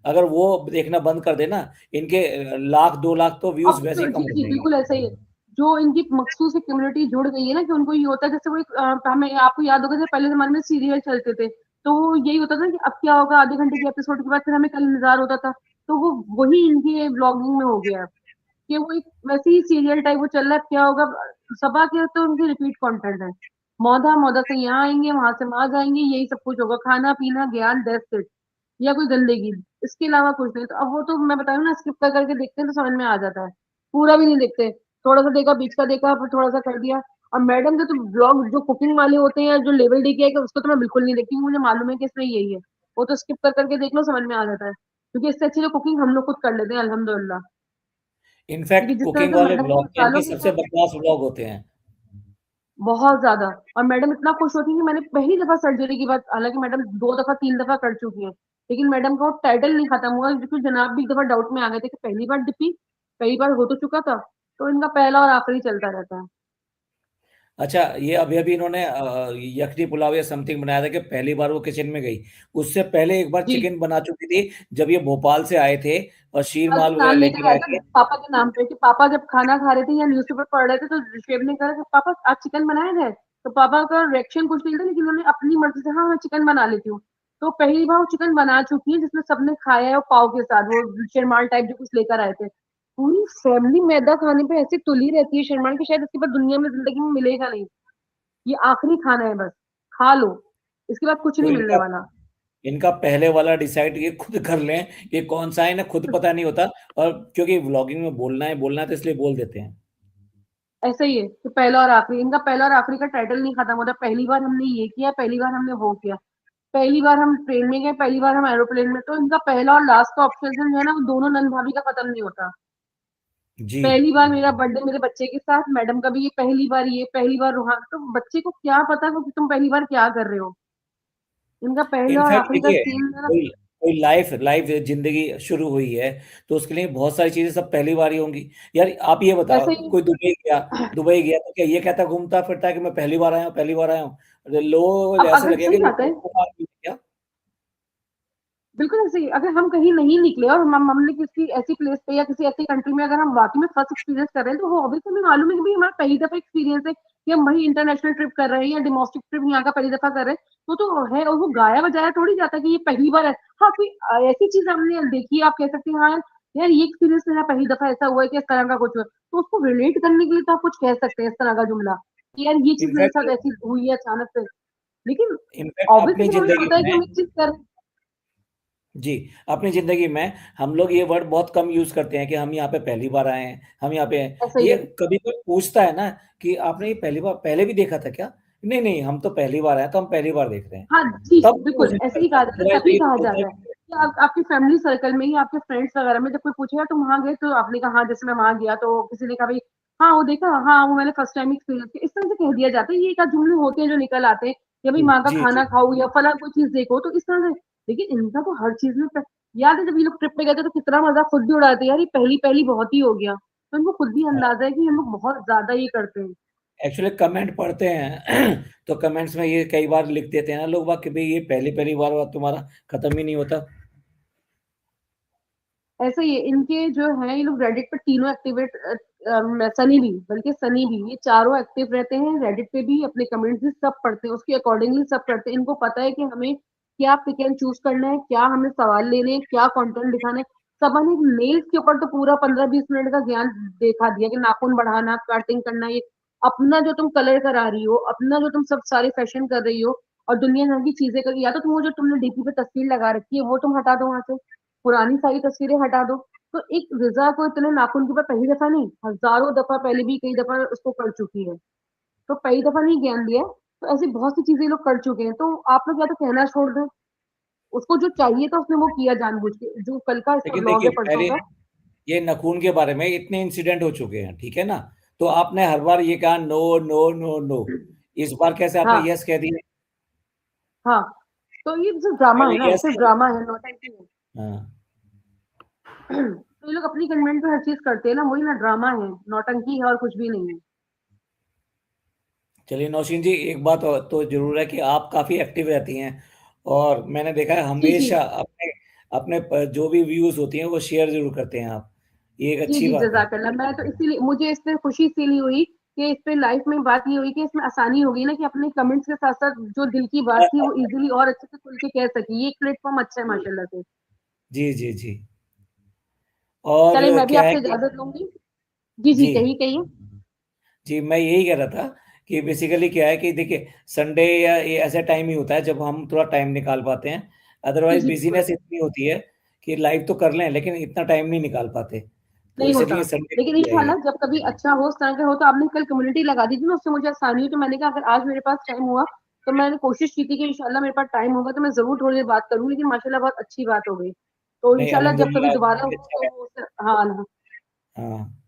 S1: अगर वो देखना बंद कर देना, इनके लाख 2 लाख तो
S3: अब
S1: व्यूज वैसे
S3: तो
S1: ही कम
S3: जी,
S1: हो
S3: जी,
S1: जाएंगे।
S3: बिल्कुल ऐसा ही है। जो इनकी मखसूस एक कम्युनिटी जुड़ गई है ना कि उनको ये होता है, जैसे वो एक हमें आपको याद होगा जब पहले ज़माने में सीरियल चलते थे, तो वो यही होता था कि अब क्या होगा, आधे घंटे के एपिसोड के बाद फिर हमें कल इंतज़ार होता था। तो वो वही इनके व्लॉगिंग में हो गया है कि वो एक वैसे ही सीरियल टाइप वो चल रहा है, अब क्या होगा, सबा के तो उनकी रिपीट कंटेंट है। मौधा-मौधा से यहाँ आएँगे, वहाँ से वहाँ जाएँगे, यही सब कुछ होगा, खाना-पीना, ज्ञान, दैट्स इट। या कोई गंदगी, इसके अलावा कुछ नहीं। तो अब वो तो मैं बता रही हूँ ना, स्किप कर कर के देखते हैं तो समझ में आ जाता है। पूरा भी नहीं देखते, थोड़ा-सा देखा, बीच का देखा, फिर थोड़ा-सा कर दिया। और मैडम के तो व्लॉग जो कुकिंग वाले होते हैं, जो लेवल डी के है, उसको तो मैं बिल्कुल नहीं देखती हूँ, मुझे मालूम है कि इसमें यही है। वो तो स्किप कर कर के देख लो, समझ में आ जाता है। क्योंकि इससे अच्छी तो कुकिंग हम लोग खुद कर लेते हैं अल्हम्दुलिल्लाह। क्योंकि
S1: इनफैक्ट
S3: जिस तरह
S1: कुकिंग
S3: से
S1: वाले
S3: मैडम को
S1: ब्लॉग इनके
S3: मसालों के
S1: सबसे
S3: साथ
S1: बकवास ब्लॉग होते हैं।
S3: बहुत ज़्यादा। और मैडम इतना खुश होती हैं कि मैंने पहली दफ़ा सर्जरी की बात, हालाँकि मैडम 2 दफ़ा 3 दफ़ा कर चुकी हैं। लेकिन मैडम का वो टाइटल नहीं खत्म हुआ, क्योंकि जनाब भी एक दफ़ा डाउट में आ गए थे कि पहली बार डिप्पी, कई बार हो तो चुका था। तो इनका पहला और आखिरी चलता रहता है।
S1: अच्छा, ये अभी-अभी इन्होंने यखनी पुलाव या समथिंग बनाया था कि पहली बार वो किचन में गई। उससे पहले एक बार
S3: जी,
S1: चिकन बना चुकी थी, जब ये भोपाल से आए थे और शीर
S3: पापा
S1: माल
S3: का
S1: वगैरह
S3: नाम लेकर
S1: लेकर
S3: आया
S1: आए
S3: था
S1: थे।
S3: पापा के नाम पे, कि पापा जब खाना खा रहे थे या न्यूज़पेपर पढ़ रहे थे, तो शेफ ने कहा कि पापा आज चिकन बनाया है? तो पापा का रिएक्शन कुछ नहीं था, लेकिन उन्होंने अपनी मर्ज़ी से, हाँ, मैं चिकन बना लेती हूँ। तो पहली बार वो चिकन बना चुकी हैं जिसमें सबने खाया है, वो पाव के साथ, वो शेरमाल टाइप जो कुछ लेकर आए थे। पूरी फैमिली मैदा खाने पे ऐसी तुली रहती है शेरमाल की, शायद इसके बाद दुनिया में ज़िंदगी में मिलेगा नहीं। ये आखिरी खाना है बस, खा लो, इसके बाद कुछ
S1: तो
S3: नहीं मिलने
S1: इनका
S3: वाला।
S1: इनका पहले वाला डिसाइड ये खुद कर लें कि कौन सा है, इन्हें खुद पता नहीं होता, और क्योंकि व्लॉगिंग में बोलना है तो इसलिए बोल देते हैं।
S3: ऐसा ही है कि पहला और आखिरी, इनका पहला और आखिरी का टाइटल नहीं खत्म होता, पहली बार हमने ये किया, पहली बार हमने वो किया, पहली बार हम ट्रेन में गए, पहली बार हम एरोप्लेन में, तो इनका पहला और लास्ट का ऑप्शन जो है ना, वो दोनों नंद भाभी का खत्म नहीं होता।
S1: जी।
S3: पहली बार मेरा बर्थडे मेरे बच्चे के साथ, मैडम का भी ये पहली बार, ये पहली बार रूहान, तो बच्चे को क्या पता कि तुम पहली बार क्या कर रहे हो। इनका पहला और
S1: इनफैक्ट
S3: आखिरी का
S1: देखिए,
S3: सीन है ना।
S1: कोई कोई लाइफ लाइफ जिंदगी शुरू हुई है, तो उसके लिए बहुत सारी चीजें सब पहली बार ही होंगी। यार आप ये
S3: ऐसे
S1: बताओ,
S3: ही
S1: कोई दुबई गया तो क्या ये कहता घूमता फिरता है कि मैं पहली बार आया हूँ, पहली बार आया हूँ? लोग
S3: अब
S1: ऐसे
S3: अगर
S1: लगेगा
S3: सही
S1: कि
S3: बात है,
S1: लोग क्या।
S3: बिल्कुल ऐसे ही, अगर हम कहीं नहीं निकले और हमने किसी ऐसी प्लेस पे या किसी ऐसी कंट्री में अगर हम वाकई में फर्स्ट एक्सपीरियंस कर रहे हैं, तो वो ऑब्वियसली हमें मालूम है कि भाई हमारा पहली दफा एक्सपीरियंस है, कि हम वही इंटरनेशनल ट्रिप कर रहे हैं या डोमेस्टिक ट्रिप यहाँ का पहली दफा कर रहे हैं, तो है, और वो गाया बजाया थोड़ी जाता कि ये पहली बार है। हाँ, कोई ऐसी चीज हमने देखी है, आप कह सकते हैं हाँ यार ये एक्सपीरियंस मेरा पहली दफा ऐसा हुआ है कि इस तरह का कुछ हुआ, तो उसको रिलेट करने के लिए तो आप कुछ कह सकते हैं इस तरह का जुमला कि यार ये चीज मेरे
S1: इनफैक्ट
S3: साथ ऐसी हुई है अचानक से। लेकिन
S1: इनफैक्ट अपनी
S3: ऑब्वियसली जब हमें
S1: जिंदगी
S3: पता है कि
S1: में,
S3: हम एक चीज कर रहे हैं।
S1: जी, अपनी जिंदगी में हम लोग ये वर्ड बहुत कम यूज करते हैं कि हम यहाँ पे पहली बार आए हैं, हम यहाँ पे हैं।
S3: ऐसा ही
S1: ये
S3: है।
S1: कभी कोई पूछता है ना कि आपने ये पहली बार पहले भी देखा था क्या? नहीं नहीं, हम तो पहली बार आए, तो हम पहली बार देख रहे हैं।
S3: हाँ जी,
S1: तब
S3: बिल्कुल,
S1: कोशिश
S3: ऐसे ही
S1: करता
S3: कहा
S1: है,
S3: जाता है,
S1: अदरवाइज
S3: तभी
S1: ये
S3: कहा
S1: बोलता है
S3: जाता है
S1: कि
S3: कि आप आपके फैमिली सर्कल में ही, आपके फ्रेंड्स वगैरह में जब कोई पूछेगा तुम वहाँ गए, तो आपने कहा हाँ, जैसे मैं वहाँ गया, तो किसी ने कहा भाई हाँ वो देखा, हाँ वो मैंने फर्स्ट टाइम एक्सपीरियंस किया। इस तरह से कह दिया जाता है, ये एक आध जुमले होते हैं जो निकल आते हैं कि भाई माँ का
S1: जी,
S3: खाना
S1: जी।
S3: खाओ या फला कोई चीज देखो, तो इस तरह से। लेकिन इनका तो हर चीज में याद है जब ये लोग ट्रिप पे गए थे तो कितना मजाक खुद भी उड़ाते हैं, यार ये पहली पहली बहुत ही हो गया। तो इनको खुद भी
S1: हाँ,
S3: अंदाजा है कि हम लोग बहुत ज्यादा ये करते हैं।
S1: एक्चुअली कमेंट पढ़ते हैं तो कमेंट्स में ये कई बार लिख देते हैं ना लोग बाग कि भाई ये पहली पहली बार हुआ, तुम्हारा खत्म ही नहीं होता।
S3: ऐसे ही है, इनके जो है ये लोग रेडिट पे तीनों एक्टिवेट, सनी भी, बल्कि सनी भी, ये चारों एक्टिव रहते हैं रेडिट पे भी, अपने कमेंट्स भी सब पढ़ते हैं, उसके अकॉर्डिंगली सब करते हैं। इनको पता है कि हमें क्या पिक एंड चूज करना है, क्या हमें सवाल लेने हैं, क्या कंटेंट दिखाना है। सबने नेल्स के ऊपर तो पूरा 15-20 मिनट का ज्ञान दिखा दिया कि नाखून बढ़ाना, कटिंग करना, ये अपना जो तुम कलर करा रही हो, अपना जो तुम सब सारे फैशन कर रही हो और दुनिया भर की चीजें कर, या तो तुम वो जो तुमने डीपी पे तस्वीर लगा रखी है वो तुम हटा दो वहां से, पुरानी सारी तस्वीरें हटा दो। तो एक रिजा को इतने नाखून के ऊपर पहली दफा नहीं, हजारों दफा पहले भी कई दफा उसको कर चुकी है, तो पहली दफा नहीं ज्ञान दिया है। तो ऐसी बहुत सी चीजें लोग कर चुके हैं, तो आप लोग या तो कहना छोड़ दें, उसको जो चाहिए था उसने वो किया जानबूझ के, जो कल का इसका
S1: लेकिन
S3: ब्लॉग
S1: देखिए
S3: है परसों
S1: पहले
S3: का।
S1: ये नखून के बारे में इतने इंसिडेंट हो चुके हैं, ठीक है ना, तो आपने हर बार ये कहा नो नो नो नो, इस बार कैसे आपने
S3: हाँ
S1: यस कह दिया?
S3: हाँ, तो ये सिर्फ ड्रामा है
S1: पहले
S3: ना,
S1: यस
S3: सिर्फ
S1: कह
S3: ड्रामा है, नौटंकी है।
S1: दिया। हाँ,
S3: तो ये लोग अपनी कन्वेंट पे हर चीज करते हैं ना, वही ना ड्रामा है, नौटंकी है और कुछ भी नहीं है।
S1: चलिए नौशीन जी, एक बात तो जरूर है कि आप काफी एक्टिव रहती हैं, और मैंने देखा है
S3: जी जी
S1: हमेशा अपने अपने जो भी व्यूज होती हैं वो शेयर जरूर करते हैं आप, ये एक
S3: जी
S1: अच्छी
S3: जी,
S1: बात है।
S3: जजाकल्ला। मैं तो इसीलिए, मुझे इस पे खुशी इसीलिए हुई कि इस पे लाइफ में बात ये हुई कि इसमें आसानी हो गई ना, कि अपने कमेंट्स के साथ साथ जो दिल की बात थी वो इजीली और अच्छे से खुल के कह सकी। ये एक प्लेटफॉर्म अच्छा है माशाल्लाह से।
S1: जी जी जी। और
S3: चलिए मैं भी
S1: क्या है
S3: आपसे
S1: कि
S3: इजाजत लूंगी। जी जी,
S1: जी
S3: कहिए कहिए।
S1: जी, मैं यही कह रहा था कि बेसिकली क्या है कि देखिए संडे या ये ऐसा टाइम ही होता है जब हम थोड़ा टाइम निकाल पाते हैं,
S3: जी
S1: अदरवाइज
S3: जी बिल्कुल।
S1: बिजीनेस इतनी होती है कि लाइव तो कर लें लेकिन इतना टाइम नहीं निकाल पाते, तो
S3: नहीं होता।
S1: इसलिए संडे को
S3: लेकिन
S1: किया है ये।
S3: इंशाल्लाह जब कभी अच्छा हो, उस तरह का हो, तो आपने कल कम्युनिटी लगा दी थी ना, उससे मुझे आसानी हुई, तो मैंने कहा अगर आज मेरे पास टाइम हुआ तो मैंने कोशिश की थी कि इंशाल्लाह मेरे पास टाइम होगा तो मैं जरूर थोड़ी देर बात करूंगी, लेकिन माशाल्लाह बहुत अच्छी बात हो गई। तो
S1: नहीं
S3: इंशाल्लाह जब कभी
S1: अल्हम्दुलिल्लाह,
S3: दोबारा
S1: काफी
S3: हो
S1: अच्छा
S3: तो
S1: है।
S3: हाँ ना।
S1: हाँ,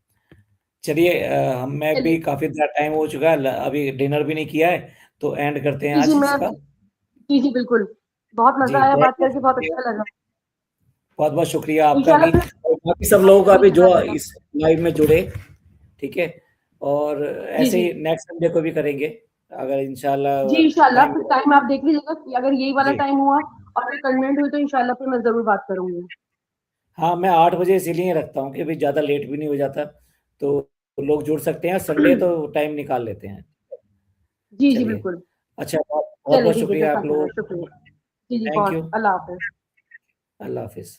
S1: चलिए हम मैं भी
S3: चलिए।
S1: काफी टाइम हो चुका है, अभी डिनर भी नहीं किया है, तो एंड करते हैं
S3: जी जी,
S1: आज
S3: मैं,
S1: इसका।
S3: जी जी बिल्कुल, बहुत
S1: जी
S3: मजा आया
S1: बहुत
S3: बात
S1: बहुत
S3: करके, बहुत
S1: शुक्रिया,
S3: अच्छा लगा।
S1: बहुत बहुत शुक्रिया
S3: तो
S1: आपका
S3: इंशाल्लाह
S1: भी,
S3: फिर
S1: और बाकी सब लोगों
S3: आपका
S1: का
S3: भी
S1: भी जो
S3: जजाकल्ला।
S1: इस लाइव में जुड़े, ठीक है, और
S3: जी
S1: ऐसे
S3: जी
S1: ही नेक्स्ट संडे को भी करेंगे अगर इंशाल्लाह
S3: जी, इंशाल्लाह
S1: टाइम
S3: फिर
S1: मिला।
S3: टाइम आप देख लीजिएगा कि अगर यही वाला
S1: जी
S3: टाइम हुआ और फिर कन्वेंट हुई तो इंशाल्लाह फिर मैं जरूर बात करूंगी।
S1: हाँ, मैं 8 बजे इसीलिए रखता हूँ कि भाई ज़्यादा लेट भी नहीं हो जाता, तो लोग जुड़ सकते हैं, संडे तो टाइम निकाल लेते हैं।
S3: जी जी
S1: चलिए,
S3: बिल्कुल।
S1: अच्छा, बहुत बहुत
S3: चलिए
S1: बहुत
S3: ठीक है,
S1: शुक्रिया आप
S3: जज़ाकल्लाह,
S1: लोगों का।
S3: शुक्रिया। जी जी,
S1: थैंक यू।
S3: बहुत, अल्लाह हाफ़िज़।
S1: अल्लाह हाफिज़।